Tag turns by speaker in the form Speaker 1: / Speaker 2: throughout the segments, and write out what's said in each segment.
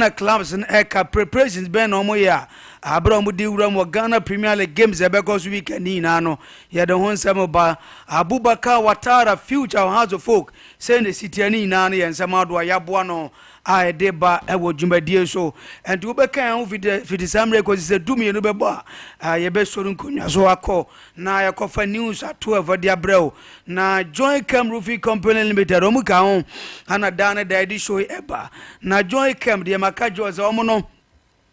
Speaker 1: clubs and preparations ben omoya abra mu di wura mu Ghana Premier League games because weekend ni na no ye de hon sam ba Abubakar Watara future house of folk say the city ni na no ye nsam ado ayaboa no a de ba e wo dwumadie so and we be kan fiti samre ko se dumi no be ba ye be so nkonya so akọ na ye kofa news ato avade abrao na Joy Cam Roofing Company Limited omu ka ho ana dana da edi show eba na Joy Cam de maka jo ze omo no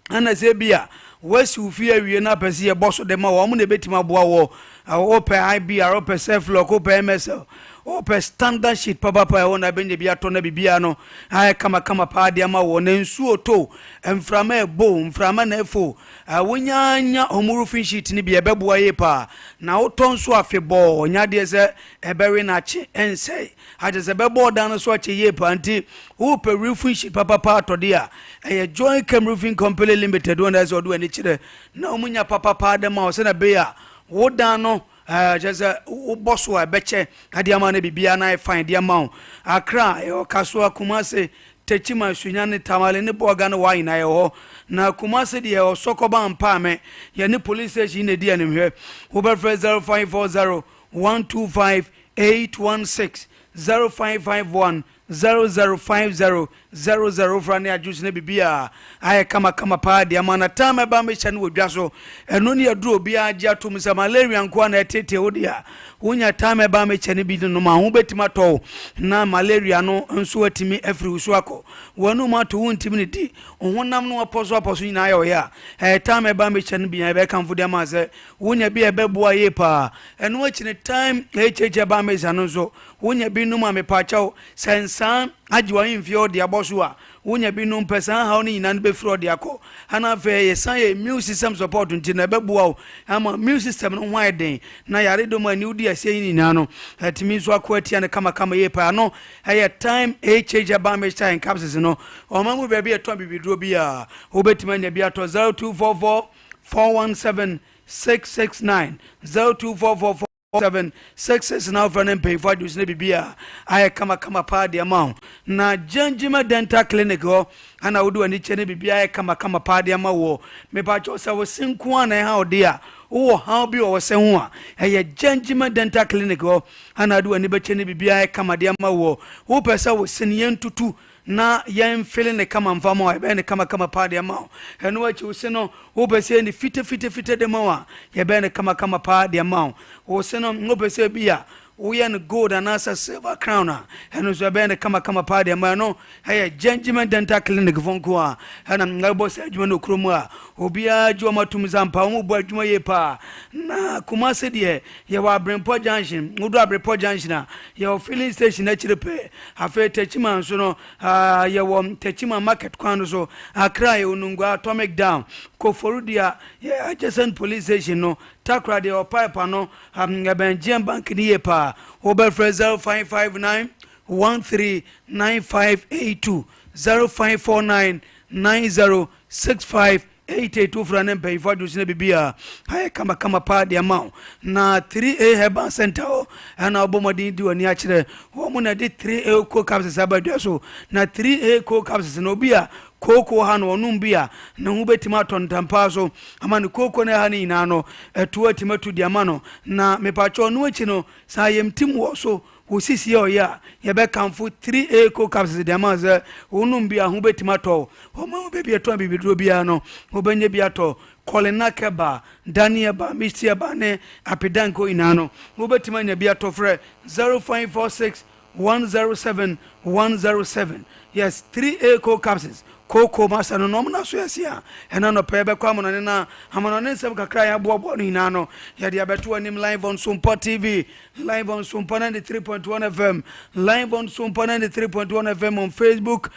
Speaker 1: ana se bia wasi ufi awie na pese ye boso de ma wo mo na betima boa wo open IBR open self lock open MSL open standard sheet papa pa wona benye bia to na bibia no ay kama pa de ma wo na nsuo to mframa ebo mframa na efo wonyanya omurufin sheet ni bia beboa ye pa na woton so afebo nya de se ebere na chi ense aje se bebo dan so ache ye pa nti wo pe roofing sheet papa to dia Joy Cam Roofing Company Limited wona so do ani chire na omunya papa de ma wo se na be ya wo dan no just boss wa beche adiama na bibia na fine diama Accra e Kasua Kumase Techima Sunyane Tamale ne boga na wine na ho na Kumase de o sokoba mpa me ye ne police station ne dia ne hwe wo be 0540 125 816 0551 0050 00 frane adjust na bibia aye kama pa de amana time ba me chane wodwa so eno ne aduro obi agye atom sa malaria nko na etete odia wonya time ba me chane bi no ma ho betima to na malaria no nso atimi afri usu akọ wonu ma to wontimi ne di honam no aposo nyina ayo ya time ba me chane bi be kan fudi ama se wonya bi ebe boa ye pa eno akine time echeche ba me sano so wonya bi no ma me pa chaw sensan ajiwa infio de aboso a wonya bi no mpesa ha oni nyina be fro de akọ ana fe ye san ye immune system support nti na be boa ama immune system no hwan den na yare do ma ni udi asie nyina no atimi so akọ atia ne kama ye pa no aye time HH ba me time capsules no o ma mu be bi eto bibiduro bi a obetima nya bi ato 0244 417 669 0244 766 now for them pay for this bibia I kama pa de amount na Janjima Dental Clinic ho ana wodu ani chene bibia kama pa de ama wo me ba cho se wo sinku ana ha ode a wo ha bi wo se ho a Janjima Dental Clinic ho ana du ani be chene bibia kama de ama wo pesa wo senyen tutu na yen feeling ne kama mfamo ebe ne kama pa de ama eno wachi wo no wo pese ni fite de ma ye be ne kama pa de ama wo se no wo pese bia we and gold and as a silver crown and so be ne kama pa de ama no Janjima Dental Clinic fonko and am ngabo se adwuma no kromu a obi adwo matum zampa wo bo adwuma ye pa na Kumase de ye wa Brempo Junction wodo Brempo Junction a ye filling station na chirepe afa Techima so no ye wo Techima market kwan so Accra ye onungwa atomic down Koforudia ye adjacent police station no Takra de pipe no Benjian bank ni ye pa over 0559 139582 0549 906582 franem pay for do bibia hay kama pa de amount na 3A Herbal Center and obomodi di oni a kire wo mu na de 3A co capsules abadua so na 3A co capsules no bia koko ha no onum bia na hu betima tontampa so ama ne koko na ha ni na no etu atimatu di ama no na mepacho no achi no sa yemtim wo so wo sisi o ya ye be kanfo 3A co capsules de ama ze onum bia hu betima to wo ma be bia to bibiduro bia no wo benye bia to Kolena Keba Daniel ba Mr. ba ne apedanko ina no wo betima nya bia to frɛ 0546 107 107 yes 3A co capsules Koko masa no nomna so yasia ena no pebe kwa mo ne na amono ne nsem kakra ya bobo no hina no ya dia beto anim live on Sompa TV live on Sompa 93.1 FM live on Sompa 93.1 FM on Facebook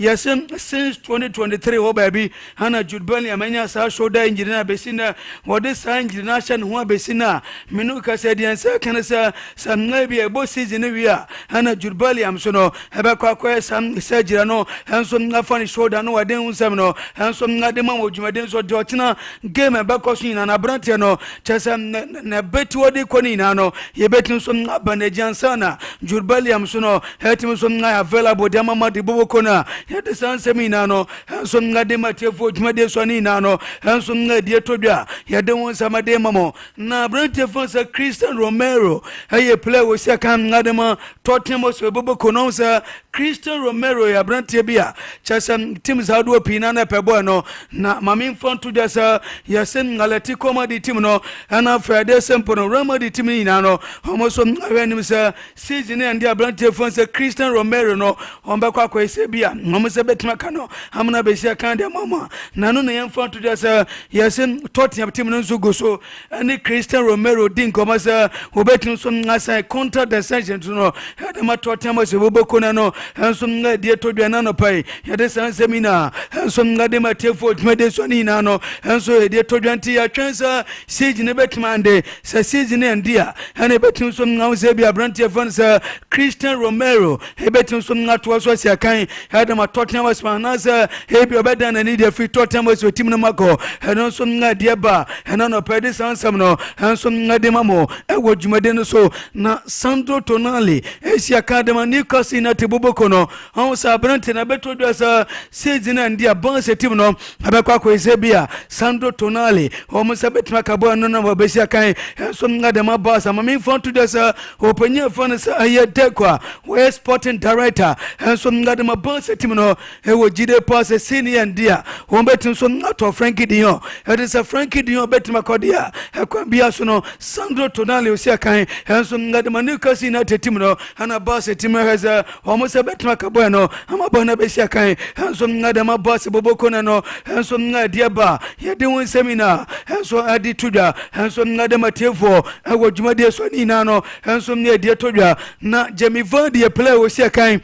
Speaker 1: yes since 2023 oh baby hana Jude Bellingham anya sa shoulder injury na besina what this injury na sha ne ho besina menu ka said yansa kan sa maybe a boss season we are hana Jude Bellingham so no ebe kwa sam surgery no hanso na fani shoulder no wade unsam no hanso na de ma odwumaden so de otina game ebe koso ina na brante no chesa na beti wode koni na no ye beti so na banajansa na Jude Bellingham so no hetim so na available de mama de boboko na ye de san semina no hanso na de matefo odwumade so ni na no hanso na de todwa ye de unsam de mamo na brante fonsa Christian Romero hey play we se kan na de ma Tottenham so boboko no sa Christian Romero ya brante bia chasa teams how do pina na pebo no na mami front to just yasen Atletico Madrid team no ana Friday sempo no Real Madrid team ni na no almost when say season and dia brante fonse Christian Romero no ombe kwa kwa ese bia almost betima kano amna be sia kan de mama na no na yan front to just yasen Tottenham team no so go so any Christian Romero din koma say obetin so ngasa counter the session no de ma Tottenham so boboko na no hanso nga de todwa na no pai ya de san semina hanso nga de matefo tmede so ni na no hanso de todwa nti ya twensa siege ne betmande sa siege ne ndia ane betin so nga uze bia brante fansa Christian Romero he betin so nga to so sia kan ya de ma Tottenham was manasa he bi obeda na ni de free Tottenham so team no mako hanso nga de ba hana no pai de san sam no hanso nga de mamo e wo dwumade no so na Sandro Tonali e sia kan de ma Newcastle na te boboko no on sa brante na beto do sa season and dia bon se team no abekwa ko Ezebia Sandro Tonali o mo sa betima kabo no no be sia kan so nga de ma boss am me front to do sa openya fon sa aye dekwa we sporting director so nga de ma boss team no e wo jide pass senior and dia o betin so nga to Frankie Dion it is a Frankie Dion betima kodia e kwa bia so no Sandro Tonali o sia kan so nga de ma Newcastle na team no ana boss team has almost betima kabo no amabona be sia kan hanso nga de ma boss boboko na no hanso nga dia ba ye de won seminar hanso adi tuda hanso nga de matefo awo dwumade so ni na no hanso nga de todwa na Jamie Vardy play wo sia kan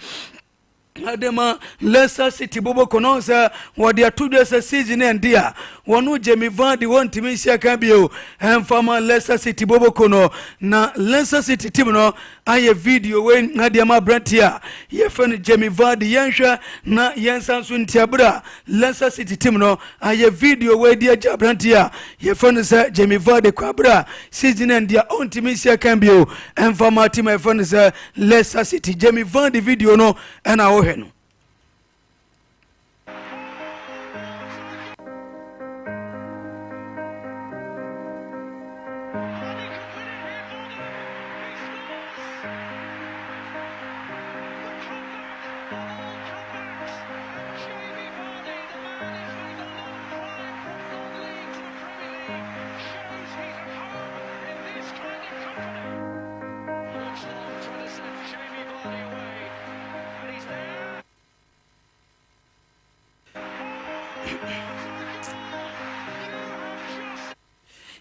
Speaker 1: adema Leicester City boboko no sa wode atudwa sa season and dia wonu Jamie Vardy won timi sia kan bio enfama Leicester City boboko no na Leicester City team no aye video when nadia ma brantia ye fen Jamie Vardy yenhwa na yensanso ntiabra Leicester City team no aye video we dia jabrantia ye fen sa Jamie Vardy kwabra season and dia on timi sia kan bio enfama team e fen sa Leicester City Jamie Vardy video no ana o henu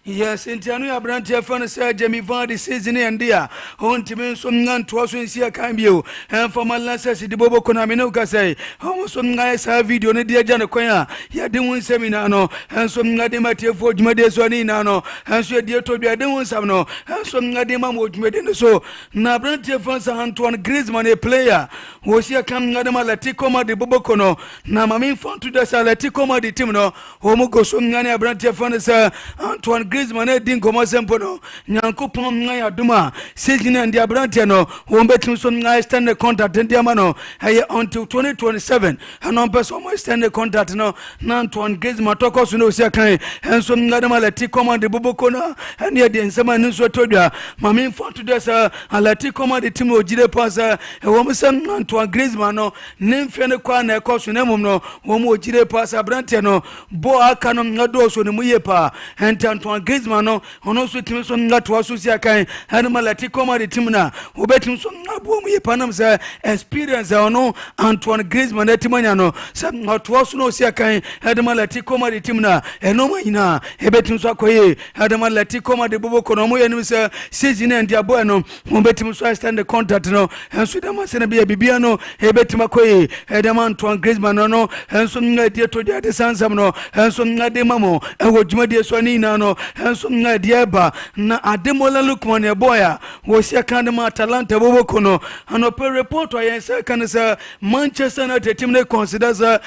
Speaker 1: yes intianu ya brantia fan sa Jamie Vardy season and dia on timen so nganto so nsia kan bio en formal lances di boboko na me no ka say on so ngai sa video ne dia jana kwan ya de won seminar no en so ngade matefo dwumade so ni na no en so die to bia de won sam no en so ngade ma mo dwumade no so na brantia fan sa Antoine Griezmann a player wo sia kan ngade ma Atletico Madrid boboko no na mami fan to the Atletico Madrid team no o mo go so ngane brantia fan sa Antoine Griezmann din komo sempo no nyankopon ngai aduma season and dia brantia no wo betim so ngai stand contract ndia ma no haye until 2027 anon person mo stand contract no na Antoine Griezmann toko so no sia kan enso ngade ma Atletico Madrid boboko no ene de nsema nso todwa mami for to this Atletico Madrid team ojire pass e wo mo sem Antoine Griezmann no nemfe ne kwa na ekoso na mum no wo mo ojire pass brantia no bo aka no ngado so ne mu ye pa Antoine Griezmann no ono so timi so nga to aso sia kan Anima Atletico Madrid team na obetim so abo mu ye panam say experience ono Antoine Griezmann etimanya no say to aso no sia kan Anima Atletico Madrid team na eno manyina ebetim so akoye Anima Atletico Madrid bobo kono mo yenim say season and dia boy no obetim so extend the contract no enso dem ase na bia no ebetim akoye Anima Antoine Griezmann no enso nga dia to dia de sansam no enso nga de mamo ewo dwumade so ni na no enso nga dia ba na Ademola Lookman e boya wo sia kan ma Atalanta bobo kono anope report wa yensa kan sa Manchester United team ne consider sa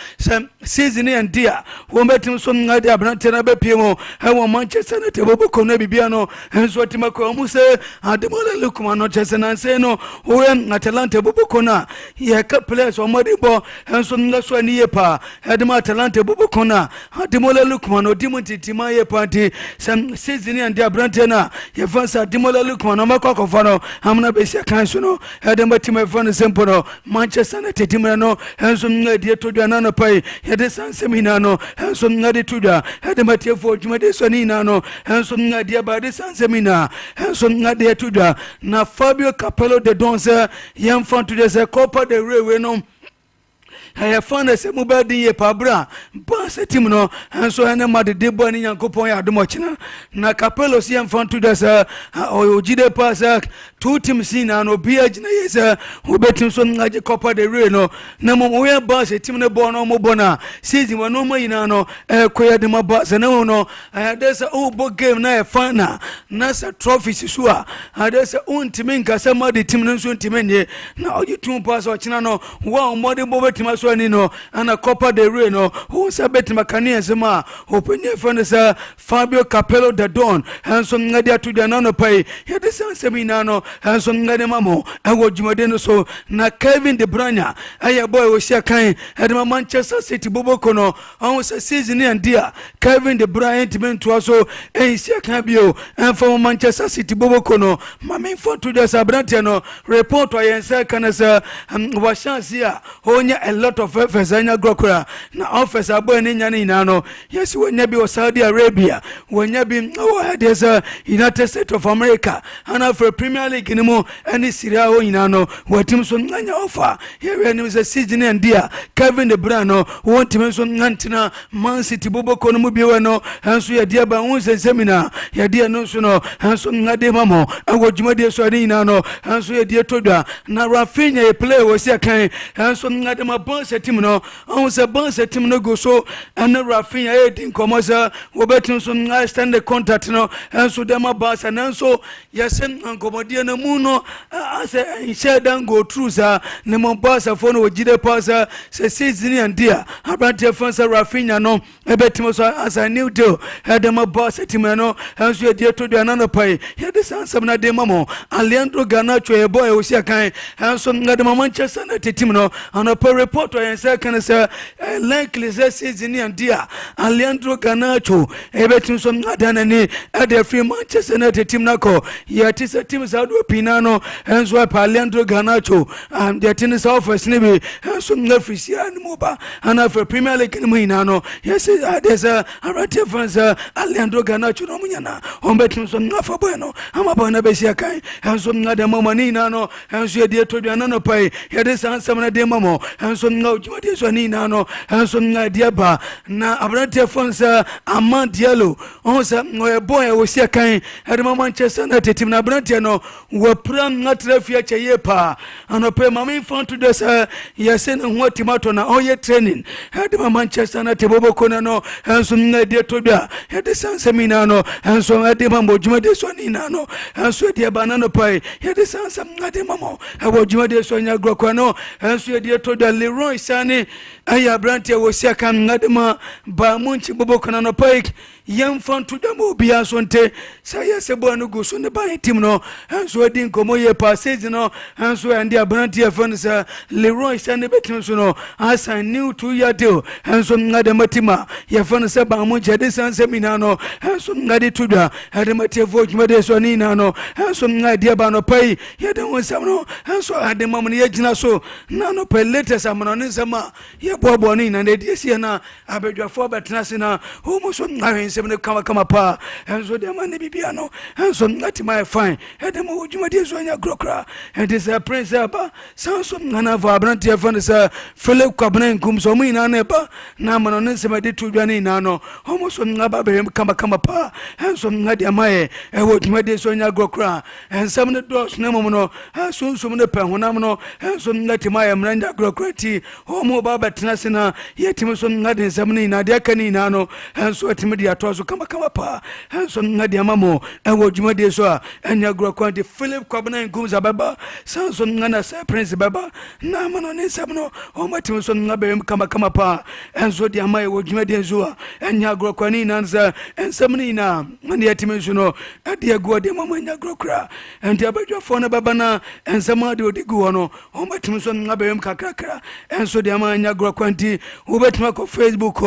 Speaker 1: season and dia wo metim so nga dia Abrante na be piemo e Manchester United bobo kono bibia no enso tima ko mu se Ademola Lookman no chese na se no wo Atalanta bobo kono ye ka players o modibo enso nga so ni ye pa Adema Atalanta bobo kono Ademola Lookman o dimunti tima ye panti season and dia Abrante na ye fansa Ademola Lookman no makwa fano amna be sia kan so no Adema tima fano sempo no Manchester United team no enso nga die to dwa na pai ye de sansemina no enso nga de to dwa Adema tiefo dwuma de so ni na no enso nga die ba de sansemina enso nga de to dwa na Fabio Capello de Donza yam fan to the Copa del Rey we no I found a mobile day pabra, pass a team no, and so I am at the debo and Yankopon Adumochina. Na Capello Siam found to the or Jide Passak, 2 teams in and Obia Jina, who bet him some like a Copa de Reno. No we are boss a team no bono mobona, season one no more in ano, queer de my boss and no, there's a old book game na fana, Nasa trophy Sua, there's a own team, somebody team no soon team. Now you 2 pass or Chinano, wow, more than Bobet no and a Copa de Rey no who sabet makania sema open your friend sir Fabio Capello da Don handsome ngadia to the nano pay ya de seminano handsome ngade mamo ewo jumade so na Kevin De Bruyne aya boy wo sia kan had Manchester City bobo kono on season and dia Kevin De Bruyne team to also sia kan bio and for Manchester City bobo kono mame for to the Abrante no report wa yensa kan sir wa chance ya onya a lot of Fezanya Grokura, na office abo ni nyani nano. Yes, when you be Saudi Arabia, when you be there's a United States of America, and for Premier League anymore, any Syria inano, what teams on Nanya offer. Here when it was a season and dear Kevin De Bruyne, one team on Nantina, Man City Bobo Konomubiano, and so your dear Bounce and seminar, your dear no sono, and so Nademamo, and what you dear Swadinano, and so your dear Toda, na Rafinha a player was your kind, and so Nadema Boss a team no, I was a boss a team no go so, and the Rafinha 18 commercial, Robertson I stand the contact no, and so Dema Bass and so yes, and Comodia no Muno, I say, share down go through, sir, Nemo Bass a phone with Jide Passer, say season and dear, I brought your friends Rafinha no, I bet him as I knew to, had them a boss a team no, and so dear to the another pay, here the sons of Nademamo, and Leandro Garnacho, a boy was your kind, and so Nadema Manchester United team no, and a report and second sir likely season and dear and Leandro Garnacho ebetin so nadanani at the free Manchester United team nako yet is a team Saudo Pinano and so Leandro Garnacho and the tennis office nibi and so Frisia and Moba and for Premier League in Minano yes there's a relative fans Leandro Garnacho no munyana on betin so nafa bueno amabona besia kai and so nadamo manino and so dear to the anano pay here this answer na demamo and so no jumade so ni na no and so na diaba na Abrante fonsa Amand Diallo on sa no boy wo sia kan had Manchester United team na Abrante no wo pram na trafia che pa anope mame fon to this yes and what timato na oye training had Manchester United bobo kona no and so na dia to bia had the san semina no and so ade mambo jumade so ni na no and so dia banana pai had the san sam ade mamo abo jumade so nya grokwa no and so dia to the Leroy Sane aya Abrante wo sia kan ngadema ba munchi bobo kana no pike yam fan to them obia sonte saya sebo no go so ne ba team no and so din komo ye passage no and so and Abrante fan sa Leroy Sane betin so no as I knew 2 year deal and so ngadema tima ye fan sa ba munchi de san semina no and so ngade to da adema tefo jumade so ni na no and so ngade ba no pai ye de won sam no and so adema mun ye gina so na no pai latest amano ni sama ye ye bobo ni na de sie na abedwafo betena se na homo so ahwensem ne kama pa enso de ma ne bibia no enso ngati my fine e de mo dwuma de so anya grokra and this prince aba sanso na va abranti e fan se Philip kwabena nkum so mu ina na ba na ma no ne se ma de to dwane ina no homo so ngaba be kama pa enso ngade amaye e wo dwuma de so anya grokra ensam ne dos na mo no so ne pe honam no enso ngati my mranda grokrati homo baba tenasena yetime so ngade nsam na de aka ni na no enso atime de ato so kama pa enso ngade amamo ewo dwuma de so a anya grokrati Philip kwabena nkum za baba sanso ngana sa prince baba na mano ne nsam no homo atime so ngabe kama pa enso de amaye wo dwuma de so a anya grokrani na nsa ensam ni na ne yetime so no ade agu de mama anya grokra enti abadwafo na baba na ensam ade odigu no homo atime so ngabe kakra enso de amanya grokwanti ubetuma ko Facebook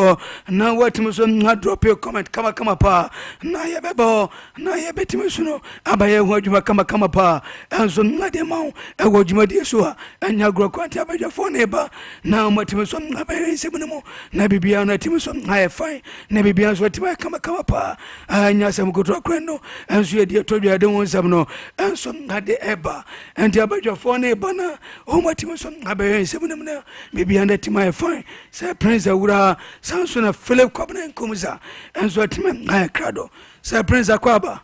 Speaker 1: na watime so nga drop a comment kama pa na ye bebo na ye betime so no abaye ho adwuma kama pa enso nga de mawo e wo dwuma de so a anya grokwanti abadwafo na eba na matime so abaye sebunemo na bibia na time so ha fine na bibia so time kama pa anya sam godro kwendo enso ye de to dwa de won sam no enso nga de eba enti abadwafo na eba na o matime so abaye sebunemo na bibia na time fine say prince awura sanso na Philip kwabena nkumza enso time ha krado say prince akwaba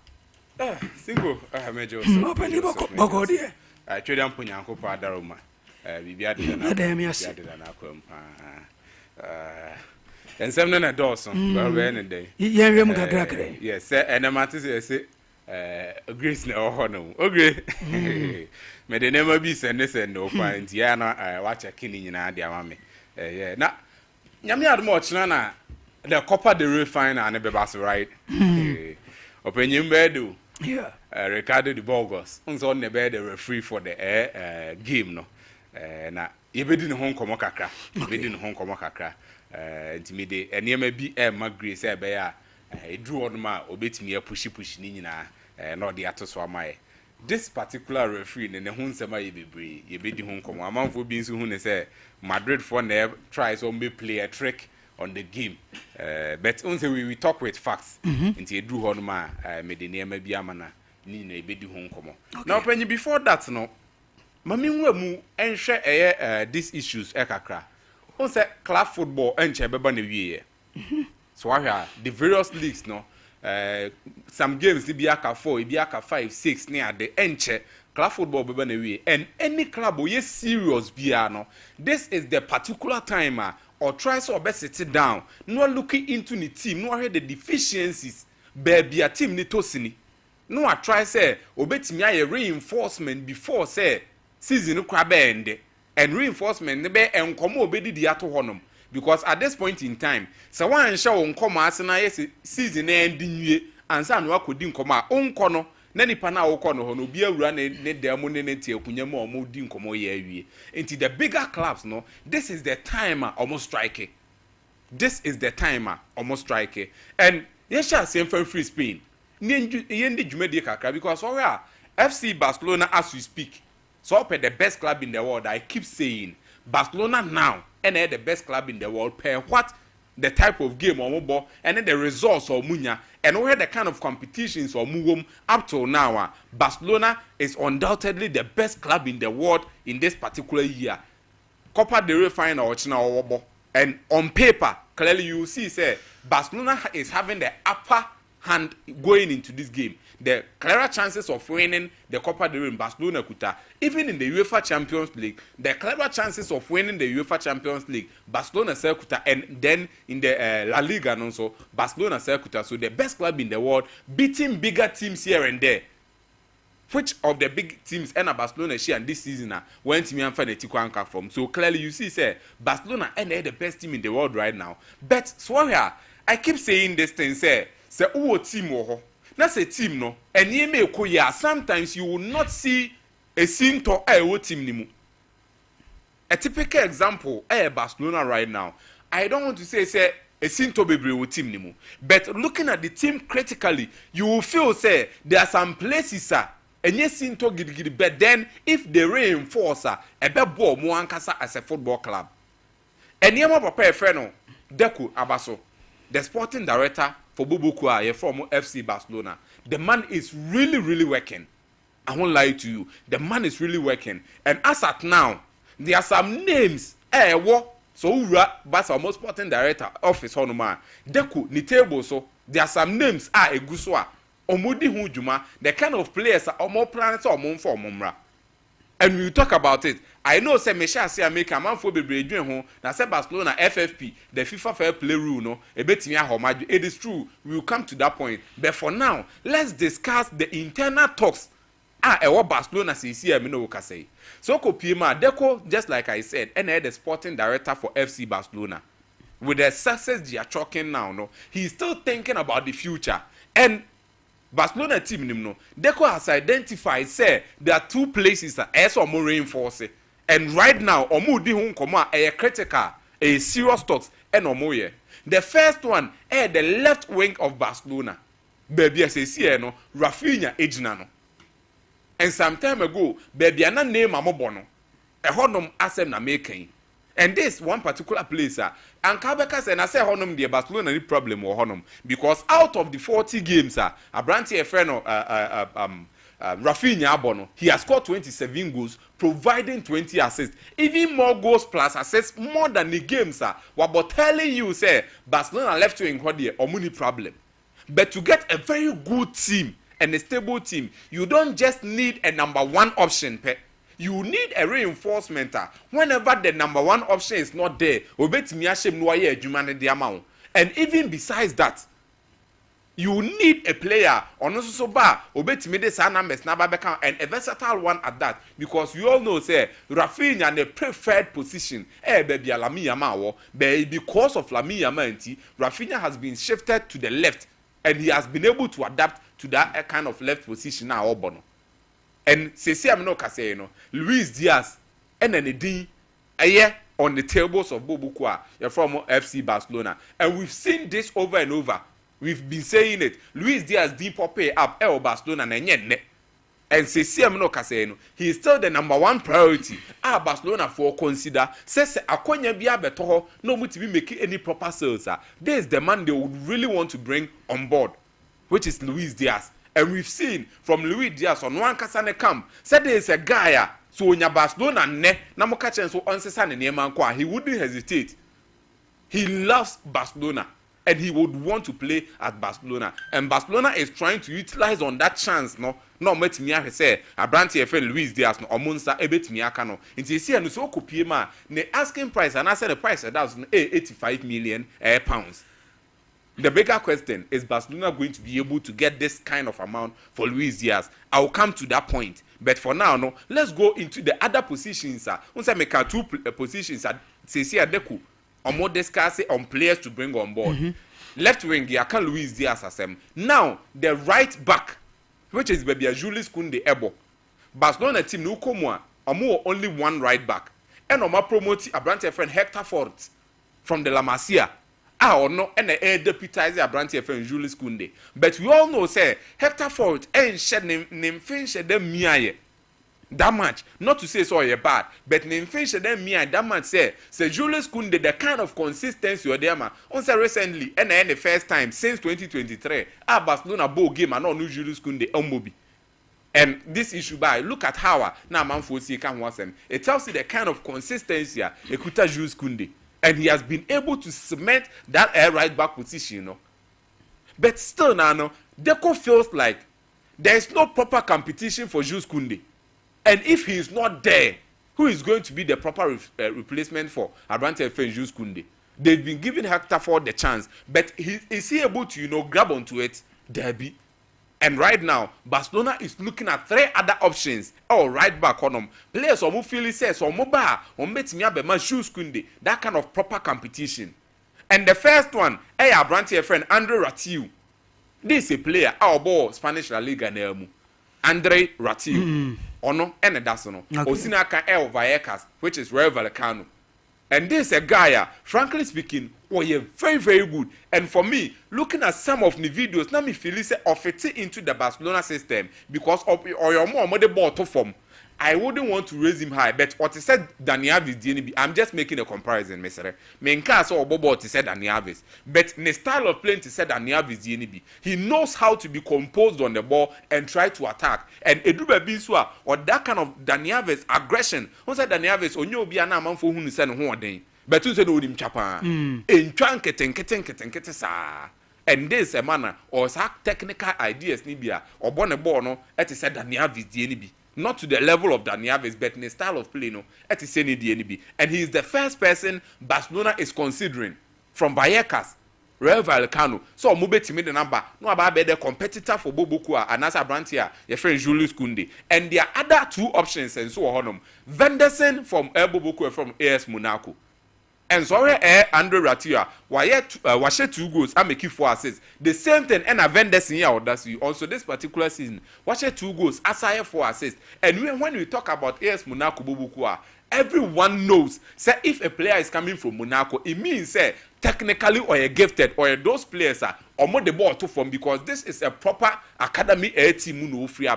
Speaker 2: single mejo so
Speaker 1: open boko de
Speaker 2: twede ampo nyankopo adaroma bibia de na akwampa ensem na dawson we ne dey
Speaker 1: yewem kakra
Speaker 2: yes enemate say grace na ohono ogre me de nema bi send no point ya na wa check ni nyina de amame na nyame admo ochina na the Copa del Rey final na be bass right openyim bedu Ricardo de Burgos unso ne be the referee for the game no na yebedi ne ho nkomo kakra yebedi ne ho nkomo kakra intimide enema bi ma grace e be ya edru oduma obetimi push ni nyina no de ato so amaye this particular referee ne ho nsema yebebre yebedi ho nkomo amanfo bi nso hu ne say Madrid for ne try so be play a trick on the game but unse we talk with facts into edru ho no ma me de nema bi amana ni na ebedi ho nkomo now penny before that no mami nwa mu enhwe these issues kakra unse club football enche beba na wiye so why the various leagues no some games be aka 4 be aka 5 6 near the enche club football beba na wiye and any club o yes serious bia no this is the particular time or try so best sit down no looking into the team no hear the deficiencies baby a team ni tosini no I try say obetimi aye reinforcement before say season kwa be end and reinforcement ne be enkomo obedi di ato honom because at this point in time so wan hye won nkoma ase na yes season end nwie ansa no akodi nkoma a onko no na nipa na wokọ no ho no bi awura ne demo ne tie akunya ma omo di nkomo ye awie enti the bigger clubs no this is the time almost strike this is the time almost strike and yes sha same from free Spain ye ndi dwumadi kakra because we are FC Barcelona as we speak so up the best club in the world. I keep saying Barcelona now and the best club in the world per what the type of game or mobile and then the results or munya and where the kind of competitions or move up till now Barcelona is undoubtedly the best club in the world in this particular year. Copa del Rey final or China and on paper clearly you see say Barcelona is having the upper hand going into this game. The clearer chances of winning the Copa del Rey in Barcelona kuta even in the UEFA Champions League the clearer chances of winning the UEFA Champions League Barcelona kuta and then in the La Liga and also Barcelona kuta so the best club in the world beating bigger teams here and there which of the big teams and Barcelona share this season went me and find the Tikwanka from so clearly you see say Barcelona and they're the best team in the world right now but so here I keep saying this thing say uwo team wo that's a team no and ye me koya sometimes you will not see a sinto team nimu a typical example Barcelona right now I don't want to say a sinto bebre wo team nimu but looking at the team critically you will feel say there are some places and yes sinto gidigidi but then if they reinforce a be ball mo ankasa as a football club Eniema papa e friend no Deco Abaso, the sporting director for Bubukua, from FC Barcelona. The man is really working. I won't lie to you. The man is really working. And as at now, there are some names. So Barca almost sporting director office honoma. Deku ni table so there are some names eguswa. Omudi hujuma. The kind of players are more planets or more for mumra. And we talk about it. I know say Mesha say America man for be doing home. Na say Barcelona FFP, the FIFA fair play rule no. It is true. We will come to that point. But for now, let's discuss the internal talks. Ewo Barcelona see me no say. So Kopima Deco, just like I said, and the sporting director for FC Barcelona. With the success they are talking now, no, he's still thinking about the future. And Barcelona team no, Deco has identified say there are two places that are more reinforced. And right now, omu di hun koma critical, a serious talks and omo. The first one the left wing of Barcelona. Baby as see no, Rafinha ejina no. And some time ago, baby ana name amobono. Honum asem na making. And this one particular place, and Kabeka and I say honum the Barcelona any problem or honum because out of the 40 games, Abranti a friend of Rafinha Abono, he has scored 27 goals, providing 20 assists, even more goals plus assists more than the games. What about telling you say Barcelona left wing or money problem, but to get a very good team and a stable team, you don't just need a number one option. You need a reinforcement. Whenever the number one option is not there, and even besides that, you need a player on also bar and a versatile one at that, because you all know say Rafinha and the preferred position baby Lamine Yamal, but because of Lamine Yamal, Rafinha has been shifted to the left and he has been able to adapt to that kind of left position now. And I'm no say no Luis Diaz and then the on the tables of Bobukwa, you're from FC Barcelona, and we've seen this over and over. We've been saying it. Luis Diaz deep pay up Barcelona and yet and I'm no say no, he is still the number one priority. Barcelona for consider says Akonya Bia Beto no much be making any proper sales. This is the man they would really want to bring on board, which is Luis Diaz. And we've seen from Luis Diaz on one Kasane camp, said there is a guy, so when Barcelona ne, Namokachen so uncesan and Yeman, he wouldn't hesitate. He loves Barcelona and he would want to play at Barcelona. And Barcelona is trying to utilize on that chance, no met me say, a branch of Luis Diaz, no, or Monster, a bit miacano. And you see, and so copiema, the asking price, and I said the price that's 85 million pounds. The bigger question is Barcelona going to be able to get this kind of amount for Luis Diaz? I will come to that point. But for now, no, let's go into the other positions. Once I make two positions, Ceci Adeku, or more discuss on players to bring on board. Left wing, Yaka Luis Diaz as him. Now, the right back, which is Baby Julius Kunde Ebo. Barcelona team, no come only one right back. And Oma promote a branch friend Hector Ford from the La Masia. Or no, and the deputize a branch of Julius Kunde. But we all know, say, Hector Ford ain't shed name finish them miaye. That much. Not to say so you're bad, but name finish them miaye. That much say Julius Kunde, the kind of consistency you're there, man. Also recently, and the first time since 2023, Barcelona bowl game and no new Julius Kunde Omobi. And this issue by look at how now man for see can was him. It tells you the kind of consistency Ekuta Julius Kunde. And he has been able to cement that air right back position, you know. But still now, no, Deco feels like there is no proper competition for Jules Koundé. And if he is not there, who is going to be the proper replacement for Abrante and Jules Koundé? They've been giving Hector Ford the chance, but is he able to, grab onto it? Derby. And right now, Barcelona is looking at three other options. Right back on them. Players or feel says or mobile or met me up a Jules Koundé. That kind of proper competition. And the first one, Branty friend Andre Ratiu. This is a player, our ball Spanish La Liga Nemu. Andre Ratiu. Ono and that's no. Osinaka El Vallecas, which is Real Vallecano. And this is a guy, frankly speaking, very, very good. And for me, looking at some of the videos, now me feel it into the Barcelona system because of or your more the ball to form. I wouldn't want to raise him high, but what he said Dani Alves DNB, I'm just making a comparison, Mr. Menka saw Bobo to said Dani Alves, but in the style of playing to said Dani Alves DNB, he knows how to be composed on the ball and try to attack. And Edube Biswa or that kind of Dani Alves aggression, who said Dani Alves on you be an amount for whom he said one day, but you said him chapa in Tranketen sa. And this a manner or technical ideas nibia or born a bono at the said Dani Alves DNB. Not to the level of Dani Alves, but in the style of play, no, at the same DNB. And he is the first person Barcelona is considering from Vallecas, Real Vallecano. So, Mube to me the number, no about the competitor for Bobukua, and as a brand here, your friend Julius Kunde. And there are other two options, and so on. Venderson from El Bobukua from AS Monaco. And sorry, Andre Ratia, why 2 goals, I make 4 assists. The same thing, and a Venderson here, that's you. Also, this particular season, watch 2 goals, as I have 4 assists. And when we talk about AS Monaco Bobukua, everyone knows, say, if a player is coming from Monaco, it means, say, technically or a gifted, or those players are, or more the ball to form, because this is a proper academy team, no free.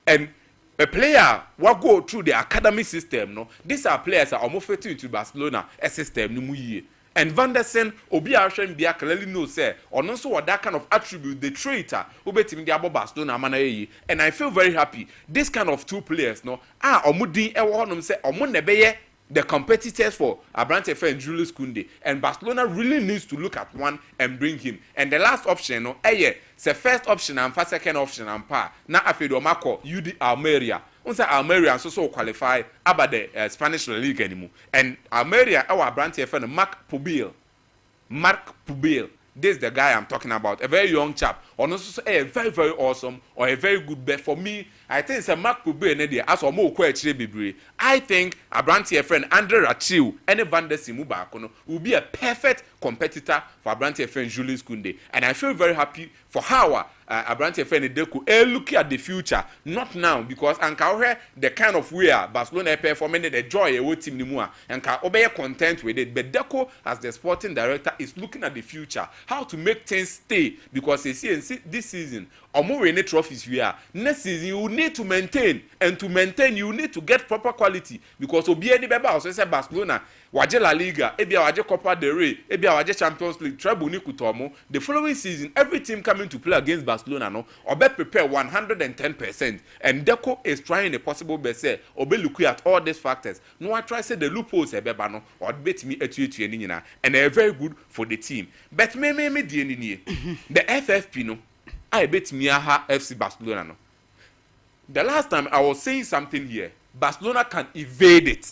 Speaker 2: And a player will go through the academy system, no. These are players that are almost fit into Barcelona a system, no muye. And Venderson, Obi Arshen Bia clearly knows, say, or also what that kind of attribute, the traitor, who bet him the Barcelona mana. And I feel very happy. This kind of 2 players, no, Omudi Ewanum say, Omunebeye, the competitors for Abrante and Julius Kunde. And Barcelona really needs to look at one and bring him. And the last option, no, it's the first option and first second option and pa. Now Afedo Marco, UD Almeria. Unsa Almeria so qualify about the Spanish La Liga anymore. And Almeria, our Abrante friend Marc Pubil. This is the guy I'm talking about, a very young chap, or also a very, very awesome or a very good bet for me. I think it's a Mark Pube as or more quite. I think Abrante friend Andre Rachiu and Van der Simubakono will be a perfect competitor for Abrante friend Julius Kunde. And I feel very happy for how Abrante friend Deku look at the future, not now, because Anka the kind of way Barcelona performing the joy a team Nimua and can obey content with it. But Deco, as the sporting director, is looking at the future, how to make things stay, because they see this season or more any trophies we are. Next season you need to maintain, and to maintain you need to get proper quality, because obi any beba also say Barcelona waje La Liga, ebia waje Copa del Rey, ebia waje Champions League, treble ni kutomo. The following season every team coming to play against Barcelona no obe prepare 110%, and Deco is trying the possible best say obe look at all these factors. No I try say the loopholes ebeba no or bet me etu ni nyina, and they are very good for the team. But me die ni the FFP no I bet me aha FC Barcelona no. The last time I was saying something here, Barcelona can evade it,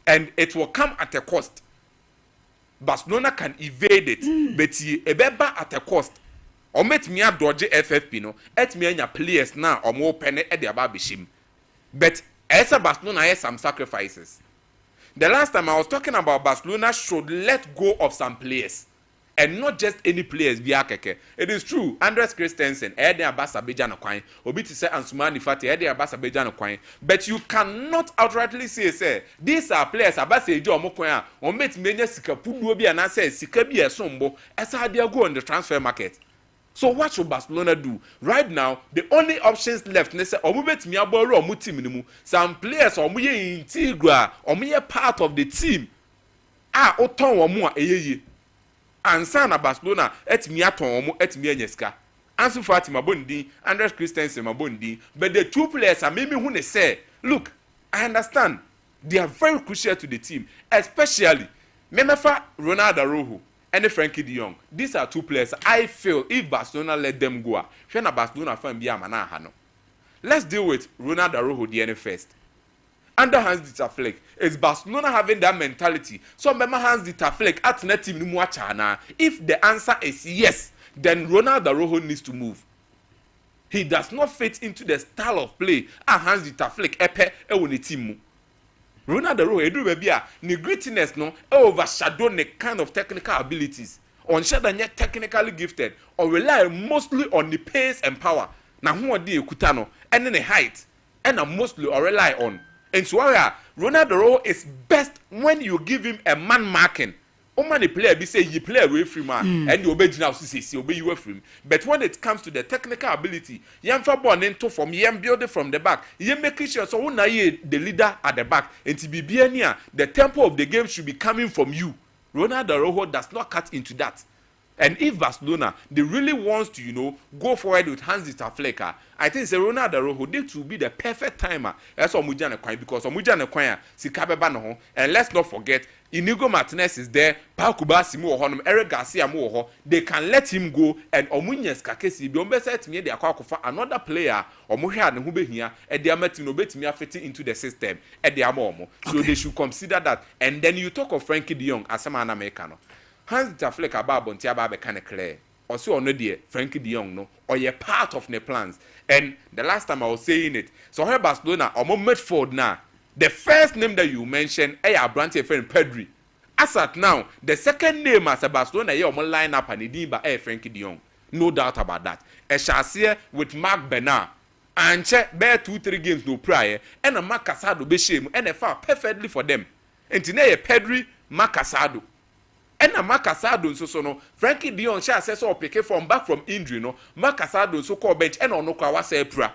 Speaker 2: and it will come at a cost. Barcelona can evade it, but ebeba at a cost. Or met me a dodge FFP no, et me anya players now or more penny at the ababishim. But as a Barcelona has some sacrifices. The last time I was talking about Barcelona should let go of some players. And not just any players via keke. It is true. Andres Christensen, Ede Abasa Bejano Kwine, Obiti say Ansumani Fati, Ede Abasa Bejano Kwine. But you cannot outrightly say, these are players Abasa Ejo Mokoya, or met many Sika Puduobi and I say Sikabi a Sombo, as I dare go on the transfer market. So what should Barcelona do? Right now, the only options left, some players or me integral or me a part of the team. Oton or more Ansa na Barcelona etimi aton omo etimi enyeska. Ansu Fati mabondi, Andres Christensen mabondi, but the 2 players are maybe who they say, look, I understand they are very crucial to the team, especially Memefa Ronaldo Araujo and Frankie de Jong. These are 2 players I feel if Barcelona let them go, Shana Barcelona fan biya mana no. Let's deal with Ronaldo Araujo the first. Under Hans-Dieter Flick, is Barcelona having that mentality? So remember Hans-Dieter Flick at net team Nimuachana. If the answer is yes, then Ronaldo Araujo needs to move. He does not fit into the style of play Hans-Dieter Flick epe ewoni team. Ronaldo Araujo edu baby a ni grittiness no overshadow the kind of technical abilities. On shada yet technically gifted or rely mostly on the pace and power. Na who dey ekuta no and the height and mostly or rely on. And so Ronaldo is best when you give him a man marking man the player be say you play away from man and you obey now say obey you from. But when it comes to the technical ability, you for born into from you build it from the back. You make sure so when the leader at the back and to be near the tempo of the game should be coming from you. Ronald Araujo does not cut into that. And if Barcelona they really wants to go forward with Hans-Dieter Flick, I think say Ronald Araujo this will be the perfect timer. That's Omuja Nekwan because Omuja Nekwan Sikabeba no ho. And let's not forget Inigo Martinez is there, Pakuba Simu Honum, Eric Garcia Moho. They can let him go and Omunyes Kakesi be set me they are for another player Omuha and Hube here and they are meeting me fitting into the system at the Amomo. So they should consider that. And then you talk of Frankie de Jong as a man Americano. Hans-Dieter Flick about Bontiaba be kind of clear. Also on the Frankie de Jong no or you're part of the plans. And the last time I was saying it, so here Barcelona or Medford now. The first name that you mentioned, Branty friend Pedri. As at now, the second name as a Barcelona, you line up and it Frankie de Jong. No doubt about that. A Chassier with Mark Bernard. And check bear 2-3 games no prior, and a Marc Casado be shame, and a far perfectly for them. And today Pedri, Marc Casado. And a Marc Casado so no Frankie de Jong shall says or pick from back from injury no Marc Casado so called bench and no kwa say pra.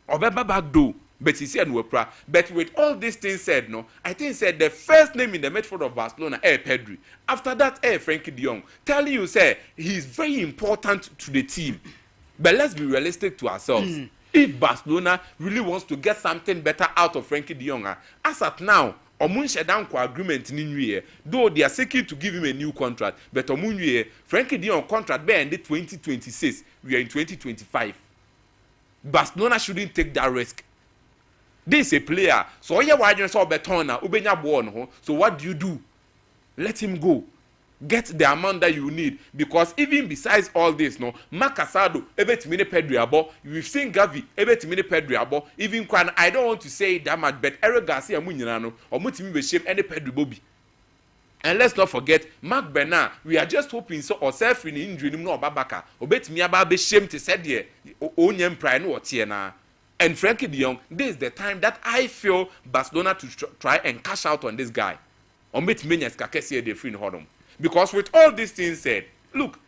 Speaker 2: Obeba back do. But he said no pra. But with all these things said, no, I think said the first name in the midfield of Barcelona, Pedri. After that, Frankie de Jong. Telling you, say, he's very important to the team. But let's be realistic to ourselves. If Barcelona really wants to get something better out of Frankie de Jong, as at now, Omun down for agreement in year, though they are seeking to give him a new contract, but Omun Frankie de Jong contract be ended 2026. We are in 2025. Barcelona shouldn't take that risk. This is a player. So yeah, why you saw Betona, Ubenya born. So what do? Let him go. Get the amount that you need. Because even besides all this, no, Marc Casado, Ebetimine Pedri abo, we've seen Gavi, Ebetimine Pedri abo, even Kwan, I don't want to say that much, but Eric Garcia Munyano, or Mutimi be shame any Pedri Bobby. And let's not forget, Mark Bernard, we are just hoping so or self in injury, no Babaka, Obetimi Aba be shame to said ye, Onyem Prime or Tiena. And Frankie de Jong, this is the time that I feel Barcelona to try and cash out on this guy. Because with all these things said, look,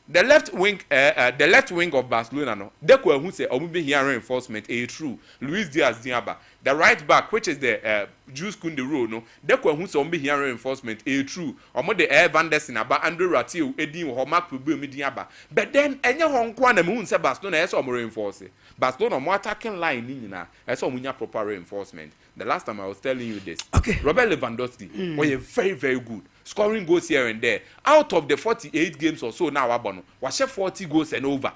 Speaker 2: the left wing of Barcelona, no, they could who say, "Oh, here reinforcement." True, Luis Diaz Diaba. The right back, which is the Jules Koundé, no, they could who say, "Oh, here reinforcement." True, or the Air Van der Sar, Andrew Ratiu, Edin, or Mark Diaba. But then, any Hong Kong and Moon say Barcelona has some reinforcement. Barcelona more attacking line in now. That's all we need proper reinforcement. The last time I was telling you this,
Speaker 1: okay,
Speaker 2: Robert Lewandowski was very, very good. Scoring goals here and there. Out of the 48 games or so now, Abono, was 40 goals and over.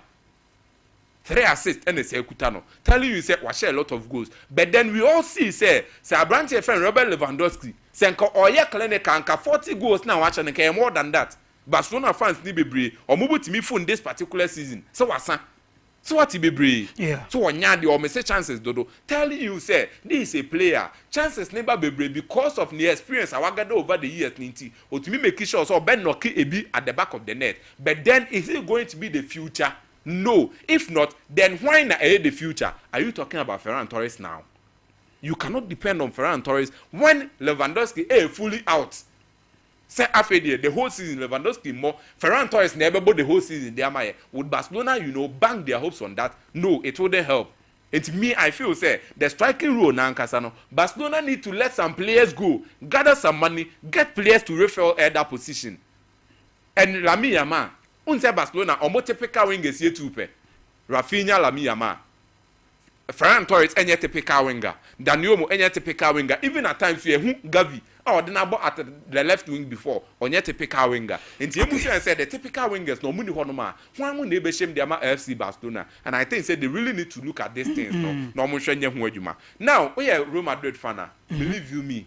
Speaker 2: 3 assists and a Sekutano. Telling you, say, was a lot of goals. But then we all see, say Branty friend Robert Lewandowski, say, Oya Clinic and 40 goals now, watching and more than that. Barcelona fans need to be or move to me for this particular season. So what's that? So what be brave?
Speaker 1: Yeah.
Speaker 2: So when you or say chances dodo telling you say this is a player chances never be brave because of the experience I gather over the years ninety or to me making sure so Ben Noki Ebi at the back of the net. But then is it going to be the future? No. If not, then why not the future? Are you talking about Ferran Torres now? You cannot depend on Ferran Torres when Lewandowski is fully out. Say after the whole season, Lewandowski more. Ferran Torres never bought the whole season. They would Barcelona, bank their hopes on that? No, it wouldn't help. And to me, I feel say the striking role now, Casano. Barcelona need to let some players go, gather some money, get players to refill that position. And Lamine Yamal, unse Barcelona, omo typical wingers here too. Rafinha, Lamine Yamal. Ferran Torres, any typical winger. Daniel, any typical winger. Even at times, we have Gavi. Oh, then about at the left wing before, on your typical winger. And Tiamusa said the typical wingers no money honoma. One will never shame the FC Barcelona. And I think said they really need to look at these things. No more shame. Now, we are Real Madrid fan. Believe you me,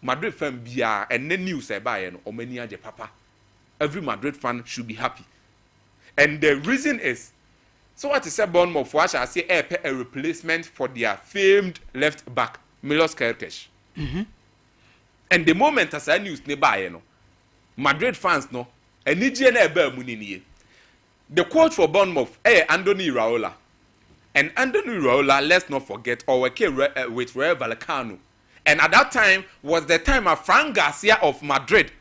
Speaker 2: Madrid fan bia and then news by or many other papa. Every Madrid fan should be happy. And the reason is so what is said Bournemouth for I say a replacement for their famed left back, Milos Kerkesh. And the moment as I news nearby, Madrid fans no, and Nigeria the coach for Bournemouth, Anthony Raola. And Anthony Raola, let's not forget, or with Rayo Vallecano. And at that time was the time of Frank Garcia of Madrid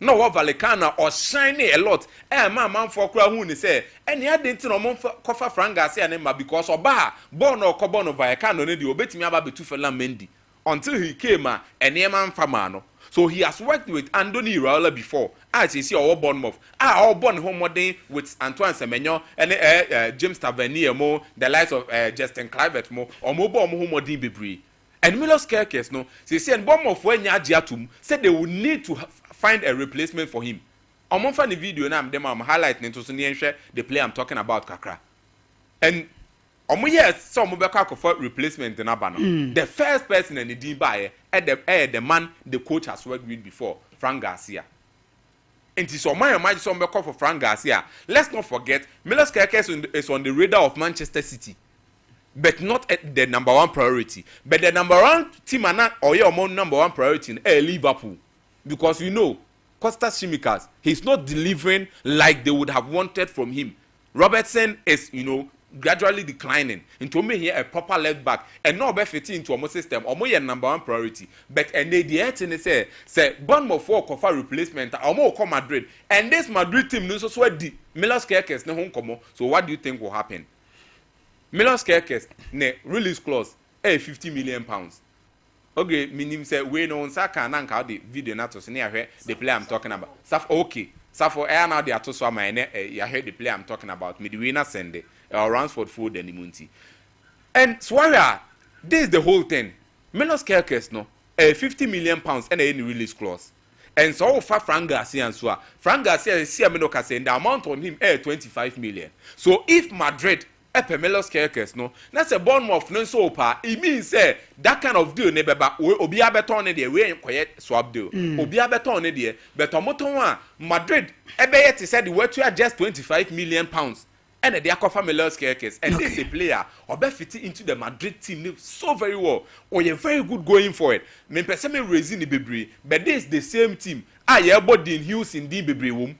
Speaker 2: no wa Valecana or shiny a lot man for kra hu ni say any identity no mon kofa franga say anema because oba born or cobon of Valecano ne di obetimi aba betu fela Mendy until he came and man famano. So he has worked with Andoni Iraola before. As you see, our Bournemouth. Our born home modern with Antoine Semenyo and James Tavernier mo, the likes of Justin Kluivert mo, or Mobo home modern Bibri. And Milos Kerkes no, they say and Bournemouth when Yajiatum said they would need to find a replacement for him. I'm on the video now. I'm highlighting to the player I'm talking about, Kakra. And yes, some for replacement in Abano. The first person in the D the man the coach has worked with before, Frank Garcia. And so my mind some for Frank Garcia. Let's not forget, Milos Kerkes is on the radar of Manchester City, but not at the number one priority. But the number one team or your number one priority in Liverpool, because you know, Costa Chimicas, he's not delivering like they would have wanted from him. Robertson is, gradually declining into me here a proper left back and no be fitting into our system or your number one priority. But and the thing say Bournemouth for cover replacement or come Madrid and this Madrid team no so sweat the Milos Kerkes ne home come. So what do you think will happen? Milos Kerkes ne release clause 50 million pounds. Okay, meaning say we no saka na nka the video na to se ahwe the player I'm talking about. Okay. So for air now they are to so my you heard the player I'm talking about. Me the winner send Ransford Food and Imunti. And Swaria, this is the whole thing. Milos Kerkes no 50 million pounds and any release clause. And so far Frank Garcia and so Frank Garcia is saying the amount on him 25 million. So if Madrid Milos Kerkes no that's a Bournemouth no so pa it means say that kind of deal nebeba obi abeton dey we quiet swap deal obi abeton dey but omoton Madrid yet said the way to just 25 million pounds and they offer Milos Kerkes and this is a player obe fit into the Madrid team so very well or you're very good going for it me person me raising the bebre but this is the same team you body in Hughes in the bebre wom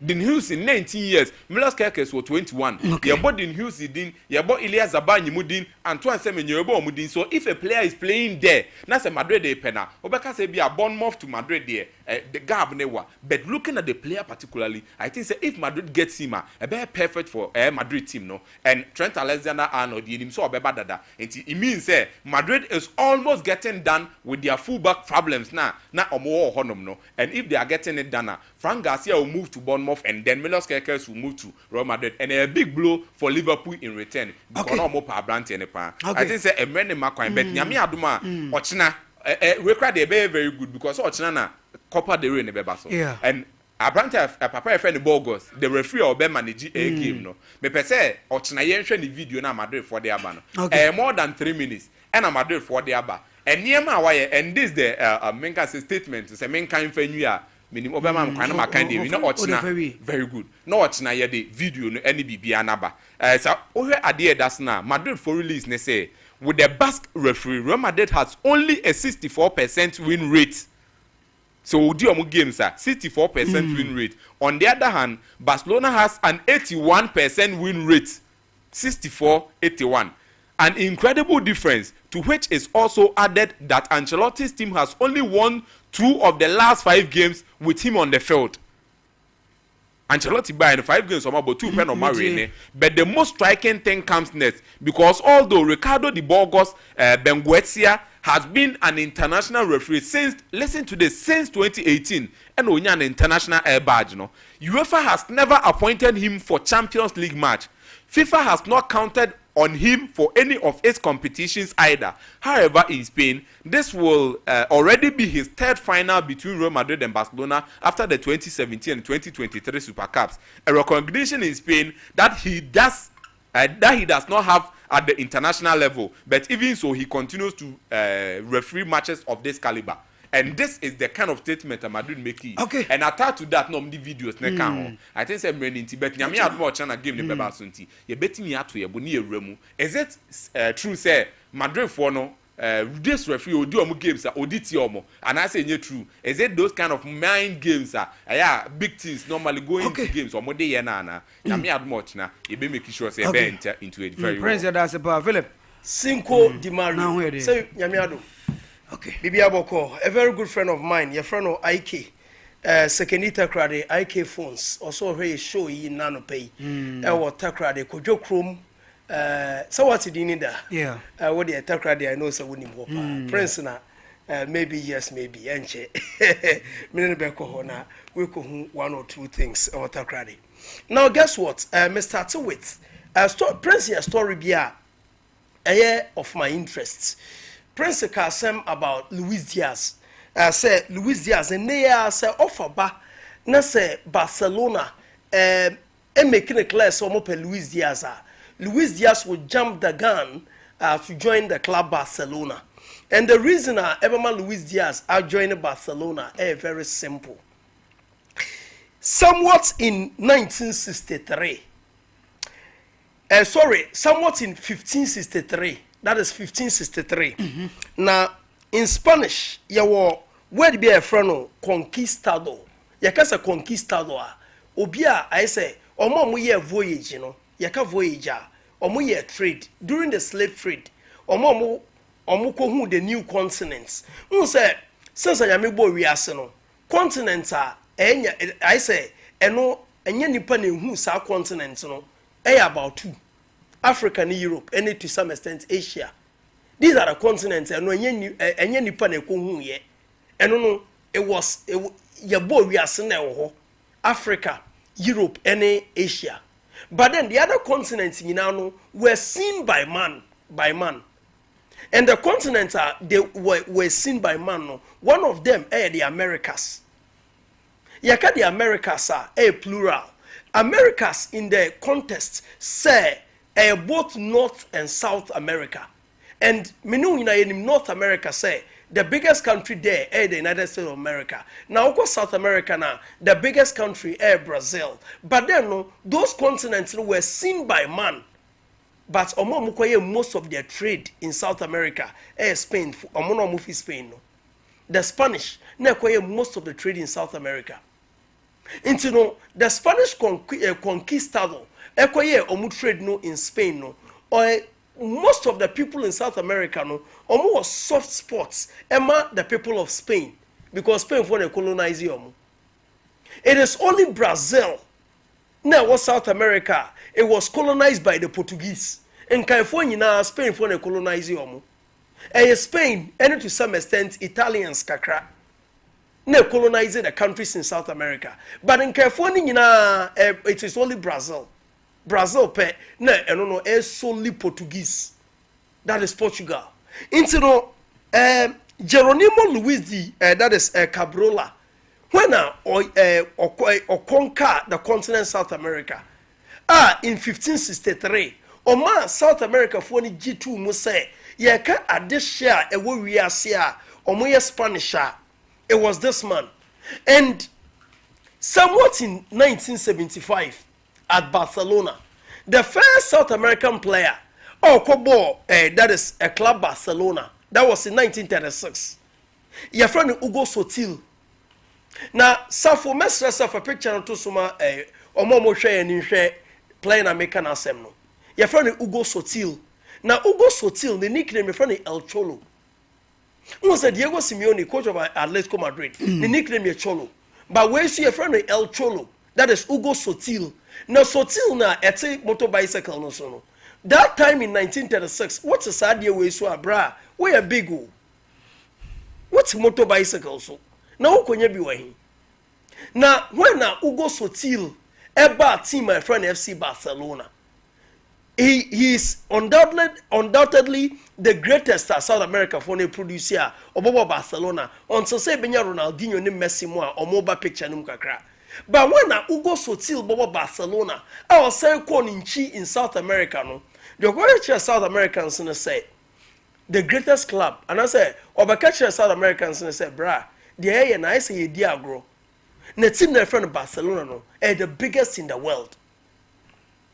Speaker 2: Din Hughes in 19 years, Milos Kerkes was 21. Your body in Hughes din, your body Elias Zabani mudin, Antoine Semenyo mudin. So if a player is playing there, that's a Madrid de pena. Obeka say be a Bournemouth to Madrid there, the gap never. But looking at the player particularly, I think say if Madrid gets him, a very perfect for a Madrid team, no. And Trent Alexander-Arnold, him so beba dada. And it means say Madrid is almost getting done with their fullback problems now. Now omo honum no. And if they are getting it done, Frank Garcia will move to Bournemouth. And then Milos Kerkes will move to Real Madrid and a big blow for Liverpool in return because no more power brand any pan. I think say a man in Macquarie but Nyami Aduma Ochina we cry they very good because Ochina na Copa del Rey ne beba so. And a brand a papa friend the Burgos the referee or be manage a game no. Me per se Ochina yen hwe the video na Madrid for the aba no. More than 3 minutes and a Madrid for the aba. And niema why and this the Menka statement say Menka infenua minim obama mkwana makande we no ochina very good no ochina ye the video no any bibia naba so ohwe ade das na Madrid for release ne say with the Basque referee Real Madrid has only a 64% win rate. So odi omo games 64% win rate. On the other hand, Barcelona has an 81% win rate. 64-81. An incredible difference to which is also added that Ancelotti's team has only won 2 of the last 5 games with him on the field. Ancelotti by in 5 games about 2 pen on Marine, but the most striking thing comes next because although Ricardo de Burgos Benguetia has been an international referee since 2018 and only an international air badge, no, UEFA has never appointed him for Champions League match. FIFA has not counted on him for any of its competitions either. However, in Spain, this will already be his 3rd final between Real Madrid and Barcelona after the 2017 and 2023 Super Cups. A recognition in Spain that he does not have at the international level, but even so, he continues to referee matches of this caliber. And this is the kind of statement that Madrid making. Okay. And attached to that, no videos I think say many but nyame admo chana game ne beba sunti. Ye betimi ato ye boni ewremu. Is it true say Madrid for no this referee odi omo games odi ti omo and I say nye true. Is it those kind of mind games big things normally go into games omo dey here na nyame admo chana ye be make sure say be enter into it very well.
Speaker 1: President Asepa Philip
Speaker 3: Cinco Di Maria. Say nyame ado.
Speaker 1: Okay.
Speaker 3: Bibi Aboko, a very good friend of mine, your friend of IK. second takrade IK phones also he show yi nano pay what takrade kojo chrome so what did you need that
Speaker 1: yeah
Speaker 3: what the takrade I know so woni mo prince na maybe yes maybe enche me be ko hona we ko hu one or two things or takrade now guess what me start with prince your story bia of my interests prince kasem about Luis Diaz say Luis Diaz and they say offer ba na say Barcelona making a class so mo pe Luis Diaz Luis Diaz will jump the gun to join the club Barcelona. And the reason Everman Luis Diaz are joining Barcelona is very simple. Somewhat in 1963, somewhat in 1563, that is 1563. Now, in Spanish, you word be a friend conquistador. You can say conquistador. Obia, I say, omo ye voyage, you know. Yaka voyager, omo ye trade during the slave trade. Omo ko hu the new continents. Who say since I am bo wiase no continents are I say eno enye nipa na hu sa continents no about two. Africa and Europe and to some extent Asia. These are the continents eno enye nipa na ko hu ye. Eno no it was ye bo wiase na ho Africa, Europe and Asia. But then the other continents, were seen by man. And the continents they were seen by man. No? One of them the Americas. Yaka the Americas are plural. Americas in the context say both North and South America. And in North America say the biggest country there the United States of America. Now, South America now, the biggest country Brazil. But then, those continents were seen by man. But most of their trade in South America Spain. Spain. The Spanish most of the trade in South America. Into the Spanish conquistador trade in Spain no or most of the people in South America no was soft spots among the people of Spain because Spain for the colonize you. It is only Brazil now was South America it was colonized by the Portuguese in California Spain for the colonize you. Spain and to some extent Italians kakra now colonizing the countries in South America but in California it is only Brazil pe na eno no is solely Portuguese that is Portugal into no Jeronimo Luis di that is Cabrola when or conquer the continent South America in 1563 man South America for ni G2 mo say ye ka adehia e wo wiase a omo Spanish it was this man and somewhat in 1975 at Barcelona, the first South American player, that is a club Barcelona. That was in 1936. Your friend Hugo Sotil. Now, Safo Mestre Safa picture to Suma, Omomo share and share playing American Assembly. Your friend Hugo Sotil. Now, Hugo Sotil, the nickname your friend El Cholo. Who said Diego Simeone, coach of Atletico Madrid, the nickname your Cholo. But where is your friend El Cholo? That is Hugo Sotil. Now Sotil na ete motor bicycle no so no. That time in 1936, what's a sad year we so bra? We a big o. What's motor bicycle so? Na ukonya bi wahi. Na when na Hugo Sotil eba team my friend FC Barcelona. He is undoubtedly the greatest South America for a producer obobo Barcelona until say Benya Ronaldinho ni Messi mo a omoba picture num kakra. But when Hugo Sotil bobo Barcelona, I was saying in South America no. The greatest South Americans say the greatest club and I say obakache South Americans say bra the air and I say di agro. Na team na friend Barcelona no the biggest in the world.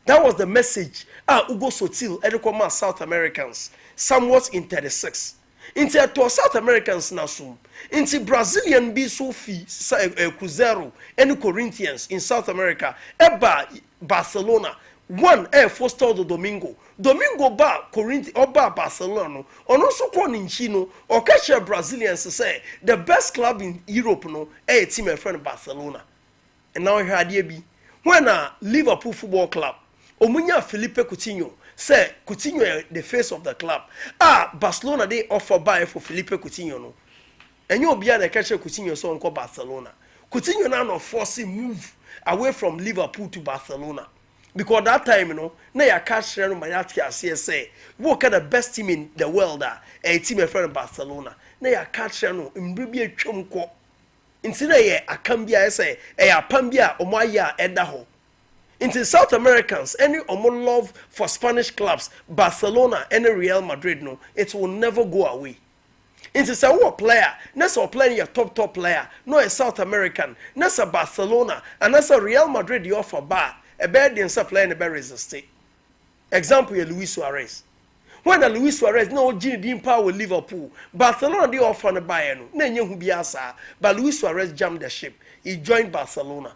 Speaker 3: That was the message Hugo Sotil edekoma South Americans somewhat in 36. Into South Americans na sum. Into Brazilian be Sophie Cruzeiro and Corinthians in South America. Eba Barcelona one Foster do Domingo ba Corinth oba Barcelona no ono so ko ni nchi no o ka share Brazilians say the best club in Europe no team a friend Barcelona. And now here ade bi when Liverpool Football Club omunya Felipe Coutinho say Coutinho the face of the club. Barcelona they offer buy for Felipe Coutinho no. And you be na ka share Coutinho so onko Barcelona. Coutinho now no force move away from Liverpool to Barcelona. Because that time, na ya catch no mayati as say, what kind of best team in the world a team a friend Barcelona. Na ya catch no mbribi atwam ko. Inti na ye akambia say, apambia omaya edaho. Into South Americans, any omo love for Spanish clubs, Barcelona and Real Madrid no, it will never go away. Into say what player, nasa playing your top player, no a South American, nasa Barcelona, and nasa Real Madrid you offer bar. A bad in supply and a bad resist. Example, Luis Suarez. When the Luis Suarez no didn't power with Liverpool, Barcelona they offer the Bayern. Nenye who be asa, but Luis Suarez jumped the ship. He joined Barcelona.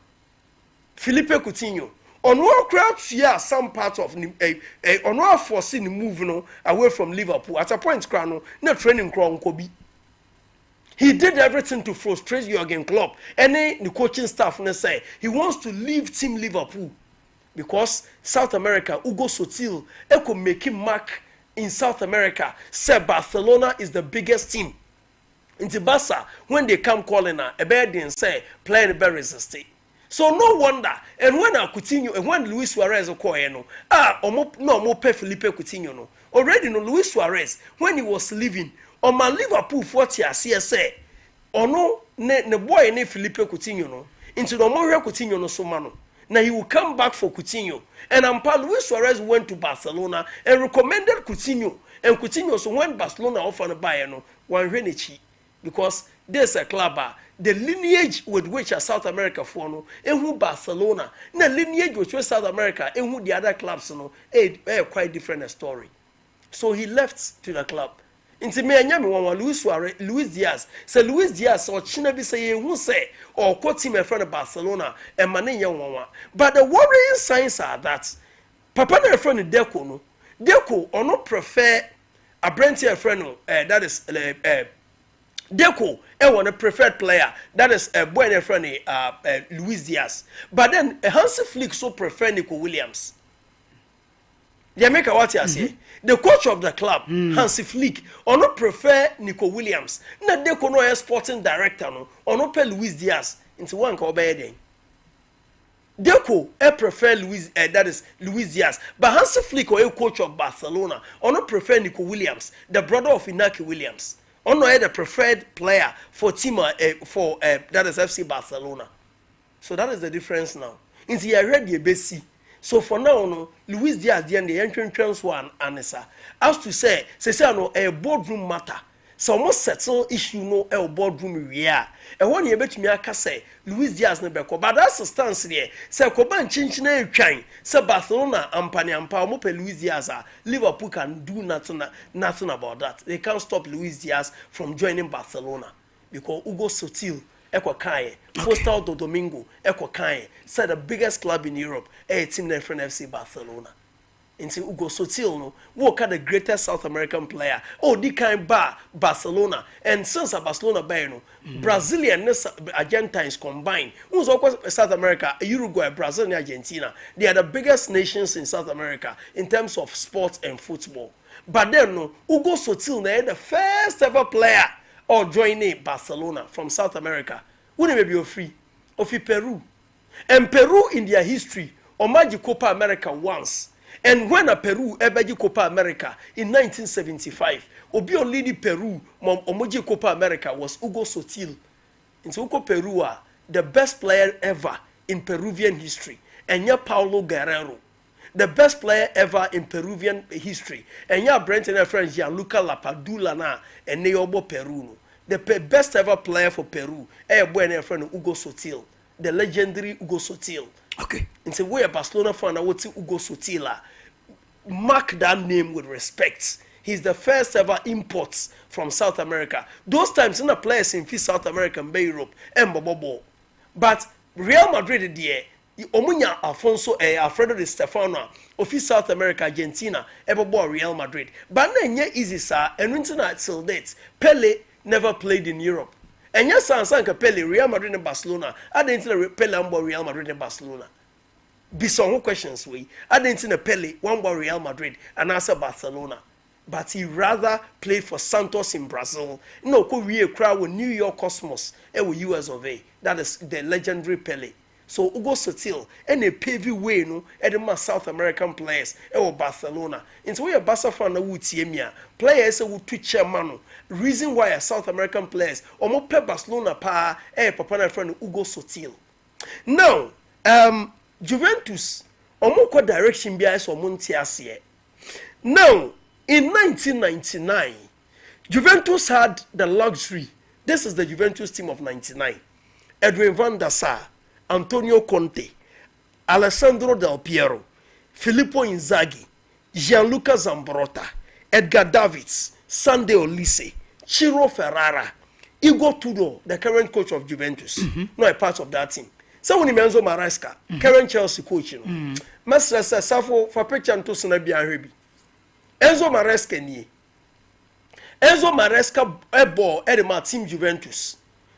Speaker 3: Felipe Coutinho. On one crowd, yeah, some part of on one foreseen move away from Liverpool. At a point, Crano, no training crown Kobe. He did everything to frustrate Jurgen Klopp. And the coaching staff say he wants to leave Team Liverpool. Because South America, Hugo Sotil, could make him mark in South America, say Barcelona is the biggest team. In the Barca, when they come calling her, a bad and say, playing very resistant. So no wonder, and when Coutinho, and when Luis Suarez no pay Felipe Coutinho no. Already no Luis Suarez, when he was leaving, on my Liverpool 40 CSA, or no, ne boy ne Felipe Coutinho no, into the more Coutinho no so mano. Now he will come back for Coutinho. And Luis Suarez went to Barcelona and recommended Coutinho. And Coutinho so when Barcelona offered a buyer no one Renichi. Because there's a club the lineage with which a South America for no and who Barcelona. The lineage with which South America and who the other clubs no quite different story. So he left to the club. Inti me anya me wan Luis Diaz. Say Luis Diaz or China be say who say or quote him a friend of Barcelona and mane wan. But the worrying signs are that Papa na friend Deco no. Deco or not prefer a Brentier friend that is Deco want a preferred player that is a boy friend Luis Diaz. But then Hansi Flick so prefer Nico Williams. They make a what you say. The coach of the club, Hansi Flick, or not prefer Nico Williams. Not they could know sporting director no, or not pay Luis Diaz into one call by Deco prefer that is Luis Diaz. But Hansi Flick or a coach of Barcelona, or not prefer Nico Williams, the brother of Inaki Williams. Or not the preferred player for team that is FC Barcelona. So that is the difference now. Into you already a basic. So for now, no, Luis Diaz the entrance one answer. As to say no a boardroom matter. So almost settle issue no a boardroom yeah. And when you bet me aka say Luis Diaz no beko. But that's the stance there. Say Koban chinchina trying. Say Barcelona ampa mo pe Luis Diaz. Liverpool can do nothing about that. They can't stop Luis Diaz from joining Barcelona because Hugo Sotil Eko Kaye, Foster do Domingo, Eko Kaye, said the biggest club in Europe, a team named FC Barcelona. Into Hugo Sotil, no, what the greatest South American player? Oh, the kind bar Barcelona, and since a Barcelona no, Brazilian and Argentines combined, who's also South America, Uruguay, Brazil, and Argentina. They are the biggest nations in South America in terms of sports and football. But then, no, Hugo Sotil, they the first ever player. Or joining Barcelona from South America. Wouldn't be free. Of Peru. And Peru in their history, Omaji Copa America once. And when a Peru ebaji Copa America in 1975, Obio leading Peru, Omaji Copa America was Hugo Sotil. In Hugo Peru, the best player ever in Peruvian history. And yeah, Paulo Guerrero. The best player ever in Peruvian history. And yeah, Brenton and friends, Gianluca Lapadula na and Neobo Peru. The best ever player for Peru, boy friend Hugo Sotil, the legendary Hugo Sotil.
Speaker 1: Okay.
Speaker 3: In the way a Barcelona fan, I would say Hugo Sotil. Mark that name with respect. He's the first ever imports from South America. Those times in the players in South America and Europe and Bobo. But Real Madrid there, omunya Alfonso Alfredo Di Stefano of South America Argentina ebe Real Madrid but na enye easy sir enu na till date Pele never played in Europe enya sansan ka Pele Real Madrid and Barcelona adentina Pele ambo Real Madrid and Barcelona be some questions we adentina Pele one bo Real Madrid and also Barcelona but he rather played for Santos in Brazil no ko wie crowd with New York Cosmos US of A that is the legendary Pele. So Ugo Sotil and a pavy way no edema South American players Barcelona. Into we a Barca fan na wuti players who twitch mano. Reason why a South American players omo pe Barcelona pa papa na friend Ugo Sotil. Now Juventus omo ko direction bia so omo ntiase. Now in 1999 Juventus had the luxury. This is the Juventus team of 99. Edwin van der Sar, Antonio Conte, Alessandro Del Piero, Filippo Inzaghi, Gianluca Zambrotta, Edgar Davids, Sande Olise, Ciro Ferrara, Igor Tudor, the current coach of Juventus, not a part of that team. So when Enzo Maresca, current Chelsea coach, Master says, Safo for picture and to Sunabia Hebi. Enzo Maresca ni. Enzo Maresca ball at the team Juventus.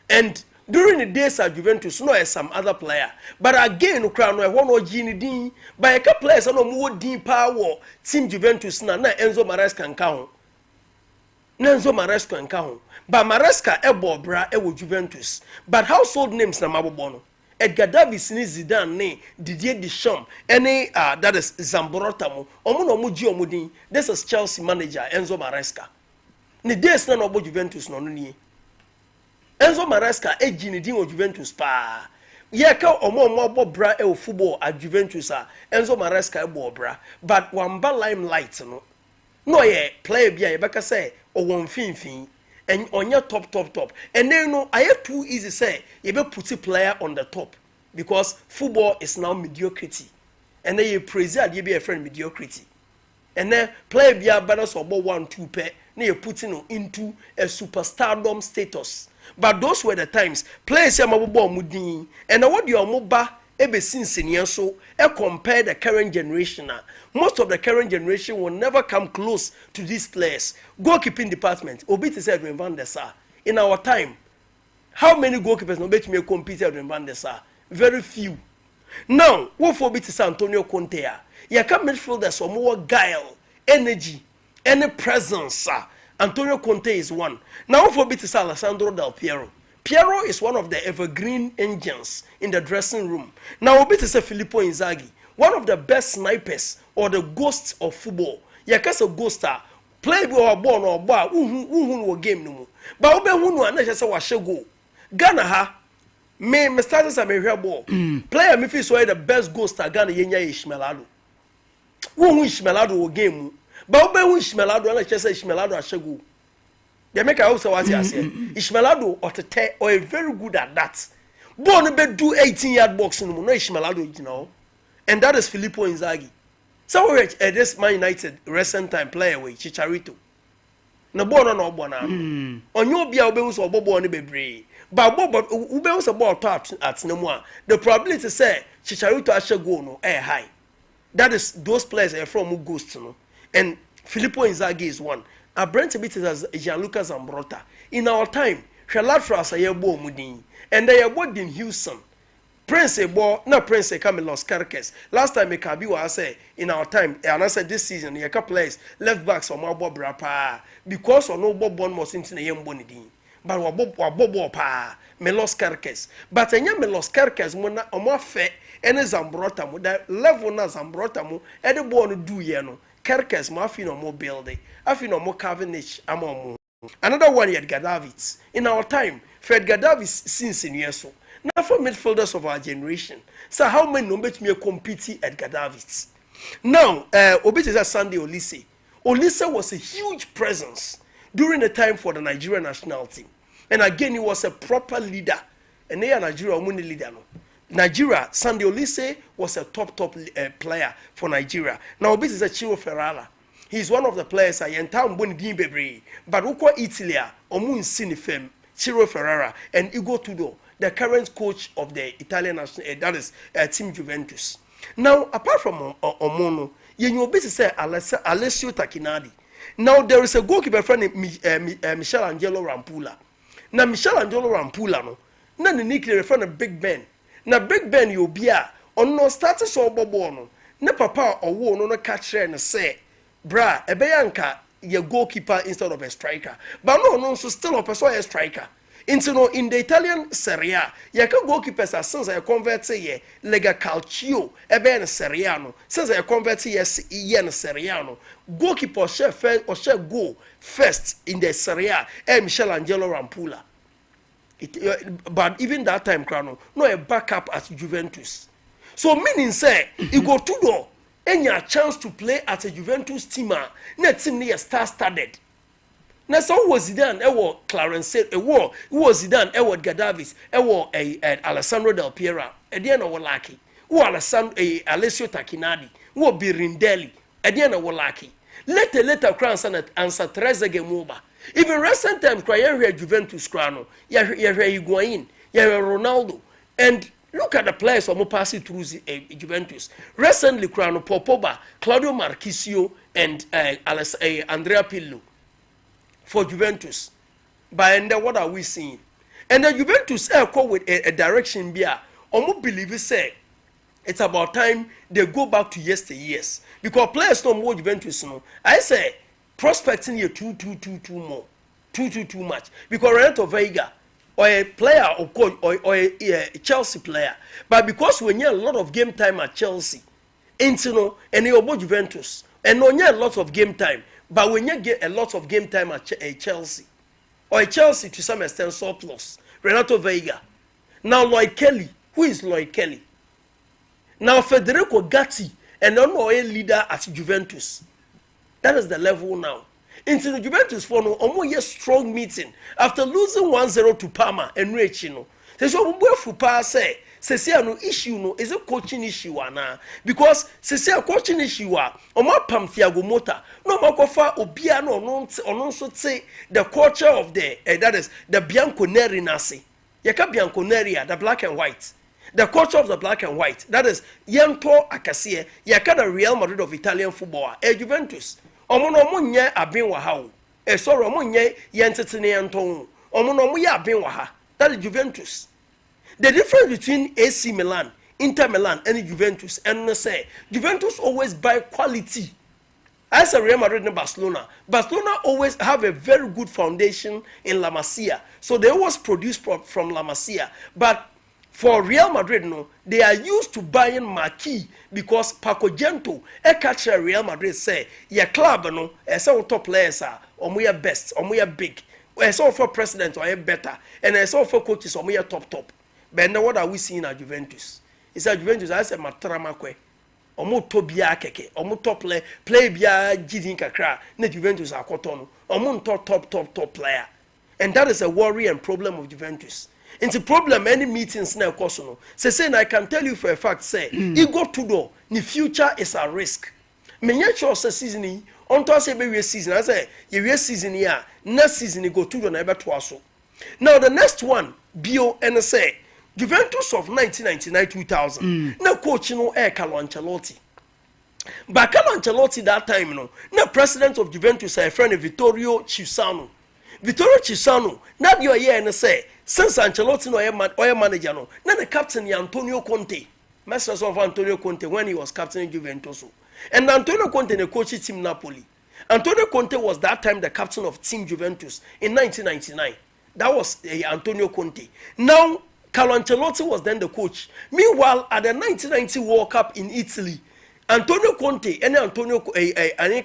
Speaker 3: And during the days at Juventus, no as some other player. But again, crown one or Gini Dean, by a couple players no more Dean power team Juventus na Enzo Maresca and count. Enzo Maresca and count. But Maresca ebo bra ewo Juventus. But household names na mabobono. Edgar Davids ni Zidane ne Didier Deschamps any that is Zambrotta mo. Omo no mo ji omo din. This is Chelsea manager Enzo Maresca. Ni days na no Juventus no ni. Enzo Maresca ejini din o Juventus pa. Ye ka omo bra e football at Juventus Enzo Maresca e bra. But wamba limelight no. No ye player bia ye beka say o won finfin and on your top. And then no I have too easy say you be put a player on the top because football is now mediocrity. And then you praise that you be a friend mediocrity. And then player bia balance or 1-2 pair, now you putting into a superstardom status. But those were the times players ya mabubo mudin and what your moba ebe since so compare the current generation. Most of the current generation will never come close to these players. Goalkeeping department, Obit said Van der Sar. In our time, how many goalkeepers no bet me compete with Van der Sar? Very few. Now, what for Obit Antonio Conte? You can midfielders or more guile, energy, any presence. Antonio Conte is one. Now for Obit Alessandro Del Piero. Piero is one of the evergreen engines in the dressing room. Now Obit Filippo Inzaghi, one of the best snipers or the ghosts of football. Yakasa ghosta play or born or bar who game no more. But obe hunu anahye wa shego. Ghana ha me start as a me ball. Player me feel so the best ghoster Ghana yenya Ishmaelado. Who Ishmaelado game. But obe hu Ishmaelado anahye say Ishmaelado ashego. They make also what you say. Ishmaelado or a very good at that. Born be do 18-yard box no Ishmaelado you know. And that is Filippo Inzaghi. So this Man United recent time player with Chicharito. No born no born on your bia obe so bobo ni bebre. But bobo ube so ball tap at no more. The probability say Chicharito actually go no high. That is those players are from who ghost no. And Filippo Inzaghi is one. A Brent bit as Gianluca Zambrotta. In our time, Shalatras a yebo mudin. And they are both in Houston. Prince Ebo, no Prince Camelos Carcass. Last time Kabi was say in our time, and I said this season, you can place left backs on my bob rapa because or no bob one was into the young bonidin. But bob pa Melos Carcass. But a young Melos Carcass mona or more fair and a Zambrotta mo that level na Zambrotta mo and the born do yeno. Carcass mafia no more building. I feel no more Cavendish among. Another one yet Gadavids. In our time, Fred Gadavids since in years so. Now for midfielders of our generation. So how many no bet me compete at Gadavids? Now, Obit is a Sunday Olise. Olise was a huge presence during the time for the Nigerian national team. And again, he was a proper leader. And they are Nigeria only leader. No. Nigeria, Sunday Olise was a top player for Nigeria. Now Obit is a Ciro Ferrara. He's one of the players I enter Boni Bebre. But Uko Italy, Omun Sinifem, Ciro Ferrara, and Igor Tudor. the current coach of the Italian national, that is team Juventus. Now, apart from Omono, you know, basically say Alessio Tacchinardi. Now, there is a goalkeeper friend, Michelangelo Rampula. Now, Michelangelo Rampula, no, na the nickname friend of Big Ben. Now, Big Ben, you be on no status or bobono. Na papa or wo no catch and say, bra, a beyanka, your goalkeeper instead of a striker. But no, so still a person a striker. Into no in the Italian Serie A, you can goalkeepers as since I convert to ye Lega Calcio, a ben Serie A no. Since I convert to ye Serie A no. Goalkeeper shall first or shall go first in the Serie A, Michelangelo Rampula. But even that time, Crano, no a backup at Juventus. So meaning say, you go to door, and you have a chance to play at a Juventus team, net team near star-studded. Na so was Zidane ewo Clarence ewo was Zidane ewo Gaddafi ewo Alessandro Del Piero ede na wo lucky wo Alessio Tacchinardi wo Birindelli ede na wo lucky later crown answer Trezeguet moba even recent time cry here Juventus crown ya Higuain ya Ronaldo and look at the players who passing through Juventus recently crown Pogba Claudio Marchisio and Andrea Pirlo for Juventus. But then what are we seeing? And then Juventus go with a direction here. Almost believe say it's about time they go back to yesteryears. Because players don't more Juventus no. I say prospecting here too more. Too much. Because Renato Veiga or a player or coach or a Chelsea player. But because when you have a lot of game time at Chelsea, no, and you about Juventus, and no you have a lot of game time. But when you get a lot of game time at Chelsea, or a Chelsea to some extent surplus, Renato Veiga. Now Lloyd Kelly, who is Lloyd Kelly? Now Federico Gatti, an honorary leader at Juventus. That is the level now. Into the Juventus for no almost strong meeting after losing 1-0 to Parma and Rechino. So we say no issue no is a coaching issue na because a coaching issue omo pam Thiago Motta no makofa obia no so say the culture of the that is the bianconeri nasi yaka bianconeri the black and white the culture of the black and white that is yento akase yaka the Real Madrid of Italian football Juventus omo no mo nye abin wa ha o sorry omo nye yentetene yenton omo no mo ye abin wa ha that is Juventus. The difference between AC Milan, Inter Milan, and Juventus, and say Juventus always buy quality. As a Real Madrid and Barcelona always have a very good foundation in La Masia, so they always produce from La Masia. But for Real Madrid, no, they are used to buying marquee because Paco Gento, a catcher Real Madrid say, your club, no, as our top players are, or we are best, or we are big, as all for president or better, and as all for coaches, or we are top. But now what are we seeing at Juventus? It's at Juventus, I say Matramakwe. Omo Tobia Keke, Omo top play Bia Gidin Kakra, ne Juventus are Cotono, Omo top player. And that is a worry and problem of Juventus. It's a problem any meetings now Kosono. Say I can tell you for a fact, say, you go to do, the future is a risk. Menya sure season on to say be season. I say, you season here, next season you go to do never twice. Now the next one, Bio and say Juventus of 1999-2000. No coach no Carlo Ancelotti. But Carlo Ancelotti that time no. No president of Juventus a friend Vittorio Chisano. Vittorio Chisano. Now you are here and say since Ancelotti no manager no. Now the captain Antonio Conte. Master of Antonio Conte when he was captain Juventus. And Antonio Conte the coach team Napoli. Antonio Conte was that time the captain of team Juventus in 1999. That was Antonio Conte. Now Carlo Ancelotti was then the coach. Meanwhile, at the 1990 World Cup in Italy, Antonio Conte and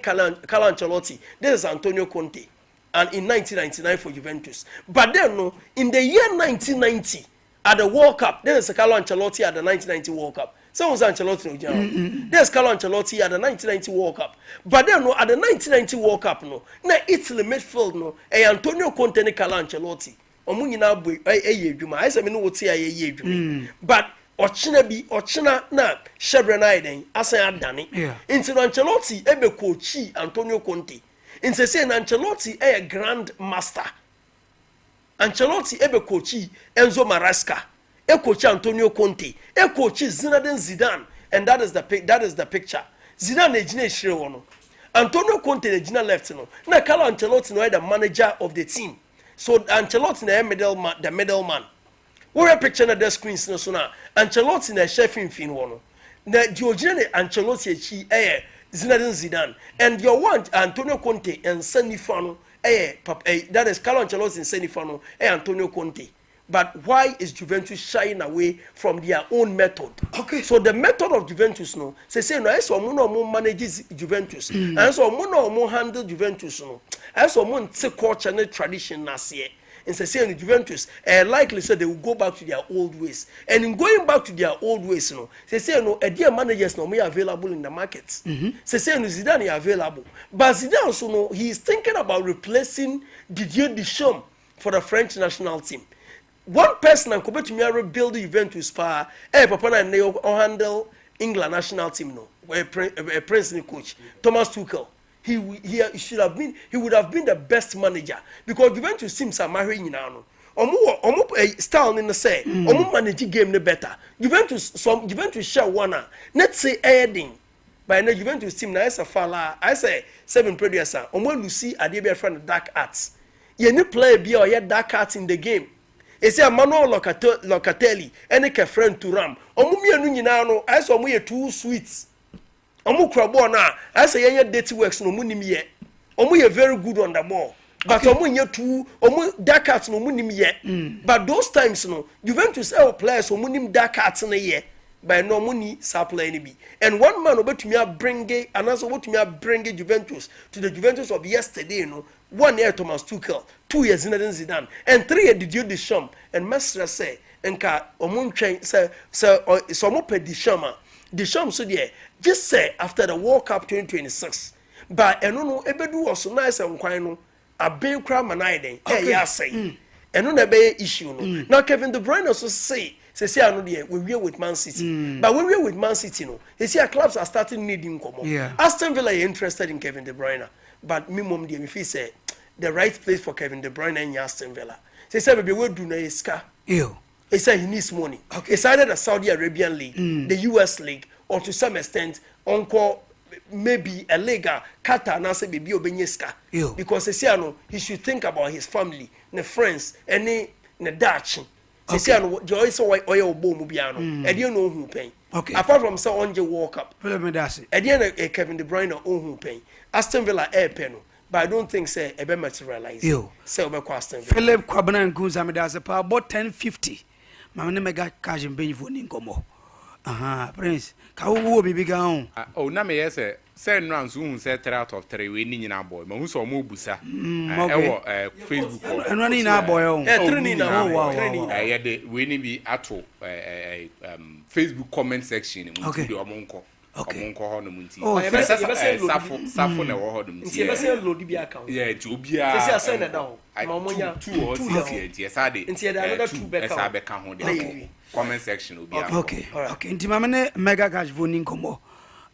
Speaker 3: Carlo Ancelotti, this is Antonio Conte, and in 1999 for Juventus. But then, no, in the year 1990, at the World Cup, this is Carlo Ancelotti at the 1990 World Cup. So was Ancelotti no there's Carlo Ancelotti at the 1990 World Cup. But then, no, at the 1990 World Cup, no, now Italy midfield, no, Antonio Conte and Carlo Ancelotti. Omunyina boy edwuma I say me no wote aye edwuma but ochina na shebre na iden asan adane into Ancelotti ebe coachi Antonio Conte into say Ancelotti a grand master Ancelotti ebe coachi Enzo Maresca, e coach Antonio Conte, e coach Zinedine Zidane, and that is the picture. Zidane ejine shire wono. Antonio Conte ejina left no. Na Carlo Ancelotti no the manager of the team. So Ancelotti na the middleman. What a picture na the screens no so na Ancelotti na chef in wono. Na Diogene Ancelotti echi Zinedine Zidane, and your one Antonio Conte and Senifano that is Carlo Ancelotti and Senifano Antonio Conte. But why is Juventus shying away from their own method?
Speaker 1: Okay.
Speaker 3: So the method of Juventus no, say no, as someone manages Juventus, and so someone handle Juventus no, as someone take culture and tradition last year. And say Juventus, likely so they will go back to their old ways. And in going back to their old ways, no, say no, a dear managers no may available in the markets. Say no, Zidane is available, but Zidane so no, he is thinking about replacing Didier Deschamps for the French national team. One person and come to me rebuild the Juventus power. Papa na Neo handle England national team no, a prince coach Thomas Tuchel. He would have been the best manager because Juventus teams are marrying now. Omo style in the say, omo manage game no better. Juventus share one. Let's say adding by the Juventus team na esa fala. I say 7 producer. Omo Lucy Adebia friend dark arts. You need play be or yet dark arts in the game. They say Manuel Locatelli any ke friend to Ram. Omo mienu nyina no. I say omo ye too sweet. Omu krabo na I say yenye dirty works no munim ye. Omu ye very good on the ball. But omu nye too omu dark arts no munim ye. But those times no Juventus players omu nim dark arts na ye. By no money supply any be. And one man obetumi bring another obetumi bring Juventus to the Juventus of yesterday no. 1 year Thomas Tuchel, 2 years Zinedine Zidane, and 3 years Didier Deschamps. And Mesra say enka omu train say so omu pe Deschamps so there just say after the World Cup 2026 but eno no ebedu was so nice and kwan no aben kra manai den ya say eno na be issue no now Kevin De Bruyne also say ano there we with Man City but when we with Man City no you see our clubs are starting needing come Aston Villa are interested in Kevin De Bruyne but minimum there me feel say the right place for Kevin De Bruyne in Aston Villa say baby we do na iska he said he needs money. Okay. It's either the Saudi Arabian league, the US league, or to some extent, encore maybe a league, Qatar, and say baby Obenyeska. Because he should think about his family, the friends, and the Dutch. Joyce oil boom mubiano. And you know who pay. Okay. Apart from so on the World Cup. At the end Kevin De Bruyne on who pay. Aston Villa air pen. But I don't think say ebe materialize. Say obe Aston Villa. Philip
Speaker 1: Kwabena and Kunzami does about 1050. Mamane mega cash and pay for Ninkomo. Prince. Kawu be big on.
Speaker 2: Oh, na me yes, 7 rounds soon set 3 out of 3 winning in our boy. But so move busa. Facebook.
Speaker 1: And running our boy.
Speaker 3: Training
Speaker 2: wow. Yeah, the winning be at Facebook comment section. Okay. Okay. Oh, Safo na wo hodum
Speaker 3: tie. Nti be load bi account.
Speaker 2: Yeah, nti obia.
Speaker 3: Say say na down. Mamonya
Speaker 2: 2 or 6 yes ade.
Speaker 3: Nti da another 2 back.
Speaker 2: Esa be ka ho de. Comment section obia.
Speaker 1: Okay. Okay. Nti mamane mega cash voting komo.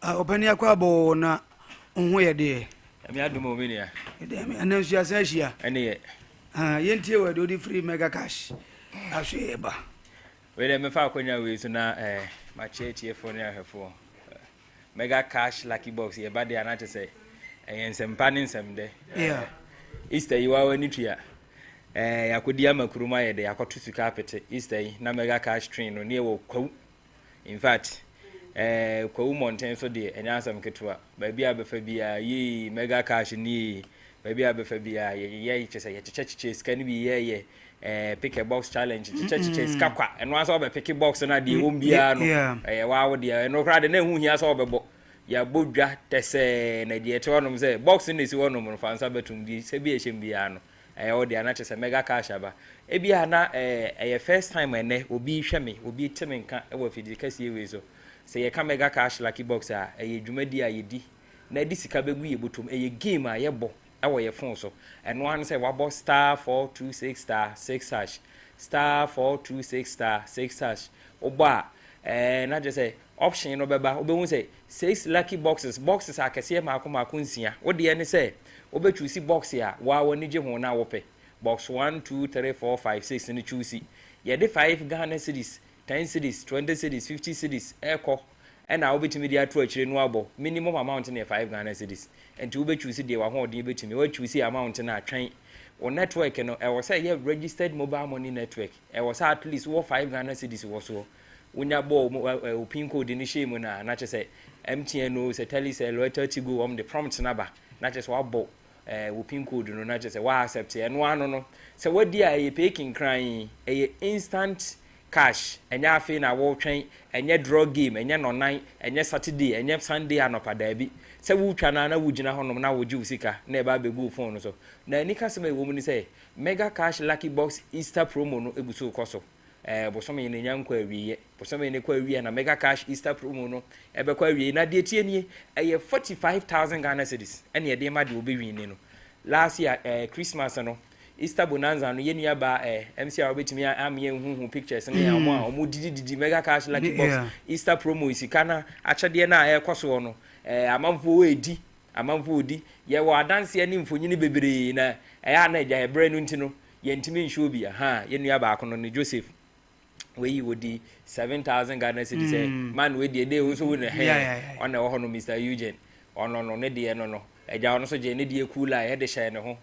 Speaker 1: Opani akwa bo na onho ye de.
Speaker 4: Me adum o me ne ya.
Speaker 1: De me anansu asahia.
Speaker 4: Ene ye.
Speaker 1: Yentie we do free mega cash. Ahwe ba.
Speaker 4: We de me fa akonya we so na ma cheche fo ne ahwefo. Mega cash lucky box ye bad dey na to say ensempa ne nsem de Easter yi wa wani tua yakodi amakuruma ye de yakoto su carpet Easter yi na mega cash train no ne wo kwawu in fact kwawu mountain so de enya asam ketua ba bia be fa bia yi mega cash ni ba bia be fa bia ye chese ye cheche scan bi ye pick a box challenge cheche skakwa eno aso be pick box na de won bia no wa wo de eno kra de na hu hia so be ya bodwa tese na de ete wonom say box ni si wonom no fansa betum di se bi ehiem bia no wo de na chese mega cash aba e bia na first time ene obi hwe me obi teme nka e wo fidi kasi ewe so se ye ka mega cash lucky box a dwumadi a yedi na di sika begu ye botum game a ye bo awo ye phone so and one say wabo star 426 star 6 hash star 426 star 6 hash oba na just say option no beba obehu say 6 lucky boxes akese ma akoma nsia wo de ne say obechusi box ya wa woni je ho na wo pe box 1 2 3 4 5 6 ne choose ye de 5 Ghana cedis 10 cedis 20 cedis 50 cedis eko and I will be to media to a children minimum amount in 5 Ghana cedis and to be choose the one be to me what you see amount in a train or network and I was say yeah registered mobile money network I was at least 5 Ghana cedis was so when you bought pin code in the shame when I not just say MTN say tell you say loyalty to go on the prompt number not just what bought pin code no not just say why accept and one no so what do I paying crying a instant cash and ya fe na wo twen enye draw game enye no nine enye Saturday enye Sunday anopa da bi se wu twa na wu gina honom na wo ju sika na e ba be go phone so na ni kasema e wo mu ni say mega cash lucky box Easter promo no eguso koso bosome ne nyankwa awiye bosome ne kwa awiye na mega cash Easter promo no e be kwa awiye na de tie nie e 45,000 Ghana cedis ene ye de ma de obi win no last year Christmas no Easter bonanza no yenu aba MC a obetimi am ye huhu pictures ne ya mo a omo didi mega cash lucky box Easter promo isika na achede na ekoso no amamfo edi amamfo odi ye wa dance ye ni mfonyini bebere na ya na eja ebre no ntino ye ntimi nsho bi ha yenu aba akono ne Joseph we wodi 7,000 Ghana cedis man we dey also we na he on na ho no Mr Eugene ono ne de no eja ono so je ne de cooler he de share ne ho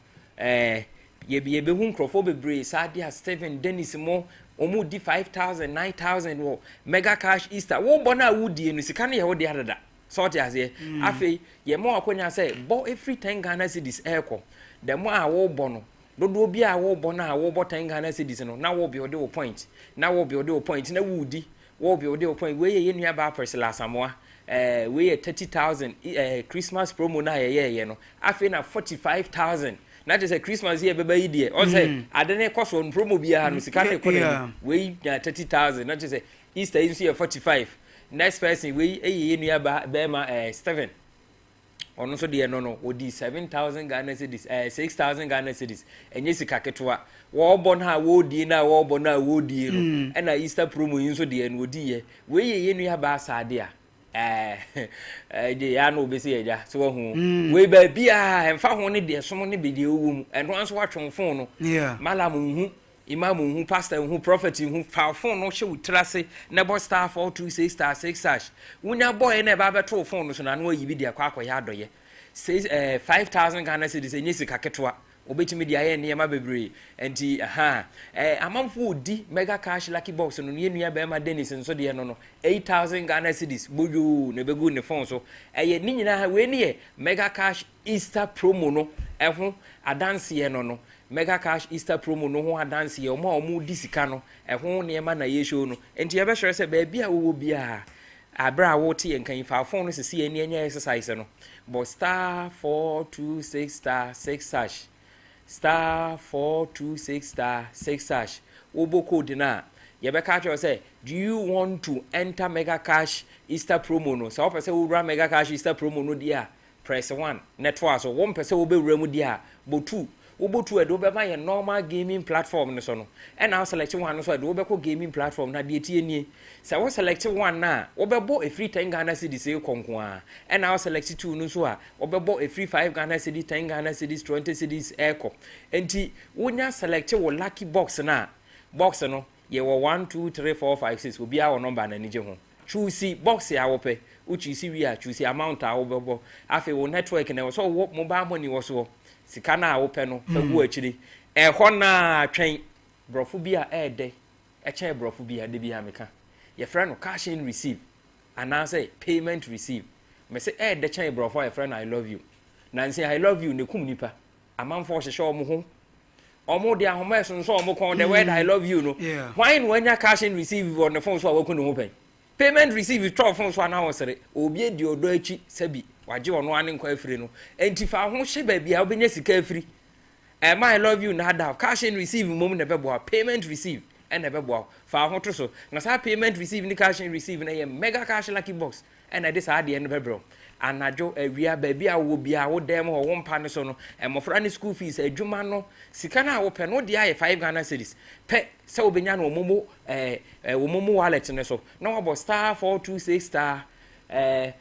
Speaker 4: ye be hu nkrofo bebre sadia Steven Dennis mo omu di 5,000 9,000 wo mega cash Easter wo bona wudi enu sika na ye wo de adada sort as ye afi ye mo akonya say bo every 10 Ghana cedis eko the mo a wo bono dodo bi a wo bono a wo bo 10 Ghana cedis no na wo bi ode wo point na wo bi ode wo point na wudi wo bi ode wo point we ye nua ba persela samoa we ye 30,000 Christmas promo na ye no afi na 45,000 not just a Christmas here baby idea or say I don't cost on promo bia no sika na economy we 30,000 not just a Easter is here 45 next person we nua ba be ma 7 ono so de no odi 7,000 Ghana cedis 6,000 Ghana cedis enye sika ketwa wo bon ha wo di na wo bon na wo di no e na Easter promo yin so de no odi ye we ye nua ba asade a je ya no be se eja so hu we ba bia emfa ho ne de so ne be de owum eno anso watwon phone no malam hu imam hu pastor hu prophet hu fa phone no hye utrase ne bo star 426 star 6 hash wunya boy na ba beto phone no so na no yibi de akwa ya adoye 5,000 Ghana cedis enye sika ketwa obetimi de aye ne ma bebre enti amamfo odi mega cash lucky box no ne nua be ma Dennis nso de no 8,000 Ghana cedis boju ne begu ne phone so eye ni nyina ha we ne mega cash Easter promo no eho adanse ye no mega cash Easter promo no ho adanse ye omo di sika no eho ne ma na ye show no enti ye be sure se ba bia wo bia abra wo te nkan fa phone no sisi eni enya exercise no but star 426 star 6 hash star 426 star 6 hash obo code na ye be catch you say do you want to enter mega cash Easter promo no so person we run mega cash Easter promo no dia press 1 network so one person we be wura mu dia but 2 obotu edo be ma normal gaming platform no so no and now select one no so edo be ko gaming platform na de tie nie se wo select one na wo be bo a free 10 Ghana cedis e konkon a and now select two no so a wo be bo a free 5 Ghana cedis 10 Ghana cedis 20 cedis e ko enti wonya select wo lucky box na box no ye wo 1 2 3 4 5 6 obi a wo number na nije ho choose box ya wo pe uchi we a choose amount a wo be bo afi wo network na wo so wo mobile money wo so sika na wo no fa gu akiri ho na twen brofo bi a de chen brofo bi a de bi ameka ye friend no cash in receive and now say payment receive me say de chen brofo ye friend I love you na say I love you ne kum nipa amamfo hwehwe omo ho omo de ahoma so so omo kon the word I love you no why no anya cash in receive on the phone so wa kunu ho pen payment receive 12 phone so na wo sere obi edi odo achi sabi waje ono ane nkwa afiri no enti fa ho hye ba bia obenya sika afiri I love you na da cash in receive mom na bebo payment receive and na bebo fa ho to so na sa payment receive ni cash in receive na ye mega cash lucky box and na this ade no bebro anajo awia ba bia wo bia wo dem ho wo mpa ne so no emofra ni school fees adwuma no sika na wo pe no de aye 5 Ghana cedis pe se obenya no momo wo momo wallet ne so na wo bo star 426 star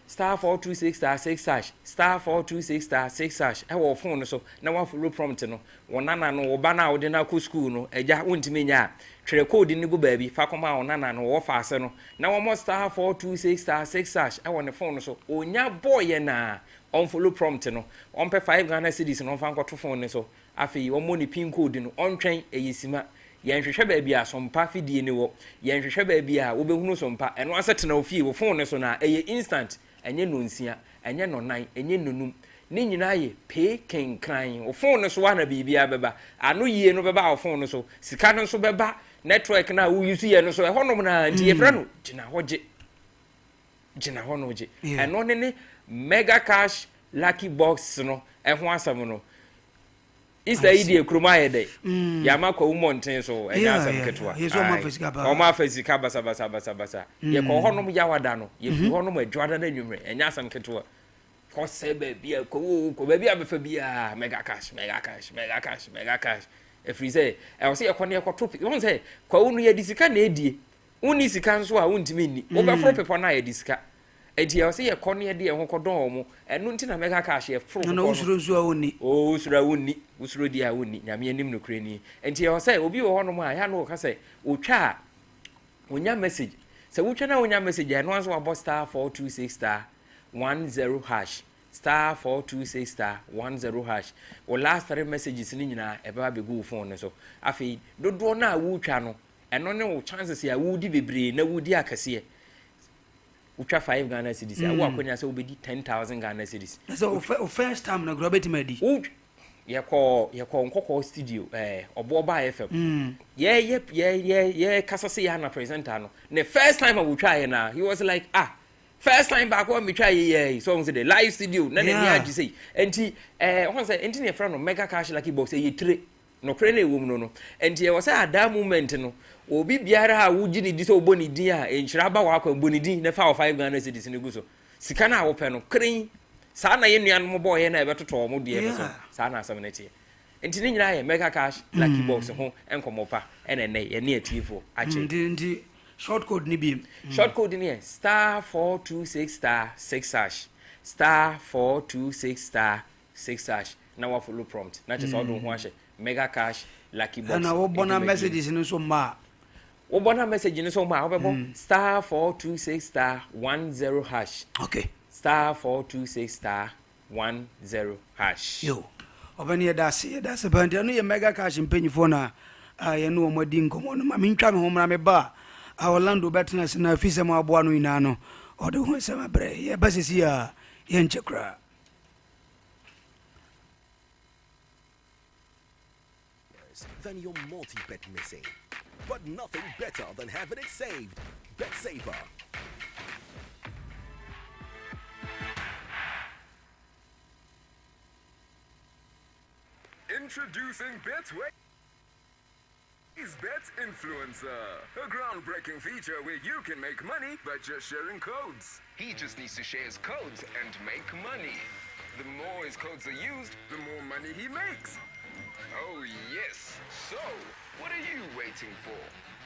Speaker 4: star 426 star 6 hash star 426 star 6 hash ɛwɔ phone so na wa follow prompt no wonana no wo ba na wo de na ko school no agya wontimi nya twere code ni go baabi fa koma wonana no wo fa ase no na wo mo star 426 star 6 hash ɛwɔ ne phone so onya boy na on follow prompt no on pe 5 Ghana cedis no fa nkoto phone so afei wo mo ni pin code no on twɛn eyisima yɛn hwehwɛ baabi a Sompa fidie ni wo yɛn hwehwɛ baabi a wo behunu Sompa ɛno asetena ofie wo phone so na ɛyɛ instant ɛnyɛ nonsia ɛnyɛ nonan ɛnyɛ nonum ne nyinaa yɛ pay kenkran wo phone so wa na bibia bɛba ano yie no bɛba wo phone so sika no so bɛba network na wo use yɛ no so ɛhɔ nom na nti yɛfrɛ no gyina hɔ no gye ɛno ne mega cash lucky box no ɛho asɛm no is the idea kroma yede yama kwa umonten so enya asem ketwa o ma fasika basa ye ko honom yawada no ye fi honom adwada na nwumre enya asem ketwa ko se ba bia ko ba bia be fa bia mega cash e free say e o se ye kone ye ko topi won say kwa unu ye disika na edie uni sika nso a untimi ni wo be fro pepo na ye disika enti o se ye kone ye de ho kodon mo enu nti na mega cash ye fro
Speaker 1: no usuro nso a woni
Speaker 4: usuro woni usuro di a woni nyame anim no kure ni enti o se obi wo hono mo a ya no ka se otwa onya message se wotwa na onya message eno anso abo star 426 star 10 hash star 426 star 10 hash o last 3 messages ni nyina e ba be go phone so afei dodo na wotwa no eno ne wo chances ya wudi bebre na wudi akase utwa 5 Ghana cedis awu akonya se obedi 10,000 Ghana cedis
Speaker 1: so first time na grobeti medi
Speaker 4: ye ko nkoko studio obo ba FM ye kasase ya na presenter no the first time I would try na he was like first time back when we try so on say the live studio na ne ya ji say enti won say enti ne friend no mega cash lucky box ye tre no kre na ewum no enti ye was at that moment no obi biara ha wuji ni di so oboni din a enhira ba wa akwa oboni din na fa 5 Ghana cedis ne gu so sika na wo pe no kren sa na ye nuan mo boy na e betoto mo de e so sa na asem na tie enti ni nyina ye mega cash lucky box ho enkomopa ene ne ye ne atifo ache
Speaker 1: ndi short code ni bi
Speaker 4: short code ni star 426 star 6 hash star 426 star 6 hash na wa follow prompt na just order ho ahye mega cash lucky box
Speaker 1: na wo bona messages ni so ma
Speaker 4: wo bona message ni so ma wo bebo star 426 star 10 hash
Speaker 1: okay
Speaker 4: star 426 star 10 hash
Speaker 1: yo obani ya dase bandi anu ye mega cash mpenyifo na ye no omadi nkomo no ma mentwa me homra me ba Orlando betness na fise mo aboa no ina no ode ho sema bre ye basisi ya ye nchekra
Speaker 5: than your multi-bet missing. But nothing better than having it saved. Bet Saver.
Speaker 6: Introducing Betway. Is Bet Influencer, a groundbreaking feature where you can make money by just sharing codes. He just needs to share his codes and make money. The more his codes are used, the more money he makes. Oh yes. So, what are you waiting for?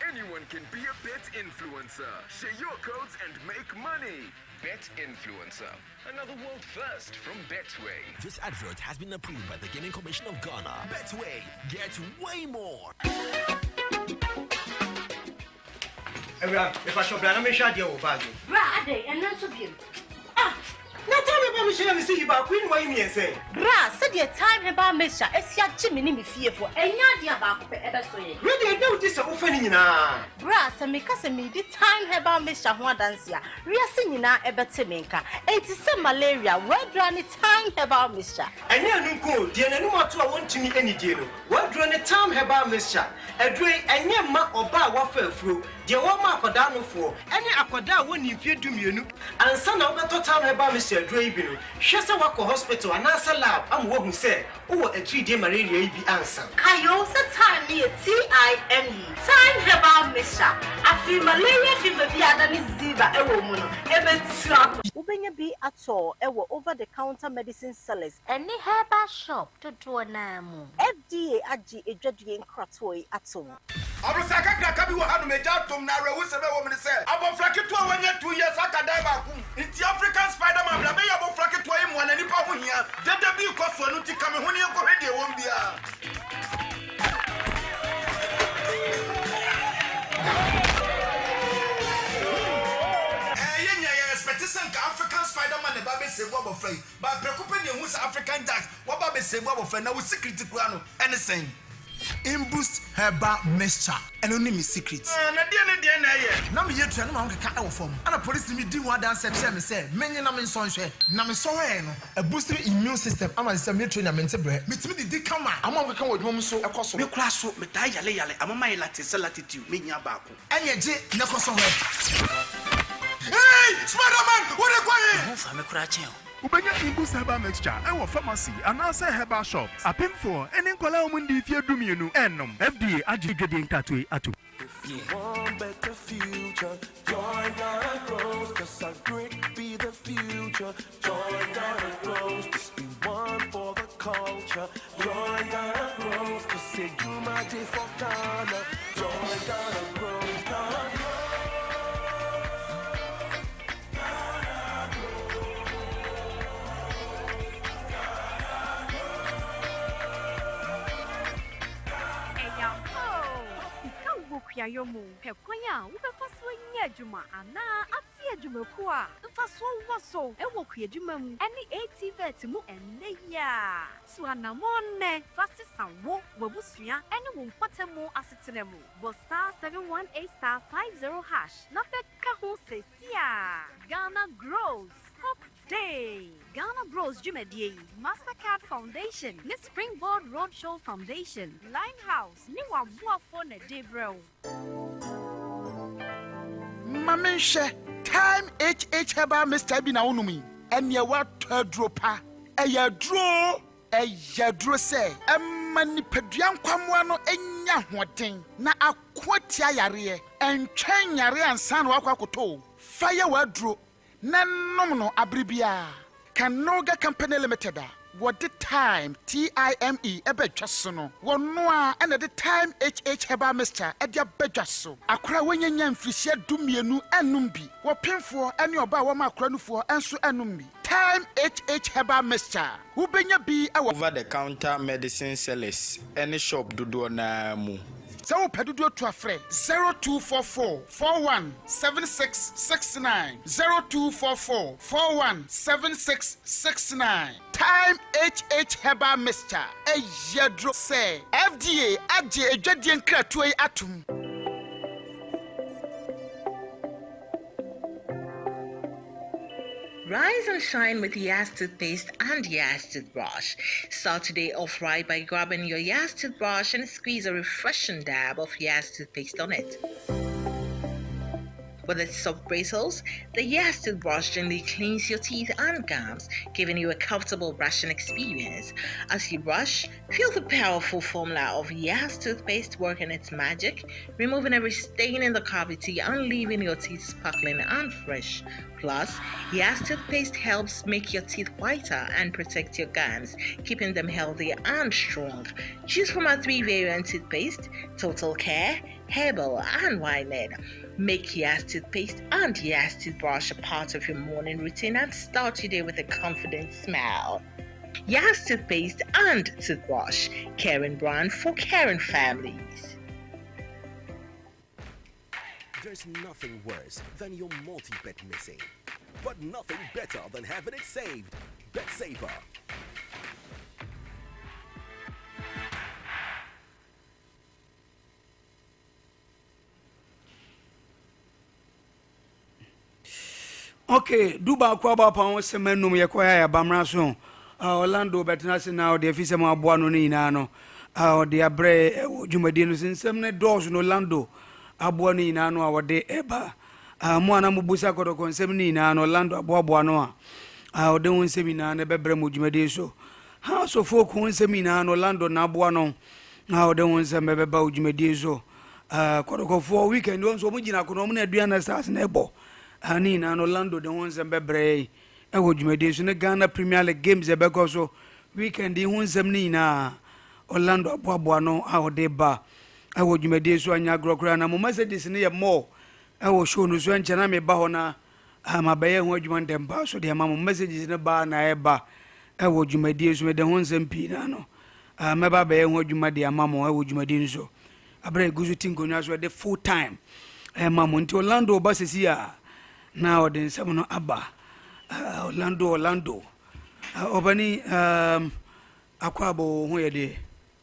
Speaker 6: Anyone can be a Bet Influencer. Share your codes and make money. Bet Influencer, another world first from Betway.
Speaker 5: This advert has been approved by the Gaming Commission of Ghana. Betway, get way more.
Speaker 7: If I should be a shot, you will bag you.
Speaker 8: Brad, and not so good.
Speaker 7: Now tell me about Michelle and see you about Queen Wayne and say,
Speaker 8: Brad, said your time about Misha, as your Jimmy me fearful, and not about ever so.
Speaker 7: really, I know this is offending now.
Speaker 8: Brad, and make us a me the time about Misha one dance ya. We are singing now about Timinka. It is some malaria, where drawn the time about Misha.
Speaker 7: And you go, dear, no more to I want to meet any deal. What drawn the time about Misha? A dray and your ma or bar waffle through. Dear one mark for down for any aquada when you fear to me, and son of the time about Mr. Drabino. Shassa Wako Hospital and answer lab. I'm what who said, oh, a 3-day malaria be answer.
Speaker 8: I also time near TIME. Time about Misha. I feel malaria fever be than Ziba, a woman, a trap. Ubenya be at all, over the counter medicine sellers. Any herbal shop to do an FDA AG a judging cratoy at all.
Speaker 9: Abrosaka kraka bi wo hanu meja tom na rewu se be wo me say abofra keto a wanya 2 years akadai ba kum nti African Spider-Man bla be abofra keto a mu na nipa ho hia dede bi koso anu ti kame ho ne ko hede won bia African Spider-Man never be say what of but preoccuping you with African Jacks what about say what of now with secret plano anything in boost herbal mixture and only me secret na dia na ye na me yetua na ma nkeka e wo fom ana police me di one dance tell me say menye na me nson hwe na me so hwe no a boosting immune system ama say me train na mente bre metimi di kama ama nkeka wo dwom so ekoso me kura so me ta yale amama ye latitude me nya ba ko enye je ne koso hwe. Hey, Spider-Man, what are you doing?
Speaker 10: I'm a cratching.
Speaker 11: Ubenya Imbus Herbal Mixture, our pharmacy, and also herbal shops. A pin for any Kola Mundi if you do me, Enum, FDA, Adjugading Tatui, Atu.
Speaker 12: If you want better future, join Ghana Grows, cause our grit be the future. Join Ghana Grows, this be one for the culture. Join Ghana Grows, cause say you my day for Ghana. Join Ghana Grows, Ghana Grows.
Speaker 13: Yomu, Pequia, we have first wing Yajuma, and now up here Jumaqua, the first one was so, and walk here Jumam, any 80 vetimu and Leia. Swana one, fastest and walk, Wabusia, and won't put a more assetemu. But star 718 star 50 hash, not the Kaho says, yeah, Ghana grows. Day Ghana Bros Jumedie Mastercard Foundation Miss Springboard Roadshow Foundation Limehouse Niwa Buafone Debro
Speaker 9: Mamenche time HH Heba Mr. Bina Unumi and ya what dropa a ya draw say a manipedian quamuano enya wating na aquatia yare and chain yare and san wakakoto fire wadro Nanomno abribia Kanoga Company Limited. What the time TIME ebe jasono. Wonwa and the time HH Heba Mr. Edia bejaso. Akra wenye nyamfrisia dumienu enumbi. Wapinfo eni oba wama akranufo enso enumbi. Time HH Heba Mr. Ubenya bi
Speaker 14: over the counter medicine sellers. Any shop dudu na mu.
Speaker 9: So pedudo to a friend 0244 417669 0244 417669 Time HH Heba Mr. A yadro say FDA aje ejadien kratue atum.
Speaker 15: Rise and shine with Yas toothpaste and Yas toothbrush. Start today off right by grabbing your Yas toothbrush and squeeze a refreshing dab of Yas toothpaste on it. With its soft bristles, the Yas toothbrush gently cleans your teeth and gums, giving you a comfortable brushing experience. As you brush, feel the powerful formula of Yas toothpaste working its magic, removing every stain in the cavity and leaving your teeth sparkling and fresh. Plus, Yas toothpaste helps make your teeth whiter and protect your gums, keeping them healthy and strong. Choose from our 3 variant toothpaste: Total Care, Herbal, and Winehead. Make Yas toothpaste and Yas toothbrush a part of your morning routine and start your day with a confident smile. Yas toothpaste and toothbrush, caring brand for caring families.
Speaker 5: There's nothing worse than your multi-bet missing, but nothing better than having it saved. Bet Saver.
Speaker 1: Okay, Duba Kwaba Pound Semenum Yakoya Bamrason, Orlando Betanasi now, the Fisama Buano Ninano, the Abre Jumadinus in Semne doors in Orlando, Abuani Nano, our day Eba, Moana Mubusa Koto Semina, Orlando Abuanoa, our doing seminar and Bebremo Jumadeso. House of folk who seminar, Orlando Nabuano, our doing some Beba Jumadeso, Kotoko 4 weekend, once Omujina Konomina Diana Stars Nebo. Hani na Orlando the ones and bebre ewo dwumade ne Ghana Premier League games e beko so weekend hu nsem ni na Orlando aboabo no a ode ba ɛwɔ dwumadie so anya agorɔ na mo messages ne yɛ more ɛwɔ show no so nkyɛn na meba hɔ na mabɛyɛ ho adwuma ndɛmpa so deɛ ma mo messages ne ba na ɛba ɛwɔ dwumadie so mede ho nsɛm pii na no mɛba bɛyɛ ho adwuma deɛ ama mo ɛwɔ dwumadie no so abrɛ gu so ti nkonnwa so ɛde full time ɛma mo nti Orlando ba sesi a na ɔde nsɛm no aba Orlando ɔbani akɔ abɔ ho yɛ deɛ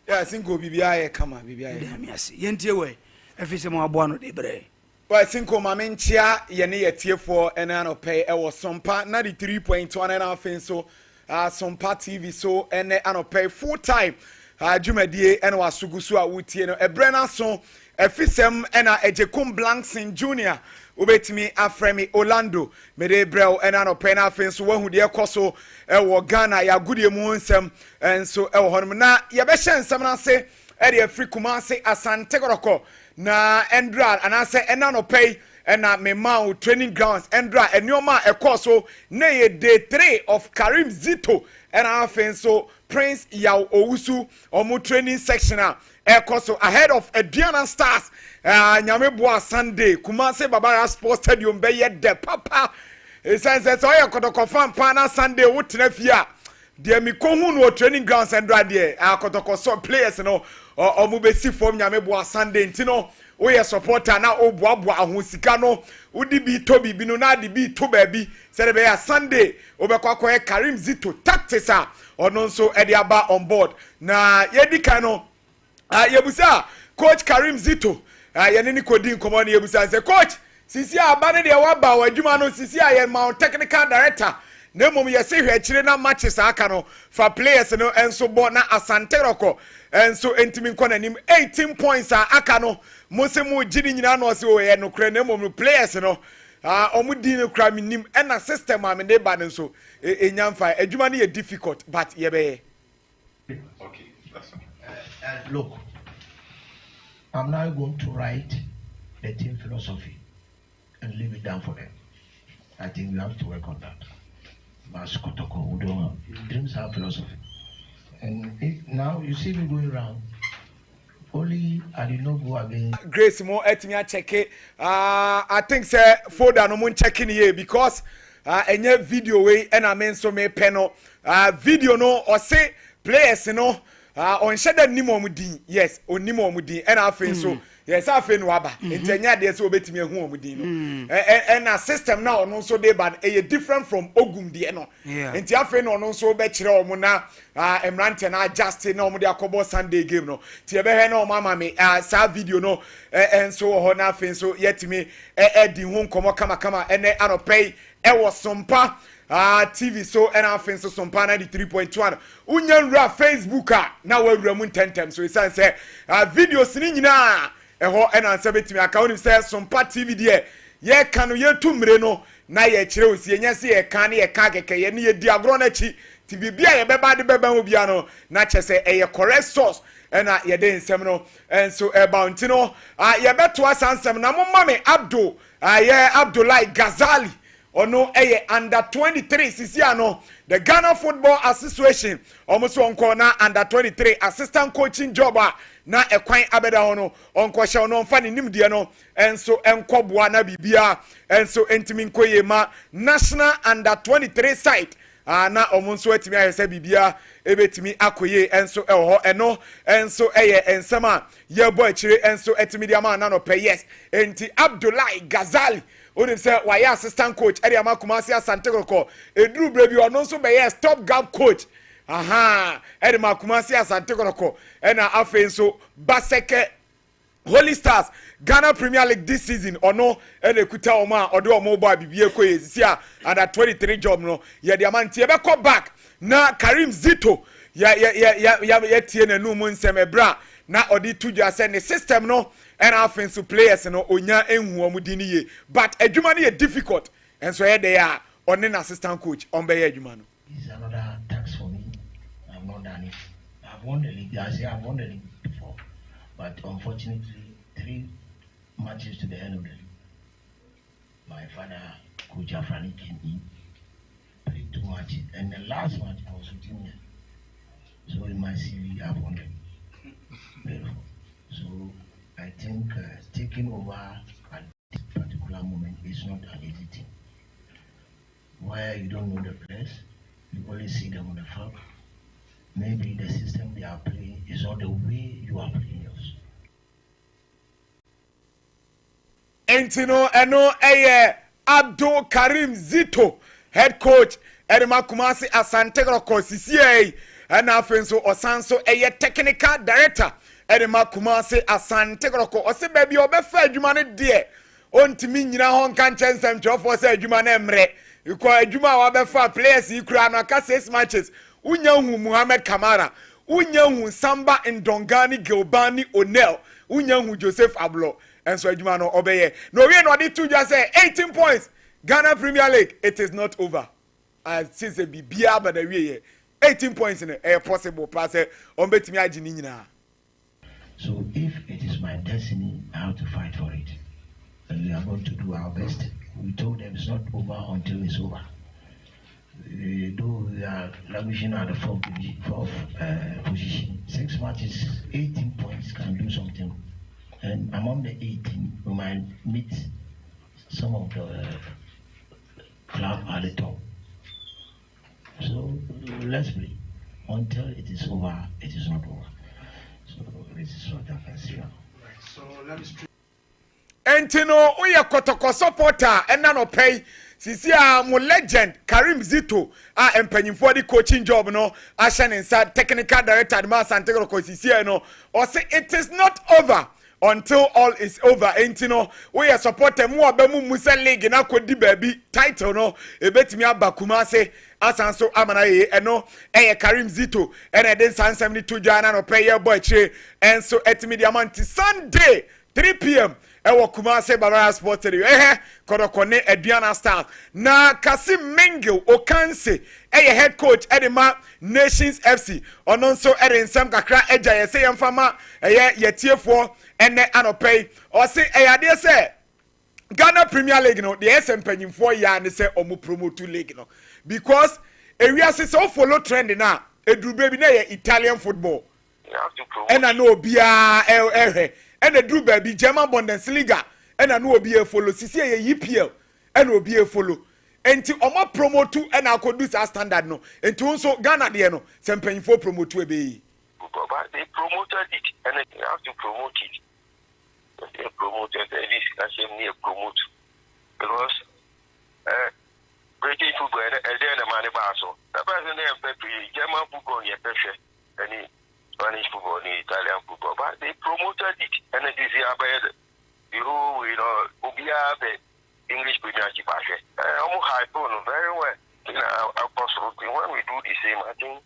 Speaker 14: yeah sinko bibia yɛ kama bibia yɛ
Speaker 1: me ase yɛntie wɔ ɛfi sɛ mo aboa no de brɛ
Speaker 14: well sinko ma menkyia yɛne yɛtiefoɔ ɛna no pɛ ɛwɔ Sompa 93.1 and afin so Sompa TV so ɛne anɔpɛ full time dwumadie ɛna wasugu so a wotie no ɛbrɛ na so ɛfisɛm ɛna Ejekum Blankson Junior obetimi afremi Orlando mede brɛw ɛna anɔpɛ na afin so wahu deɛ kɔ so ɛwɔ Ghana yɛagudie mu nsɛm ɛnso ɛwɔ hɔnom na yɛbɛhyɛ nsɛm no ase ɛde afiri Kumase Asante Kotoko na Endra anase ɛna anɔpɛ ɛna memao training grounds Endra enioma ɛkɔ so na yɛ day 3 of Karim Zito ɛna afin so Prince Yaw Owusu ɔmo training section a ɛkɔ so ahead of Aduana Stars nyame boa Sunday Kumase Babara Sports Stadium bɛyɛ de papa esanse so yɛ kotoko fan pa na Sunday wotena fie a de mi kohun no training grounds Endra de akotoko so players no ɔmo besi form nyame boa Sunday ntino woyɛ supporter na oboaboa ahosika no wodi bi tobi bi no na de bi to baabi sɛ de bɛyɛ Sunday obɛkɔ akɔyɛ Karim Zito tactics a ɔno nso ɛde aba on board na yɛdi kan no yebusa coach Karim Zito yɛne ni kodi nkɔmɔ no yebusa sɛ coach sisi aba ne de waba wa adwuma no sisi a yɛ ma technical director na mmom yɛse hwɛ akyire na matches aka no fa players no enso bɔ na Asante Roko enso entimi nkɔ nanim 18 points aka no mose mu gidi nyina no se o yɛ no kra na mmom players no ɔmo di no kra minim ɛna system a me de ba no nso enyamfa adwuma no yɛ difficult but yɛbɛyɛ
Speaker 10: okay that's
Speaker 16: look, I'm now going to write the team philosophy and leave it down for them. I think we have to work on that. Dreams have philosophy. And now you see me going around. Only I did not go again.
Speaker 14: Grace mo etimi check it. I think say folder no mun checking here because enye video way and I mean so me panel video no or say players no on shada nimo mudin yes on nimo mudin and I feel so yes I feel no aba intenya de so obetimi ehu omudin no and a system now no so dey bad e different from ogum de no enti afi no no so be kire omo na emrante na adjust na omo de akobo Sunday game no ti e be he na omo ama me sa video no and so ho na afi so yetimi di ho nkomo kama ene anopay e wo Sompa TV so and I think so Sompa 93.1 unyanra Facebook na wawura mu tentem so isan say videos ni nyina eho and answer betimi aka woni say Sompa TV de ye ka no ye tumre no na ye kire osi enya se ye ka na ye ka keke ye ne ye di agro na chi ti bibia ye beba de beba ho bia no na che say e ye correct source and ye de nsem no and so e bounty no ye beto asansem na mo mame Abdul ye Abdullah Ghazali ono eye under 23 sisi ano the Ghana Football Association almost onko na under 23 assistant coaching job na ekwan abeda hono onko hye ono mfa ne nimde no enso enkoboa na bibia enso entimi nkoye ma national under 23 site na omunso etimi ahese bibia ebetimi akoye enso eho eno enso eye ensema ye boy chire enso etimi dia ma na no pe yes enti Abdullah Ghazali oni say why assistant coach area Kumase Asante Kotoko eduru brebi ono nso be yes top gap coach area Kumase Asante Kotoko ena afen so Baseke Holy Stars Ghana Premier League this season ono ena kuta oma odo omo ba bibie koye sisia under 23 job no ye de amantie be come back na Karim Zito ya tie na nu mu nsem ebra na odi tudwa say ne system no and offensive players no onya enhu omudi ye but adwuma no ye difficult and so here they are on an assistant coach on be adwuma no
Speaker 16: is another tax for me. I've not done it. I've won the league. I say I've won the league before, but unfortunately 3 matches to the end of the league my father Coach Afrani came in, played 2 matches and the last match I was with him. So in my CV I've won the league. So think taking over at this particular moment is not an easy thing. Where you don't know the players, you only see them on the field. Maybe the system they are playing is not the way you are playing yours.
Speaker 14: Entino eno Abdul Karim Zito, head coach Edema Kumasi Asante Groko CCA, and Afenso Osanso technical director Edema Kumasi Asante Groko. Ose baby obefa adwumane de ontimi nyina hon kan chensem twofo se adwumane emre. Ikwa adwuma wa befa players ikura no aka 6 matches. Unya hu Muhammad Kamara, unya hu Samba Ndongani Gilbani Onel, unya hu Joseph Ablo. And so adwuma no obeye. No we no dey to just say 18 points. Ghana Premier League, it is not over. As since a bibia but the way 18 points in a possible pass on betimi agi ni nyina.
Speaker 16: So if it is my destiny, I have to fight for it. And we are going to do our best. We told them it's not over until it's over. Though we are languishing at the fourth position, 6 matches, 18 points can do something. And among the 18, we might meet some of the club at the top. So let's play. Until it is over, it is not over. So this is what I can say.
Speaker 9: So let me
Speaker 14: Entino uye kotoko supporter ena no pay sisi mo legend Karim Zito empanyimfo di coaching job no asha inside technical director Adma Santego ko sisi no or say it is not over until all is over. Entino uye supporter mu abamu Musa League na kodi baby title no ebetimi abakuma se asanso amana ye eno Karim Zito ena den san 72 jana no pay boy che enso etimi diamante Sunday 3 p.m. Ewo Kumase Barara Sports Radio. Kodokone Ediana Stars. Na Kasim Mengel Okanse head coach Edema Nations FC. Ononso ere nsem kakra eja ye se yemfama yetiefo ene anopay. O se ade se Ghana Premier League no the SM panyimfo ya ne se omu promote league no. Because ewiase so follow trend na eduru baby na ye Italian football. And I know bia and the Drew baby German Bundesliga and I know be a follow CCA EPL and will be a follow. Enti omo promote to and I could do that standard no. Enti also Ghana there no some paying for promote to be.
Speaker 17: But they promoted it and they have to promote it. They promoted at least I say near promote because British football and then the money basso. The person there German football yeah pressure any Spanish football, Italian football, but they promoted it, and it is about the whole, Ubia, the English Premiership. I'm high very well. When we do the same, I think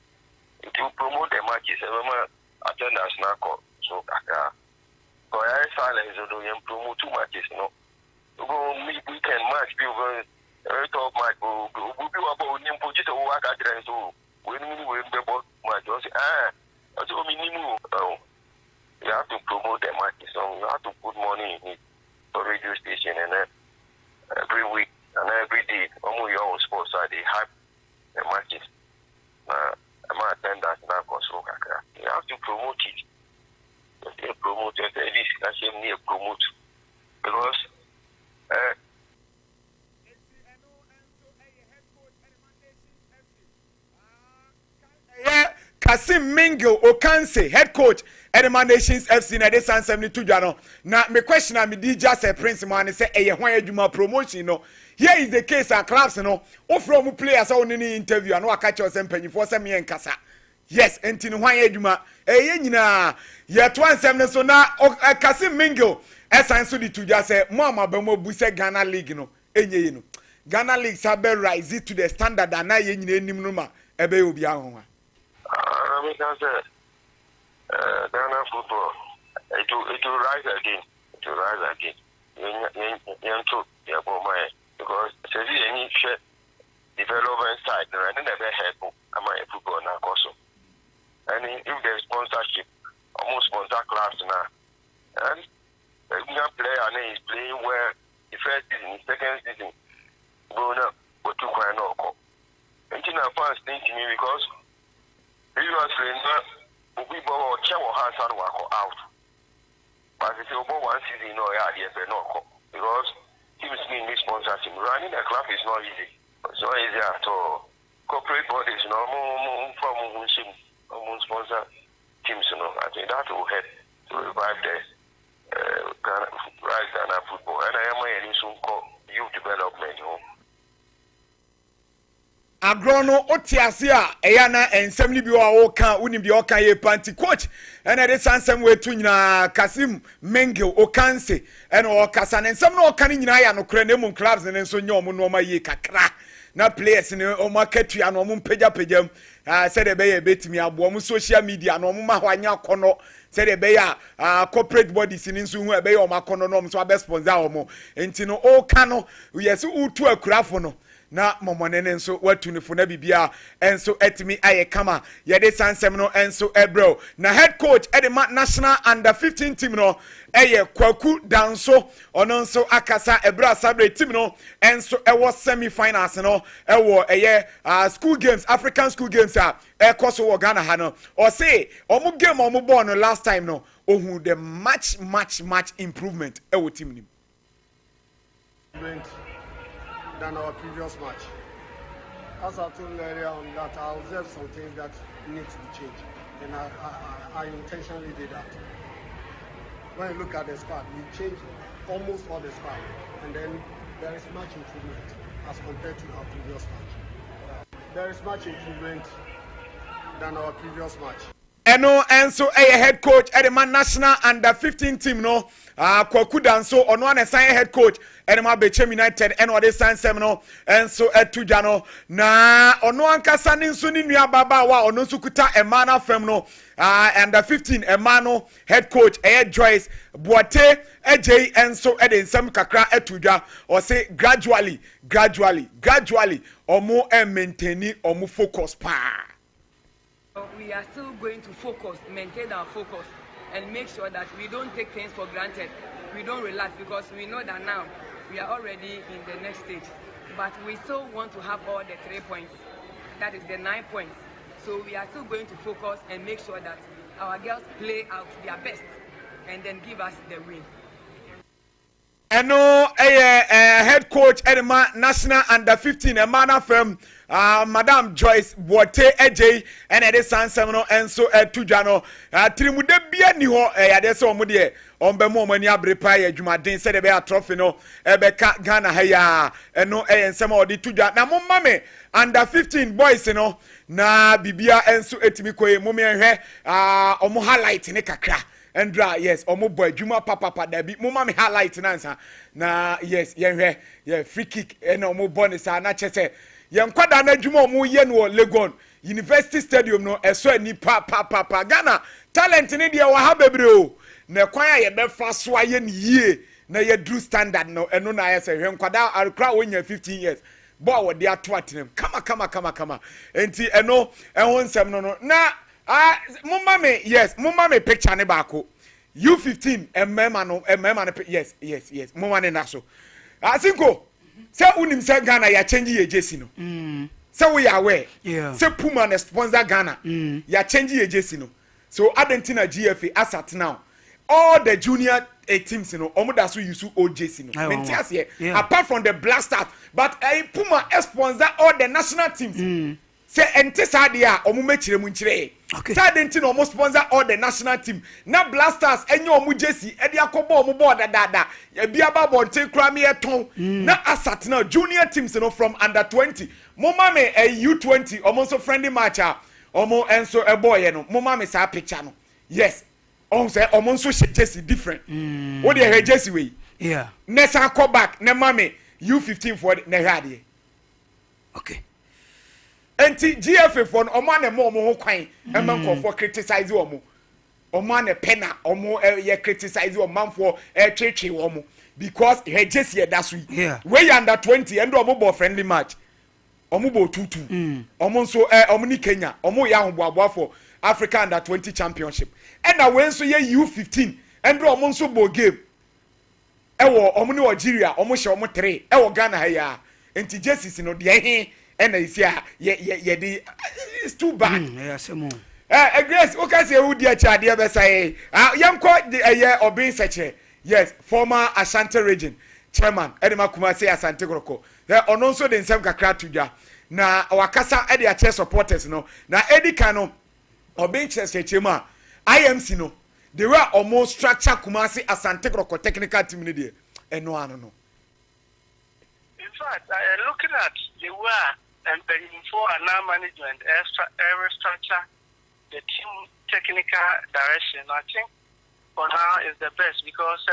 Speaker 17: it will promote the matches. Attendance now, so I silence or promote 2 matches. No, weekend match, people very top match. We will about Nimpo to work at the so when we win the ball match, also, minimum, you have to promote the matches, so you have to put money in it for radio station, and every week and every day, almost your own sports are they have the matches. I'm not attend that now, you have to promote it. They promote it, at least I say near promote because.
Speaker 14: Kasim Mengel Okanse head coach Edema Nations FC na de San 72 jano na me question am di just a prince man say hwan adwuma promotion no. Here is the case at clubs no from players on any interview and waka catch us mpanyifo say me nkasa. Yes, enti no hwan adwuma nyina ye to ansem ne so na Kasim Mengel esan so di to just say mo amabamo bu say Ghana League no enye no. Ghana League sabe rise to the standard and na ye nyina enim no ma ebe obi ahonwa.
Speaker 17: Because Ghana football, it will rise again. It will rise again. Because any development side, I think never help football now also. And if there's sponsorship, almost sponsor clubs now. And the young player is playing well the first season, second season. Go now, but to quite no. And I fans think to me because you are saying that we will check our hands and walk out. But if you go one season, no, yeah, no, because teams need sponsorship. Running a club is not easy. It's not easy at all. Corporate bodies, more sponsor teams, I think that will help to revive the Ghana football. And I am a soon call youth development.
Speaker 14: Agrono otiasia eyana ensem ni bi wa oka unim bi oka ye panti coach ena de sansem we tu nyina Kasim Mengel okanse ena okasa ne ensem no oka ni nyina ya no kra na mu clubs ne nso nya omo no ma ye kakra na players ne omo akatua no omo pejam said de be ye betimi abo omo social media no omo ma hwanya kono said de be ya corporate bodies ni nso hu e be ye omo akono no omo so abe sponsor omo enti no oka no yes utu akurafo no na momonene nso watunifo na bibia enso etimi aye kama yede sansem no enso ebro na head coach edema national under 15 team no eye kwaku danso ono nso akasa ebra sabre team no enso ewo semi finals no ewo eye school games African school games ekoso wo Ghana ha no o say omu game omu ball no last time no ohu the much improvement ewo team ni
Speaker 18: than our previous match. As I told earlier on that I observed some things that need to be changed, and I intentionally did that. When you look at the squad, we changed almost all the squad, and then there is much improvement as compared to our previous match. There is much improvement than our previous match.
Speaker 14: Eno enso head coach edema national under 15 team no kwaku danso ono an sign head coach edema Bechem United eno de sign sem no enso etuja no na ono ankasa ne nso ni nua baba wa ono nso kuta emana fam no under 15 emano head coach Joyce Boate ejei enso ede nsem kakra etuja o say gradually omo maintain omo focus pa.
Speaker 19: We are still going to maintain our focus, and make sure that we don't take things for granted. We don't relax, because we know that now we are already in the next stage. But we still want to have all the 3 points. That is the 9 points. So we are still going to focus and make sure that our girls play out their best and then give us the win.
Speaker 14: Eno head coach edema national under 15 emana from Madam Joyce Boate ejei ene de sansem no enso etudwa no trimude bia ni ho yade se omo de ombemu omani abrepa ya adwumaden se de be trophy no ebeka Ghana ha ya eno ensem odi tudwa na momma me under 15 boys no na bibia enso etimi koye mo me hwe omo highlight ne kakra Andra, yes, omo boy, Juma papa dabi, mama me highlight nansa. Na yes, yenhwe, free kick, omo bonus na chese. Yen kwada na Juma omo ye no Legon University Stadium no eso ni papa Ghana talent ni de wa ha bebre o. Na kwan ye be fa so aye ni yie na ye drew standard no eno na ye se hwe kwada akra wonya 15 years. Boy wo de ato atenem. Kama. Enti eno ehon nsem no na mumma me picture ne baako U15 emema no yes mumma ne na so asinko se unim se Ghana ya change ye jersey no se we are aware se Puma na sponsor Ghana ya change ye jersey no so Argentina GFA asat now all the junior teams no omoda so use old jersey no mentias here apart from the blasters but Puma sponsor all the national teams say ente sadia omo mechire mu nchire say ente no omo sponsor all the national team na blasters enye omo jersey e de akobo omo board dada e bia ba bonte kra me eton na asat na junior teams no from under 20 mama me U20 omo so friendly match omo enso e boy no mama me sa picture no yes on say omo so jersey different what dey jersey we nessa come back na mama U15 for na hade okay. Enti GFA for omo na mo ho kwan emanko for criticize omo na pena omo ye criticize omo manfo twetwe omo because he just here that sweet we under 20 and omo bo friendly match omo bo 2-2 omo so omo ni Kenya omo ya hoboabo for Africa under 20 championship and na we so ye U15 and omo so bo game ewo omo ni Nigeria omo hye omo 3 ewo Ghana ha ya enti Jesus no de he and I say, yeah, it's too bad. Grace, okay, say who dear child, dear Bessie. Young court, or being such a yes, former Ashanti region chairman, Edema Kumasi Asante Groko. There are also the same Kakratuja. Na Wakasa Eddie chair supporters, no. Na Eddie Kano or being chess chema. IMC no. They were almost structure Kumasi Asante Groko technical team. And no, I don't know.
Speaker 17: In fact, looking at the way and paying for and now management, every structure, the team technical direction, I think for now is the best because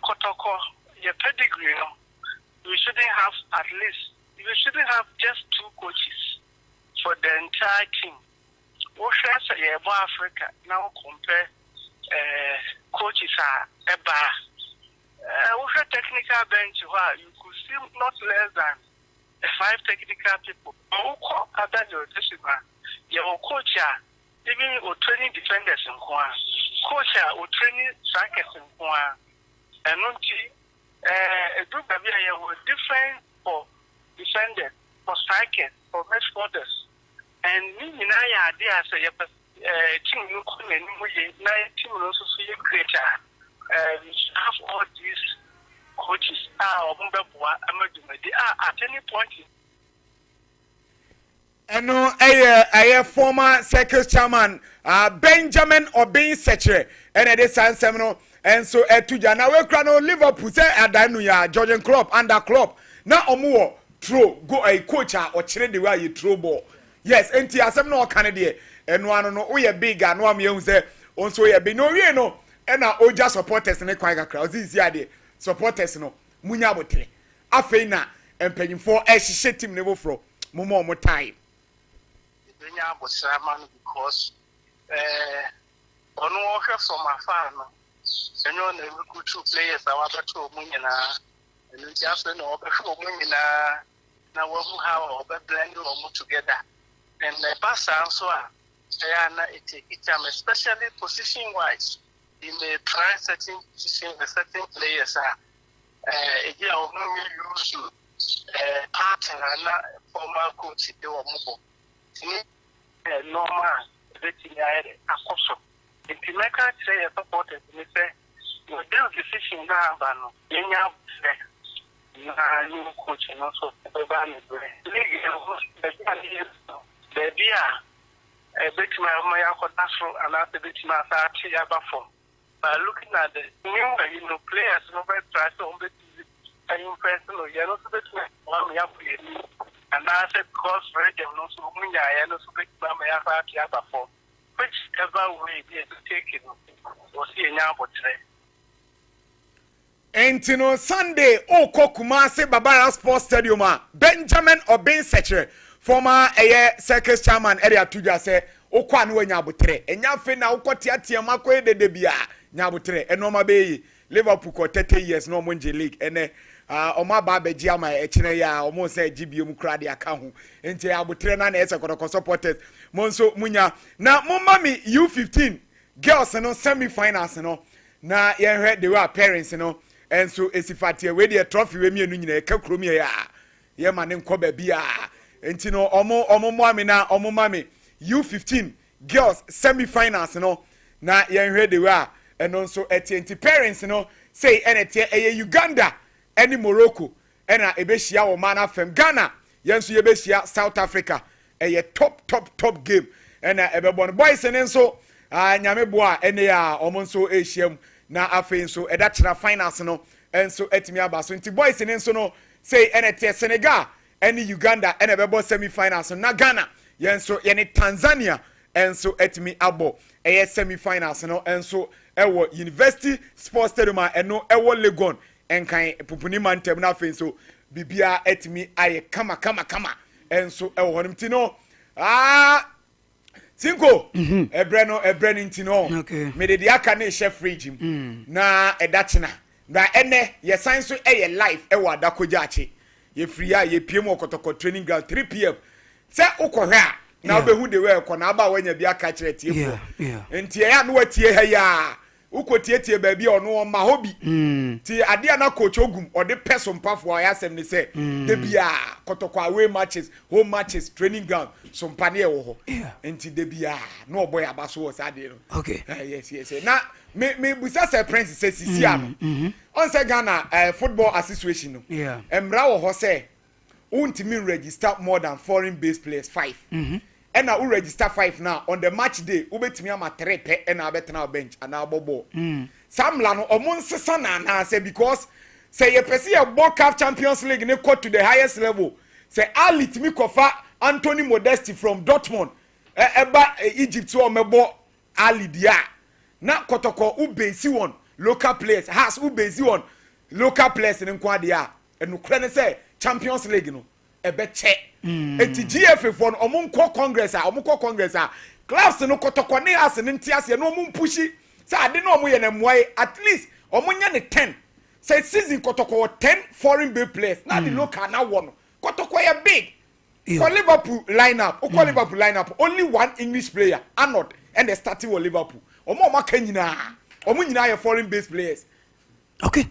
Speaker 17: Kotoko, your pedigree, we shouldn't have just 2 coaches for the entire team. Oceans about Africa now compare coaches are about technical bench where you could see not less than 5 technical people. Other your coach even training defenders in Kwan, coach training strikers in Kwan, and not a group of different for defenders, for strikers, for midfielders. And me and I say team you come and team also see greater. We should have all these coaches they are at any point.
Speaker 14: And no, a former circus chairman, Benjamin Obin Sechere, and it is San Semino, and so Tuja. Now we're going to Liverpool, say Adanuya, Jordan Klopp, under Klopp. Now Omuo, throw, go a coach or trade the way you throw ball. Yes, and Tia Semino Canada, and one no, we are big and one young say, also we are big, no, you know, and our Oja supporters in the Quagga crowd. This is the idea. Supporters no, Munyabote, Afena, and paying for a shit team level for more time.
Speaker 17: Because on work from my farm, and you know, good 2 players, I want to Munina, and just know before Munina, now we have blend almost together. And the pass answer, especially position wise, in the try setting position, the certain players are use partner and former coach, they were mobile. Normal, everything I also. If you make a say a supporter, you say, your decision now, but no, you coach and also the band. Baby, a bit my natural and not a bit my form. By looking at the new players, no better try to be a personal, you're not a bit one up. And I said, cause radio, no so many, I know so big by my form. Whichever way we take it, was here now, but
Speaker 14: Entino Sunday, Oko Kumasi Babara Sports Stadium, Benjamin Obin Sechere, former circus chairman, area Tuja say, Okwanwe Nyabutre, and Yafina Okotia Makwe de Debia, Nyabutre, and Noma Bay, Liverpool for 30 years, no Munji League, and Oma Babe Jama, Echneya, almost say GBM Cradi account, and Abutre and Esa supporters, Monso Munya. Now, Mommy, U15 girls, no semi-finals, no. Now, you heard they were parents, you know, and so it's if I tell you, a trophy with me and you Kakrumia, yeah, my name Kobe Bia, and you know, Omo Mommy now, Omo Mommy, U15 girls semi-finals, you know. Now, you heard they were, and also at parents, you know, say, and at Uganda. Any Morocco, and a Ebesia or Mana from Ghana, Yansu Ebesia, South Africa, a top game, and a Ebon boys and so Nyameboa, and they are almost so Asian now. Afin so a Dutch finance no, and so Etimiaba, so into boys and so no say any Senegal, any Uganda, and a Bebo semi finals, na Ghana, Yanso, any Tanzania, and so Etimi Abo, a semi finals no, and so Ewo University Sports Stadium, and no Ewo Legon. And kind pupuni man tem na fen so bibia etimi aye kama and so e wonim ti no cinco ebreno ti no me de aka na chef regime na edachina na ene ye sign so e live e wa dakoja ache ye free a ye piem okotoko training ground 3 pm se ukohwe a na obehu de we ko na aba wanya bia ka kire tie fo enti ya no watie ha ya ukotiatie baabi ono ma hobi ti ade ana coach ogum ode person pafo ya asem ne say de bia kotokwa away matches home matches training ground so mpane e wo ho enti de bia no boy abaso wo sade no
Speaker 1: okay
Speaker 14: yes na me busa say prince say sisi ano on say Ghana football association no emra wo ho say untimi register more than foreign based players 5 and now register 5 now on the match day ubetimi ama 3 pe and now betena bench and now bobo samla no omon sesa na say because say you person a ball cup Champions League ne go to the highest level say Ali timi kofa Anthony Modesti from Dortmund eba Egypt so mebo Ali dia na kotoko ubezi won local players has ubezi won local players ne kwa dia enu kra ne say Champions League no ebe che eti GFA for omon ko congress a clubs no kotoko ne as ne ntiase no omon pushi say ade no omon ye na moye at least omon nya ne 10 say season kotoko 10 foreign based players na the local na won kotoko ye big for Liverpool lineup only one English player Arnold and they starting with Liverpool omon ma kan nyina ye foreign based players
Speaker 1: okay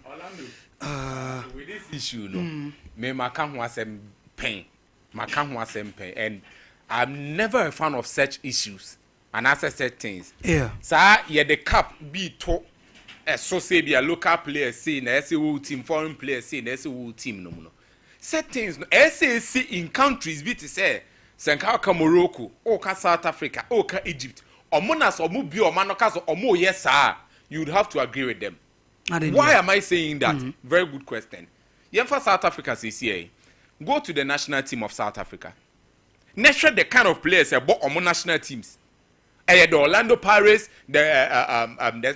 Speaker 2: with this issue no me maka ho asem pen and I'm never a fan of such issues and as such things sir yeah the cup be to so say be a local player say na say wo team foreign player say na say wo team no set things no SAC in countries be to say senka ka Morocco o ka South Africa o ka Egypt omonas omo bi o manoka so omo yes sir you would have to agree with them. Why am I saying that? Very good question. Yeah, for South Africa CCA, go to the national team of South Africa. Measure the kind of players about on national teams. The Orlando Pirates, the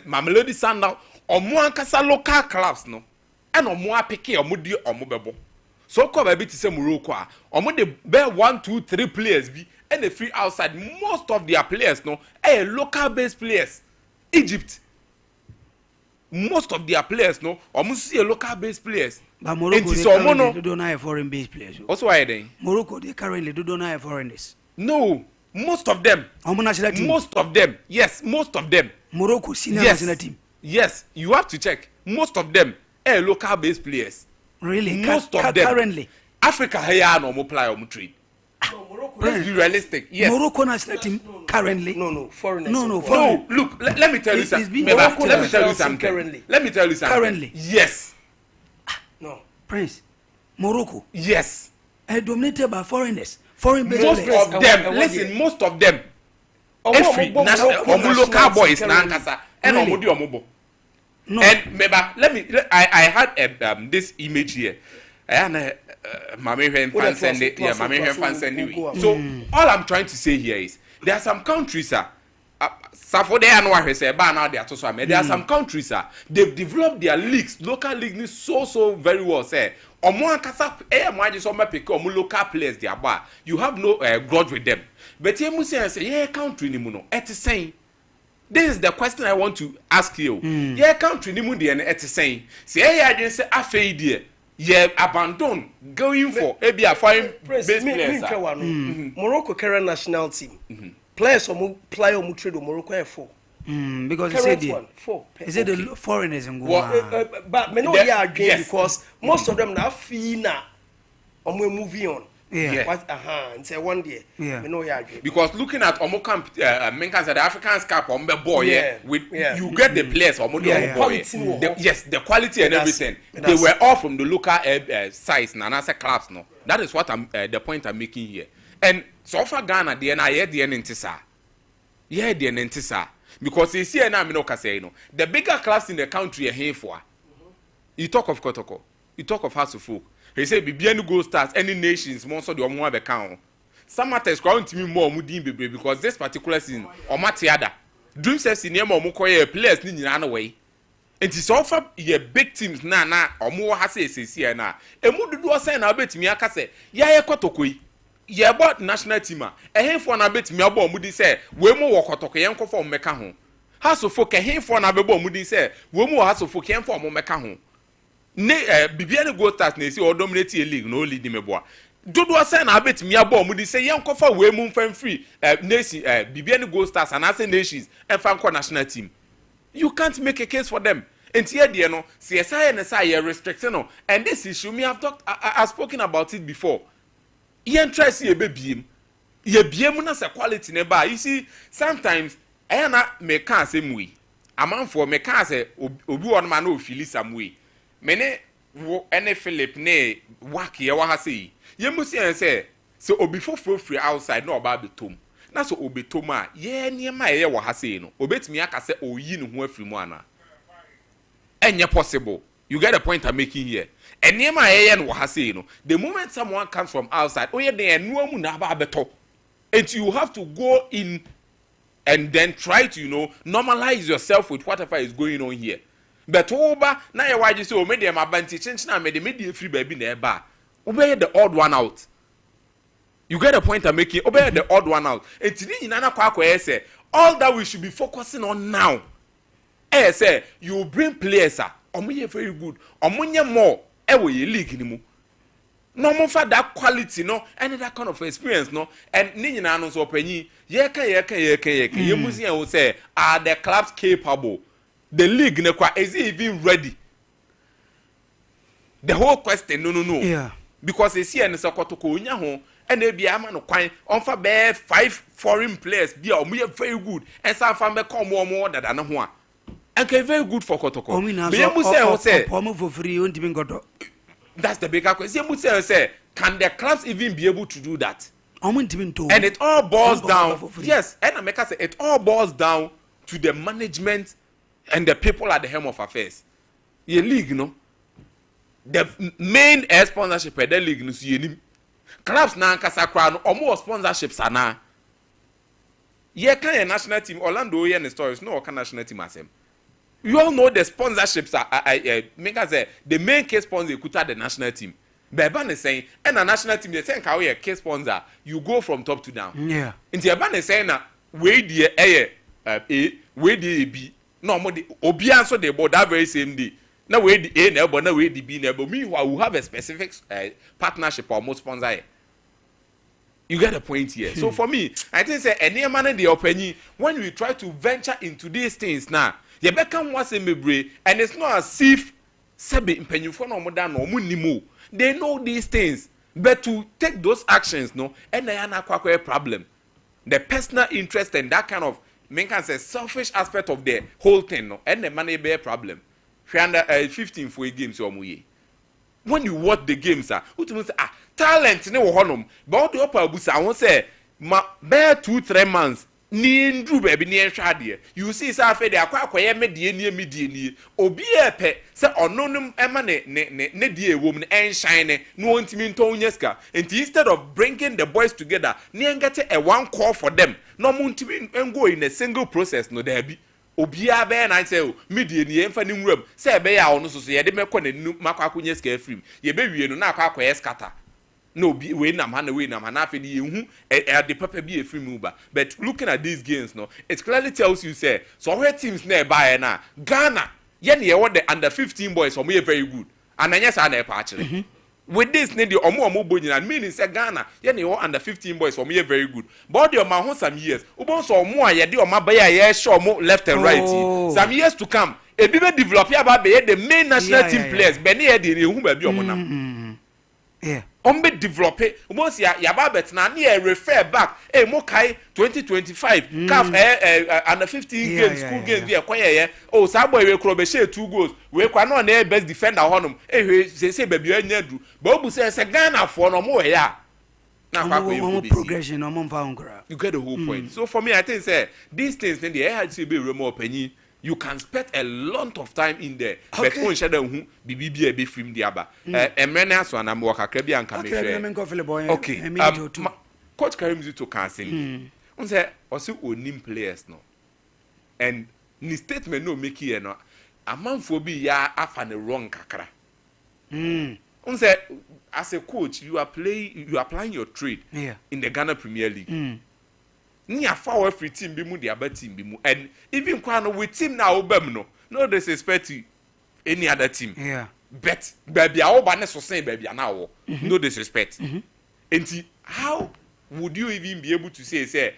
Speaker 2: Mamelodi Sundowns, or more local clubs no, and or more picky or mudi or mobile. So come a bit to say Morocco, or more the bare 1, 2, 3 players be and the free outside. Most of their players no, local based players. Egypt. Most of their players no almost see a local based players
Speaker 1: but Morocco they don't have foreign based players
Speaker 2: also why they
Speaker 1: Morocco they currently don't have foreigners
Speaker 2: no most of them most of them yes most of them
Speaker 1: Morocco senior national team
Speaker 2: yes you have to check most of them are local based players
Speaker 1: really
Speaker 2: most of them
Speaker 1: currently
Speaker 2: Africa here no more play or trade let's be realistic. Yes.
Speaker 1: Morocco national team currently.
Speaker 3: No, foreigners.
Speaker 1: No, foreign.
Speaker 2: No, look, let me tell you something. Let me tell you something.
Speaker 3: Currently.
Speaker 2: Let me tell you something.
Speaker 1: Currently.
Speaker 2: Yes.
Speaker 3: No.
Speaker 1: Prince. Morocco.
Speaker 2: Yes.
Speaker 1: Dominated by foreigners. Foreign based
Speaker 2: most
Speaker 1: players.
Speaker 2: of them. Listen, most of them. Every national local boys na nkasa. And omodi omobo.
Speaker 1: No.
Speaker 2: And meba, I had this image here. And Mami fan send it. Yeah, Mami fan send it. So all I'm trying to say here is there are some countries there are some countries they've developed their leagues, local leagues so very well. Say local players there, but you have no grudge with them. But you say, yeah, country ni muno. It's saying. This is the question I want to ask you. Yeah, country ni muno it's saying. Say yeah, I just say afei dear. Yeah, abandon going for maybe a foreign based players.
Speaker 3: Morocco current national team. Players play or trade Morocco 4.
Speaker 1: Because current 4. Is it the foreigners in
Speaker 3: Goa? But me know yes. Because most of them now fina or we moving on.
Speaker 1: Yeah.
Speaker 3: And say one day.
Speaker 1: Yeah.
Speaker 3: Me know
Speaker 2: because looking at Omocamp, Menkans the African Cup on the boy, you get the players or yes, the quality and everything. They were all from the local size, Nanasa clubs. No, that is what the point I'm making here. And so far Ghana, the NTSA. Yeah, the NTSA. Because you see, now the bigger clubs in the country are here for. You talk of Kotoko, you talk of House of Folk. He said, "Bibiani Gold Stars, any nations, most of the Omo have account. Some matters going to me more mudin baby because this particular season, or Matiada, Dream says in Yama Mukoya players need an away. And it's offer ye big teams na or more has a CC na. A mood do a sign, I bet me a casse. Ya Kotokui. Ye about national team. A handful I bet me about Moody say, we more Kotoka Yanko for Mekaho. House of Folk a handful I bet Moody say, we more House of Folk for Mekaho. Bibiani Gold Stars na esi or dominate a league no lead me boa. Dodo asa na abet me abo mu di say yen kofa we mu fan free nation Bibiani Gold Stars and as nations and fan national team. You can't make a case for them. And here, dear, no, CSI and SI are restricting, and this issue, me have talked, I've spoken about it before. You try to see a baby, you be a quality nearby. You see, sometimes I not make a same way. A man for me can say, Obi one man who feel some way. Many any Philip ne wacky, I say, you must say, so Obi for free outside, no about the tomb. Na so Obi Toma, ye near my ear was saying, Obet me, I can say, oh, you know, who free one. And you're possible. You get a point I'm making here. And near my AN was saying, the moment someone comes from outside, oh, yeah, they are no better. And you have to go in and then try to, normalize yourself with whatever is going on here. But over now, why you say, oh, maybe I'm a banty change now, maybe a free baby nearby. Obey the odd one out. You get a point I'm making. Obey the odd one out. And today, in Nana Kwakwe say, all that we should be focusing on now. Say you bring players omunye very good omunye more we league ni mu no mo for that quality no and that kind of experience no and ni nyina no so panyi ye musi en say are the clubs capable the league ne kwa is it even ready the whole question no
Speaker 1: yeah
Speaker 2: because e see en so kotoko onya ho and e bia ma no kwan on for be 5 foreign players bia omunye very good and some fan be come more dada na ho a and very good for Kotoko. That's the bigger question. Say, can the clubs even be able to do that? And it all boils down. Yes, and I make us say it all boils down to the management and the people at the helm of affairs. Your league, the main sponsorship of the league, clubs now kasa crown or more sponsorships are now. Yeah, can a national team Orlando here in the stories no can national team as him. You all know the sponsorships are make us say the main case sponsor kuta the national team. But is saying and a national team they say how a case sponsor you go from top to down.
Speaker 1: Yeah.
Speaker 2: Into Ban is saying way the A way the B no more the Obi answer the board that very same day. Now way the A never now way the B never meanwhile we have a specific partnership or more sponsor. You get the point here. So for me, I think say any man in the opinion when we try to venture into these things now. You become once in me and it's not as if Sabi impenyufo no modan no munimo. They know these things, but to take those actions, no, and they are not quite a problem. The personal interest and that kind of make can say selfish aspect of the whole thing, no, and the money be a problem. 15 for games or more. When you watch the games, say talent no honum, but the upper boost I won't say bear 2-3 months. Ni ndru baby ni ehwade you see say afa de akwa medie ni obi epe say ononum ema ne die ewom ne enshine no ontimi nton nyeska and instead of bringing the boys together ni engete a one call for them no montimi go in a single process no there be obi abe na say medie ni emfa ni nwuram say ebe ya ono so ye de mekọ na nu makwa nyeska afrim ye be wie no na akwa eskata no be we na man na fe di ehu the papa be a free mover but looking at these games no it clearly tells you say so where teams na buy na Ghana ye na what the under 15 boys are very good and anya sa na e pa actually with this need the omo bonyina meaning say Ghana ye na under 15 boys are very good but the ma ho some years ubon so omo a ye de omo ba ye show omo left and right some years to come e be develop ya ba be the main national team players be na ye de ehu ba bi omo na
Speaker 1: yeah
Speaker 2: be develop it almost ya babet na near refer back mokai 2025 CAF under 15 games school games we acquire oh sa boy we kro be share 2 goals we kwa no na best defender honum say baby anya du but obu say Ghana for no mo ya na kwa
Speaker 1: progression no mo fa nkra
Speaker 2: you get the whole point. So for me I think say these things in the had to be more opinion. You can spend a lot of time in there. But on shada hu bibi be film diaba. Emrena so na mo kakra bi anka me hwe. Okay. Coach Karim Zito can sing. On say also onim players no. And ni statement no make here no. Amanfo bi ya afa ne wrong kakra. On say as a coach you are applying your trade in the Ghana Premier League. Ni afa wa free team bi mu the other team bi mu and even kwano with team na obam no disrespect to any other team but baby a oba ne so say baby na wo no disrespect enti how would you even be able to say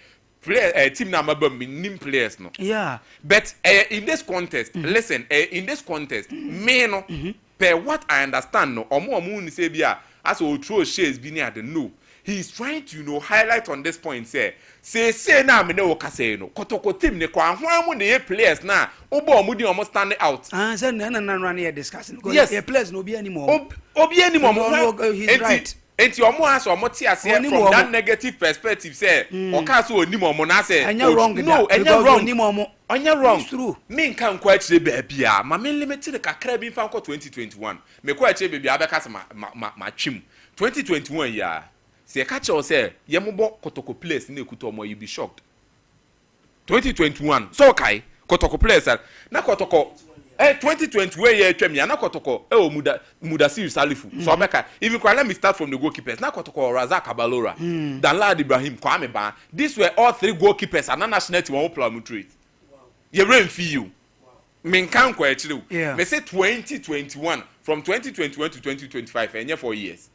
Speaker 2: player team na maba nim players no.
Speaker 1: Yeah.
Speaker 2: But in this contest, listen, in this contest, me no per what I understand no omo ni say bia as o throw shares bi near the no. He is trying to highlight on this point say na me no ka say no kotoko team ne kwa hwan mu ne players na obo omo di omo stand out.
Speaker 1: Ah say na run here discussing because
Speaker 2: yes.
Speaker 1: players no be anymore.
Speaker 2: Obi anymore.
Speaker 1: He's right.
Speaker 2: Enti omo has omo ti ase from that negative perspective say oka so onim omo na say
Speaker 1: no
Speaker 2: wrong. Onya wrong. It's true. Me nkan kwa chire ba bia ma me limited kakra bi fa 2021. Me kwa chire be bia abeka ma twim. 2021 ya. Se catch or say yemobo kotoko place na ekuto omo you be shocked. 2021 so kai kotoko place na kotoko 2020 where you twem ya na kotoko o muda serious salifu so abeka even let me start from the goalkeepers na kotoko Razak Abalora Danlad Ibrahim Kwame Ba these were all three goalkeepers and national team won plan trade you rain for you me kan kwa chire me say 2021 from 2021 to 2025 and 4 years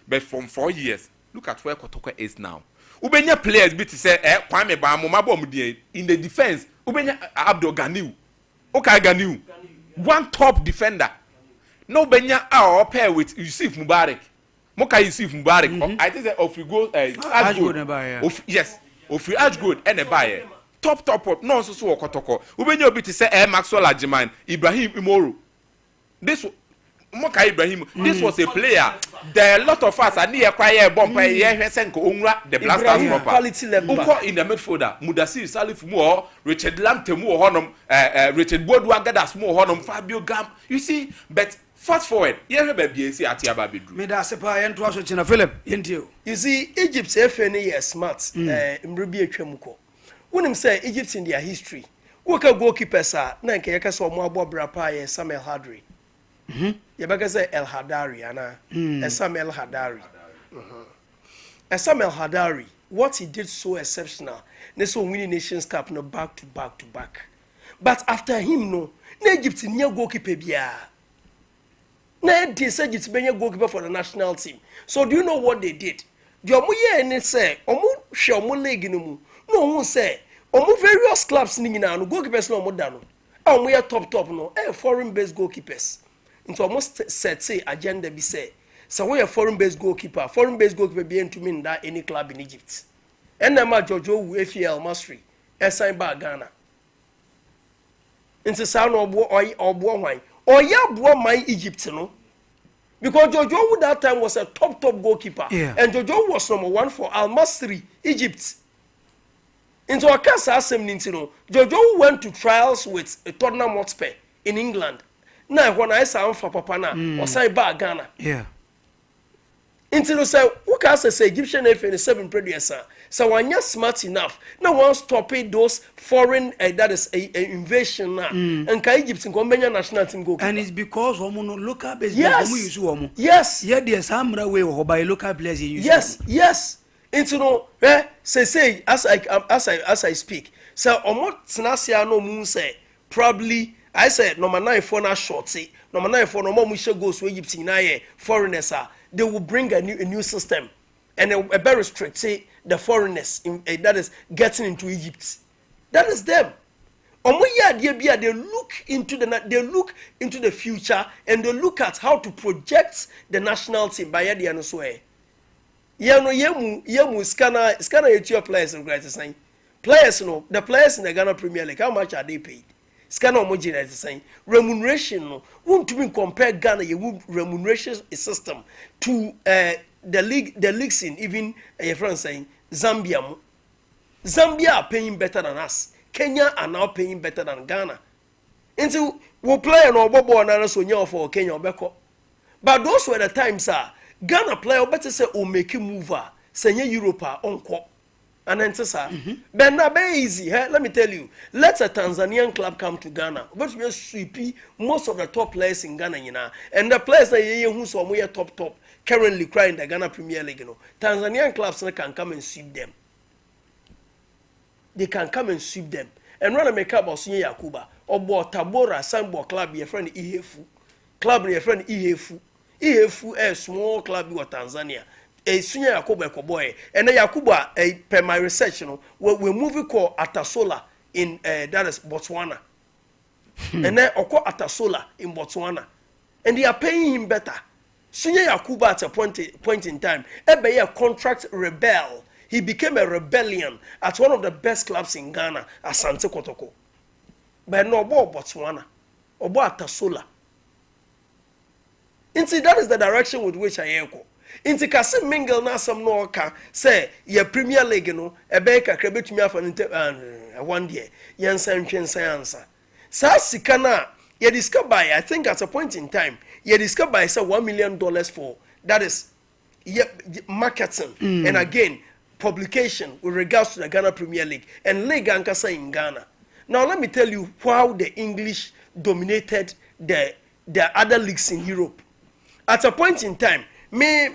Speaker 2: but from 4 years look at where kotoko is now ubenya players bit say Kwame Ba mo mabo mu in the defense ubenya Abdul Ganiu okay Ganiu one top defender no benya or pair with Yusuf Mubarak moka Yusuf Mubarak I think of we go Ajgood yes of we Ajgood and a buyer top no so kotoko ubenya obi to say Maxwell Ajiman Ibrahim Imoro this Moka Ibrahim, this was a player. There are a lot of us are near choir bumper here, Unra, the blasters proper.
Speaker 3: Quality level.
Speaker 2: In the midfielder, Mudasir Salif Moore, Richard Lamte Moore Honum, Richard Bodwa Gadas Moore Honum, Fabio Gam. You see, but fast forward, here be see at Yababi.
Speaker 1: Me da sepa and to China Philip, into
Speaker 3: you see, Egypt's FNA is smart, Mrubi Chemuko. When him say Egypt in their history, worker goalkeepers are Nanka Yaka so more Bob Rapa Samuel Hadri. Yabaka say El Hadari, Esam El Hadari. Esam El Hadari, what he did so exceptional. Neso winning Nations Cup no back to back. But after him no, Egypt near goalkeeper biya. Na they said it's been a goalkeeper for the national team. So do you know what they did? The omuye ne say omu hwe omu league no mu. No one say omu various clubs ni na no goalkeepers no omu da no. Omu ye top no, foreign based goalkeepers. Into almost set say agenda be say so we a foreign based goalkeeper be into mean that any club in Egypt and na ma Jojo AFL Masri assign ba Ghana into sound obo hwan oya bo man Egypt no because Jojo that time was a top goalkeeper and Jojo was number 1 for Al Masri Egypt into Akasa assembly no Jojo went to trials with Tottenham Hotspur in England. Na when I saw for papa na or say ba Ghana.
Speaker 1: Yeah.
Speaker 3: Until say who can say Egyptian FN7 producer. So when you're smart enough, now one stop it those foreign that is a invasion now. And can Egypt in Combania national team go.
Speaker 1: And it's because no local base
Speaker 3: yes.
Speaker 1: Yeah, there's some way or by local players you
Speaker 3: yes. Into no say as I speak. So omo tnasia no moon say probably I said number 9 for na shorty. Number 9 for no more Musha goes to Egypt in foreigners they will bring a new system and a very strict say the foreigners that is getting into Egypt. That is them. They look into the future and they look at how to project the national team by the ano so yemu scanner your players in great saying players no the players in the Ghana Premier League how much are they paid? Scanner homogeneous is saying remuneration no won't even compare Ghana remuneration system to the leagues in even a friend saying Zambia are paying better than us. Kenya are now paying better than Ghana. And so we'll play an obobo and so new for Kenya Beko. But those were the times Ghana player better say o make a mover say Europe on quo. And then but now very easy. Let me tell you. Let a Tanzanian club come to Ghana. But we sweep most of the top players in Ghana, and the players that who so we are top currently crying the Ghana Premier League. Tanzanian clubs can come and sweep them. They can come and sweep them. And when I make up Osunye Yakuba or Tabora Sambo club, your friend Ihefu. Club your friend Ihefu. Ihefu a small club in Tanzania. Sunya Yakubu Ekoboy, and Yakuba, per my research, we're moving called Atasola in that is Botswana. And then Oko Atasola in Botswana. And they are paying him better. Sunya Yakuba at a point in time, a contract rebel. He became a rebellion at one of the best clubs in Ghana, Asante Kotoko. But no Obo Botswana, Obo Atasola. Inti that is the direction with which I go. Inti kasi mingle na some no ka say ye Premier League no ebe ka krebetumi afa one day yansa ntwensa yansa. Sa sika na ye discover by I think at a point in time ye discover by say $1 million for that is marketing and again publication with regards to the Ghana Premier League and League Ankasa in Ghana. Now let me tell you how the English dominated the other leagues in Europe. At a point in time, me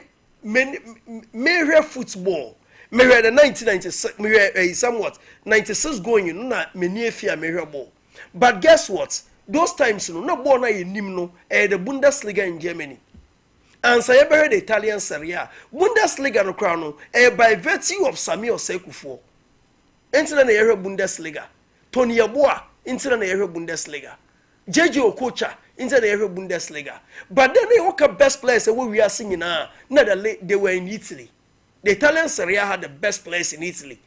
Speaker 3: football, me the 1996, me somewhat 96 going, you know, me near fear me ball. But guess what? Those times, no born na no, the Bundesliga in Germany. And say the Italian Serie A, Bundesliga no crown, by virtue of Samuel Sekufo. Into the area Bundesliga, Tony Yeboah into the area Bundesliga, JJ Okocha into the area Bundesliga. But then they walk up best players where we are singing now. They were in Italy. The Italian Serie A had the best players in Italy.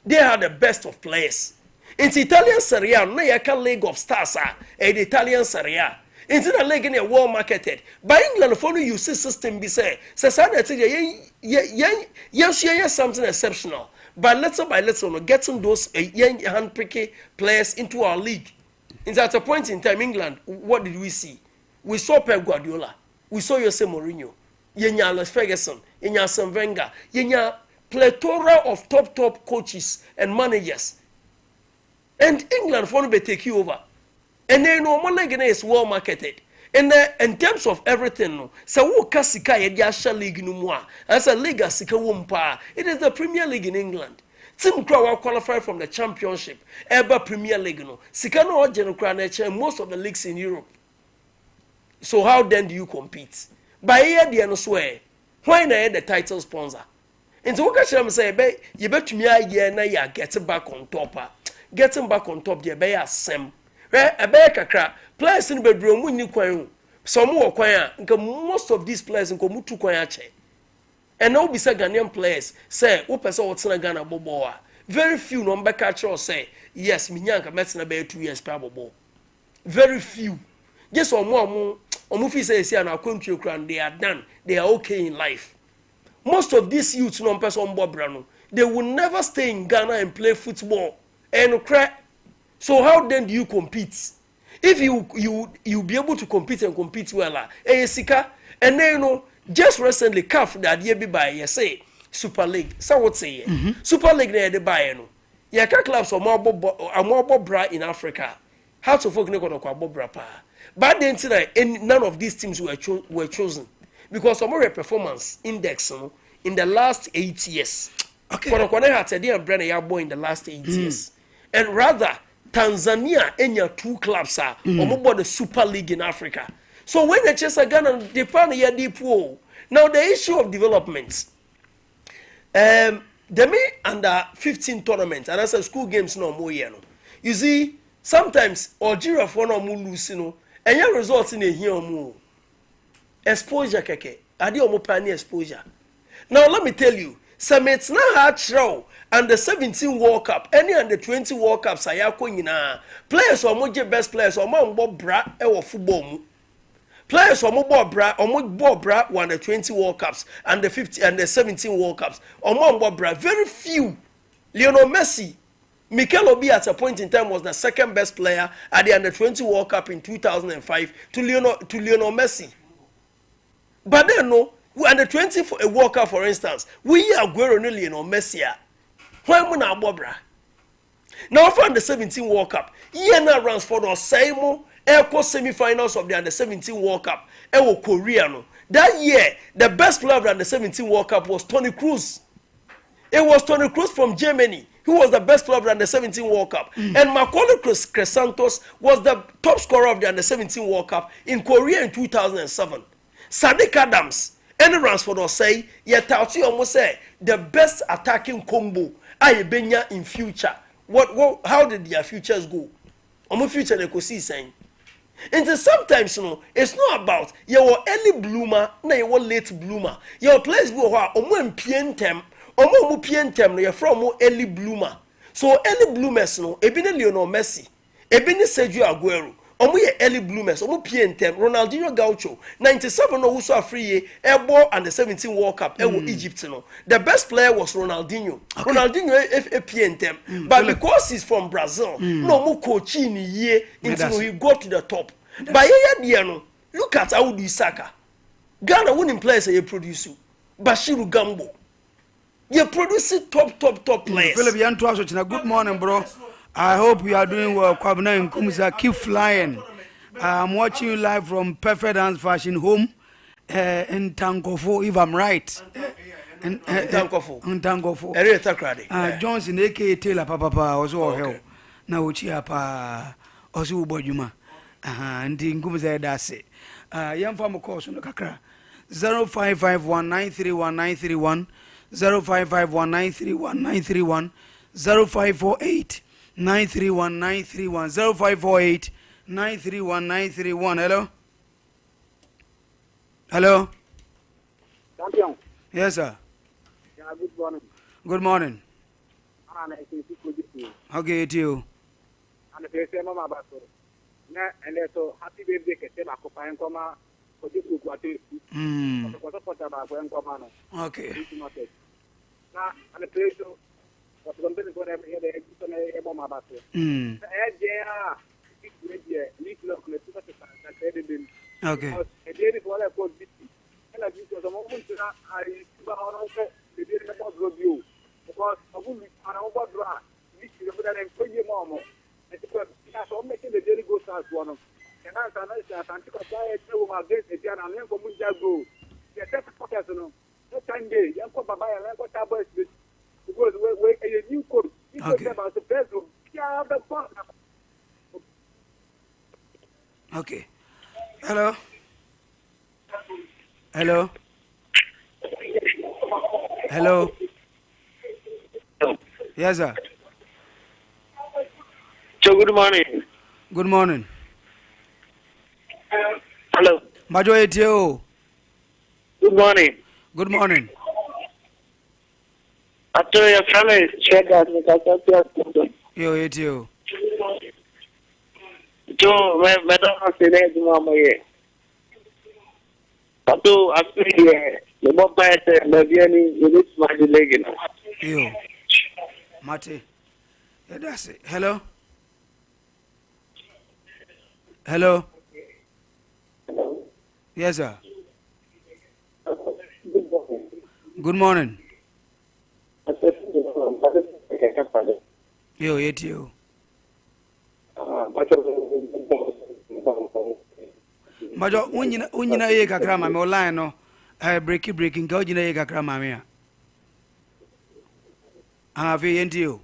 Speaker 3: They had the best of players. Into Italian Serie A, no yaka League of Stars the Italian Serie A. Into the league in a well marketed. By England, for you see system be say something exceptional. But little by little, getting those young hand-picky players into our league. And at a point in time, England, what did we see? We saw Pep Guardiola. We saw Jose Mourinho. Yenya Alex Ferguson. Yenya Arsene Wenger. Yenya plethora of top coaches and managers. And England, for to take you over. And then no league is well marketed. And in terms of everything, no, so who kasika yediasha league no more. As a league sika wumpa. It is the Premier League in England. Team Crow qualified from the Championship. Ever Premier League no. Sika no general crown most of the leagues in Europe. So how then do you compete? By here the no swear. Why not the title sponsor? And so what can I say? You bet me a year na ya getting back on top. Getting back on top the be same. Ebe kakra players in bedroom mu ni kwan some wo kwan a most of these players nko mutu kwan ache and now be say Ghanaian players say wo pese wo tena Ghana bobo a very few no mbeka cho say yes minyanka metena be 2 years pa bobo very few just omo fi say na akwantu kran they are done they are okay in life. Most of these youths no pese on bobra no they will never stay in Ghana and play football and cry. So how then do you compete? If you be able to compete and compete well, sika, and then just recently CAF that ye be by you say Super League. So what say Super League na the buy no. Ya ka clubs are more bra in Africa. How to folk no kwa bobra pa. But then tonight none of these teams were chosen because some more performance index in the last 8 years. Okay. Kwa had said they brand ya boy in the last 8 years. And rather Tanzania enya 2 clubs are about the Super League in Africa. So when the Chesa Ghana depend here deep now the issue of development. The me under 15 tournaments and as a school games no more year no. You see sometimes Algeria for no mo lose no and your results in a here mo exposure keke ade omo pani exposure. Now let me tell you some it's not hard show. And the 17 World Cup, any and the 20 World Cups, I are going players or more best players or more bra or football. Players or more bra won the 20 World Cups and the 50 and the 17 World Cups or more bra. Very few. Lionel Messi, Mikel Obi at a point in time was the second best player at the under 20 World Cup in 2005 to Lionel Messi. But then no, under 20 for a World Cup, for instance, we are going to Lionel Messi. Why mun abobra? Now for the 17 World Cup, Yena runs for the same semi-finals of the under 17 World Cup. Korea no. That year, the best player of the 17 World Cup was Toni Kroos. It was Toni Kroos from Germany who was the best player of the under 17 World Cup. And Macaulay Crescentos was the top scorer of the under 17 World Cup in Korea in 2007. Sadiq Adams Any Ransford or say, ye tauti almost say the best attacking combo I benya in future. What how did their futures go? Omo future they could see saying. And sometimes it's not about your early bloomer, na your late bloomer. Your players go omo mpientem, omo mpientem no from early bloomer. So early bloomers ebine Lionel Messi, ebine Sergio Aguero. Omo ye early bloomers, omo pientem Ronaldinho Gaucho 97 no so free airborne and the 17 World Cup Egypt no. The best player was Ronaldinho. Okay. Ronaldinho pientem, but because he's from Brazil, no mo coach in ye until he got to the top. But yeah no, look at Audu Isaka. Ghana winning players you produce. Bashiru Gambo. You produce top players.
Speaker 1: Philip Yantua, good morning, bro. I hope you are doing well. Kwabena and Kumza, keep flying. I'm watching you live from Perfect Dance Fashion Home in Tankofo, if I'm right. In Tankofo.
Speaker 3: Area Takrade.
Speaker 1: Johnson, aka Taylor Papa, also hell. Now, Chiapa, also Bojuma. And in Kumza, that's it. Young farmer course on the Kakra 0551931931, 0551931931, 0548. 931931 0548 931931. Hello.
Speaker 20: Champion.
Speaker 1: Yes, sir.
Speaker 20: Yeah, good morning.
Speaker 1: Good morning.
Speaker 20: Okay,
Speaker 1: to you.
Speaker 20: And the say mama baso. Na and so happy birthday ke se ba ko pa nkoma ko di ku kwate. Ko so pota ba ko nkoma no.
Speaker 1: Okay.
Speaker 20: Na and the so what going to go there the exhibition e mama baso.
Speaker 1: Okay. Okay. Hello. Hello. Hello. Yes, sir.
Speaker 21: So good morning.
Speaker 1: Good morning.
Speaker 21: Hello.
Speaker 1: Majority.
Speaker 21: Good morning.
Speaker 1: Good morning.
Speaker 21: After your family check out with
Speaker 1: Yo, it you.
Speaker 21: So, my don't say that mama here. After the mobile maybe any this my leg.
Speaker 1: Yo. Mate. Yeah, that's it. Hello. Hello. Yes, sir. Good morning. Yo, it you. Majo, unyina ye kakra mame online no. Breaking go jina ye kakra mame a. Fe yenti yo.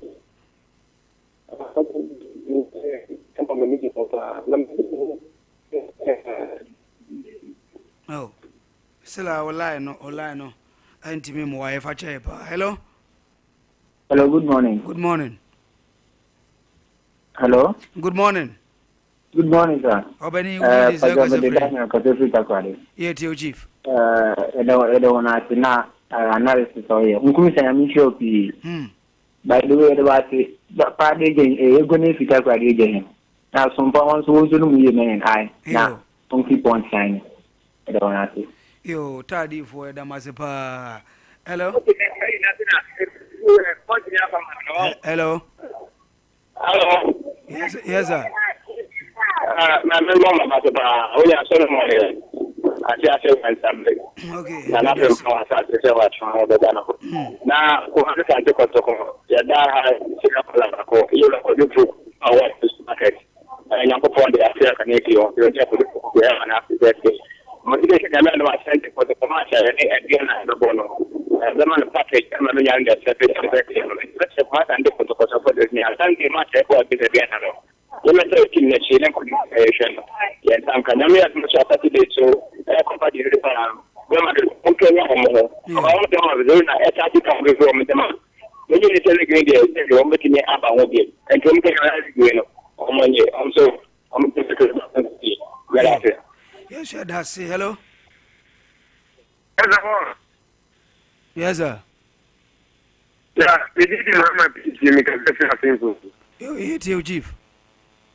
Speaker 1: Oh. Sila online no. Anti me mo wife acha pa. Hello.
Speaker 21: Hello, good morning.
Speaker 1: Good morning.
Speaker 21: Hello.
Speaker 1: Good morning.
Speaker 21: Good morning, sir.
Speaker 1: Obani is
Speaker 21: yeah,
Speaker 1: to chief.
Speaker 21: I don't want to analysis or here. I'm sure. By the way, the party again, going to take again. Now, some powers who do me, man, I now don't keep on signing. I don't want to.
Speaker 1: Yo, tardy for the Mazepa. Hello. Hello.
Speaker 21: Hello.
Speaker 1: Yes, yes, sir.
Speaker 21: My mom, we are sort of money. I just went something.
Speaker 1: Okay.
Speaker 21: And I'm going to say what's wrong with the now, who has to take a Singapore, you know, our market. And I'm going to affair Canadian, you're just and after that. Motivation, I know I sent it for the commercial and again, I don't know. The man package, I'm a young let's say what and different because of what is me. I thank you much for this again. When I take in the Chilean communication, yes, I'm going to be as much as I did so. I compare the Grandma, okay, yeah, I want to have a zone at the country from the man. When you tell the green, you're making it up and again. And don't get on my year. I'm
Speaker 1: yes, sir. That's hello.
Speaker 20: Yes,
Speaker 1: sir.
Speaker 20: Yeah, we didn't have my PC because that's simple.
Speaker 1: You, Chief.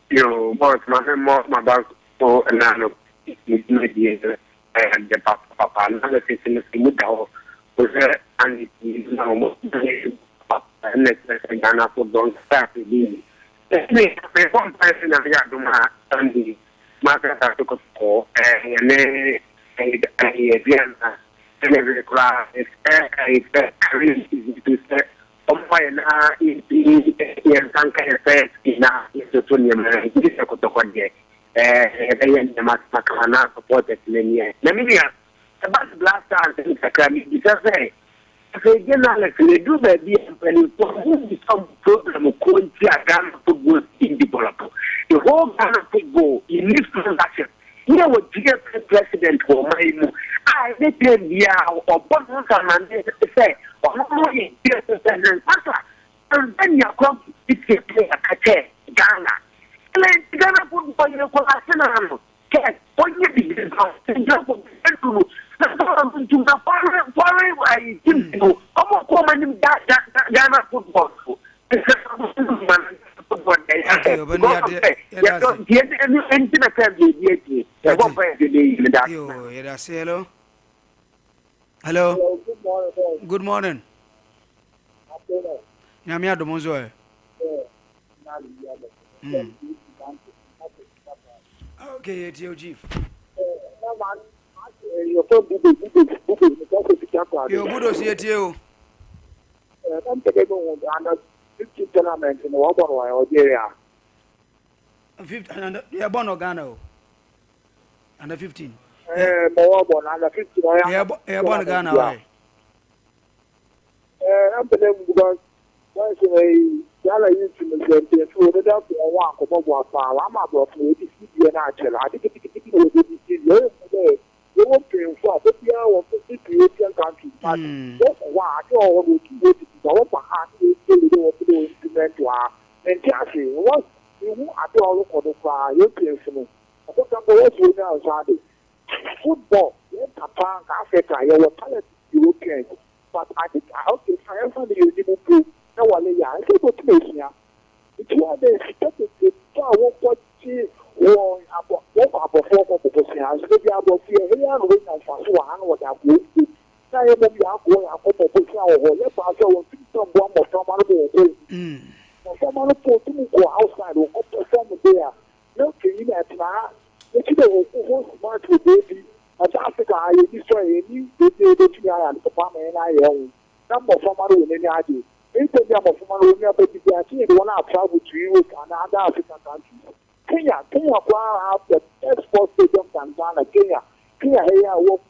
Speaker 20: Yo, boss, my bank, so, and I know, and the papa, another thing in the Muda, was there, and it's now and let's say, Ghana for don't start with me. One person of Yaduma and the market has to go, and then and every class is very easy to say. In some kind of face in our institution, this is a Kotokodia. The Macana supported Lenia. Namibia, about the last time, because they do the some program of Ghana football in development. The whole Ghana football in this transaction. Here was GFA president for my I let them be out or one man say, or more in president, and then you come to play a chair, Ghana. Ghana football, you call Arsenal. Cat, what you did, and just to the foreign, I think, come on, Ghana football.
Speaker 1: Hello. Good morning. Nyamia Domonzo. Okay, it's your chief. Your good see it you.
Speaker 20: I'm taking under 15 tournament in Algeria.
Speaker 1: 15 yeah, born Ghana. Under 15.
Speaker 20: Under 15.
Speaker 1: Yeah, born Ghana.
Speaker 20: I'm telling you because once Yala used to the two the doctor one for I'm not going to see an actual. I think they won't pay for 50 hours for 50 European countries. But that's why I go to the heart to implement to our mentality. Once you are all for the European film. I don't know what you know, football, Japan, Africa, you were talented Europeans. But I think I also find the Liverpool. No one, I think what makes me. It's one day, expected to won't watch or about 4 positions. Maybe about here and win and for one what I've moved to. Now, you are going up for position or let us go and some one more from our someone to go outside or perform there. No, you know, now, if you don't smart with baby. As Africa, I destroy any and Papa and I own. Number of Famaro in any idea. Instead of Famaro, we are one hour travel to Europe and other African countries. Kenya have the export stadium than Ghana. Kenya here work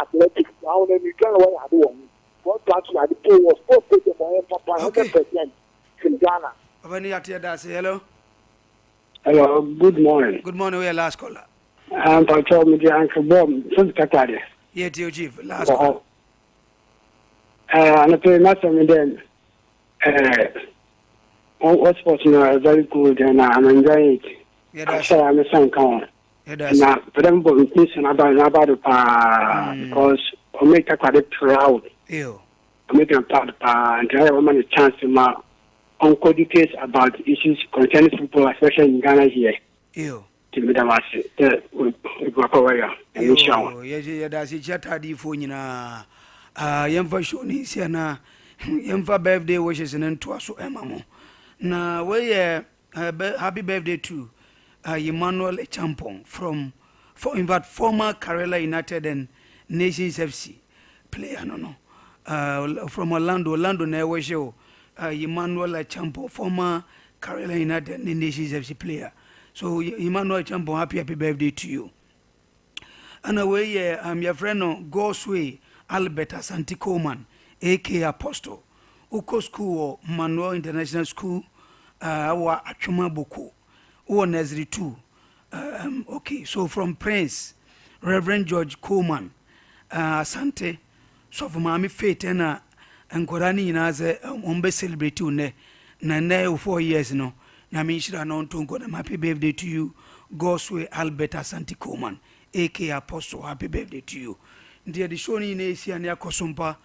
Speaker 20: athletics. Now, then you can work at home. What country at the pool was sports stadium for Papa 100% in Ghana.
Speaker 1: When you are here, say hello.
Speaker 4: Hello, good morning.
Speaker 1: Good morning, we are last caller.
Speaker 4: I'm told me the Uncle Bob, since Qatar.
Speaker 1: Yeah, dear chief, last call.
Speaker 4: And I pay much of me then. What sports are very good and I'm enjoying it.
Speaker 1: Yeah, that's
Speaker 4: right. I'm a son. Come now, but I'm going to listen about the because I make a quite proud.
Speaker 1: Ew.
Speaker 4: I make a proud and I have a chance to my uncle details about issues concerning football, especially in Ghana here.
Speaker 1: Ew.
Speaker 4: Yeah,
Speaker 1: that's it. Chatadi for you na. Yemfa show ni siana. Yemfa birthday wishes and twaso emamo. Na we happy birthday to Emmanuel Champon from former Kerala United and Nations FC player no. From Orlando na we show Emmanuel Champon former Kerala United and Nations FC player. So Emmanuel Champo, happy birthday to you. And away, I'm your friend Gosway Albert Asante Coleman, A.K. Apostle, Uko School, Manuel International School, our Achuma Boko, or Nazri 2. Okay, so from Prince, Reverend George Coleman, asante sɔfo maame faith na nkɔra ne nyinaa sɛ ɔmbɛ celebrate wo nnɛ na nnɛ 4 years no nyame nhyira no ɔnto nkɔ na happy birthday to you Goswe Albert Asante Coleman aka Apostle, happy birthday to you. Ndia the show ni esi ani akosompa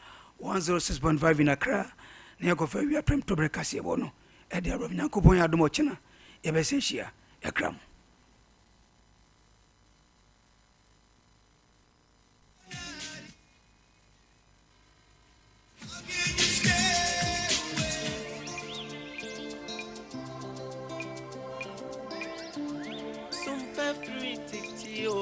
Speaker 1: 106.5 in Accra na yakofa wi aprem to brekase bono e dia rob nyankopon ya domo chena e be se hia yakram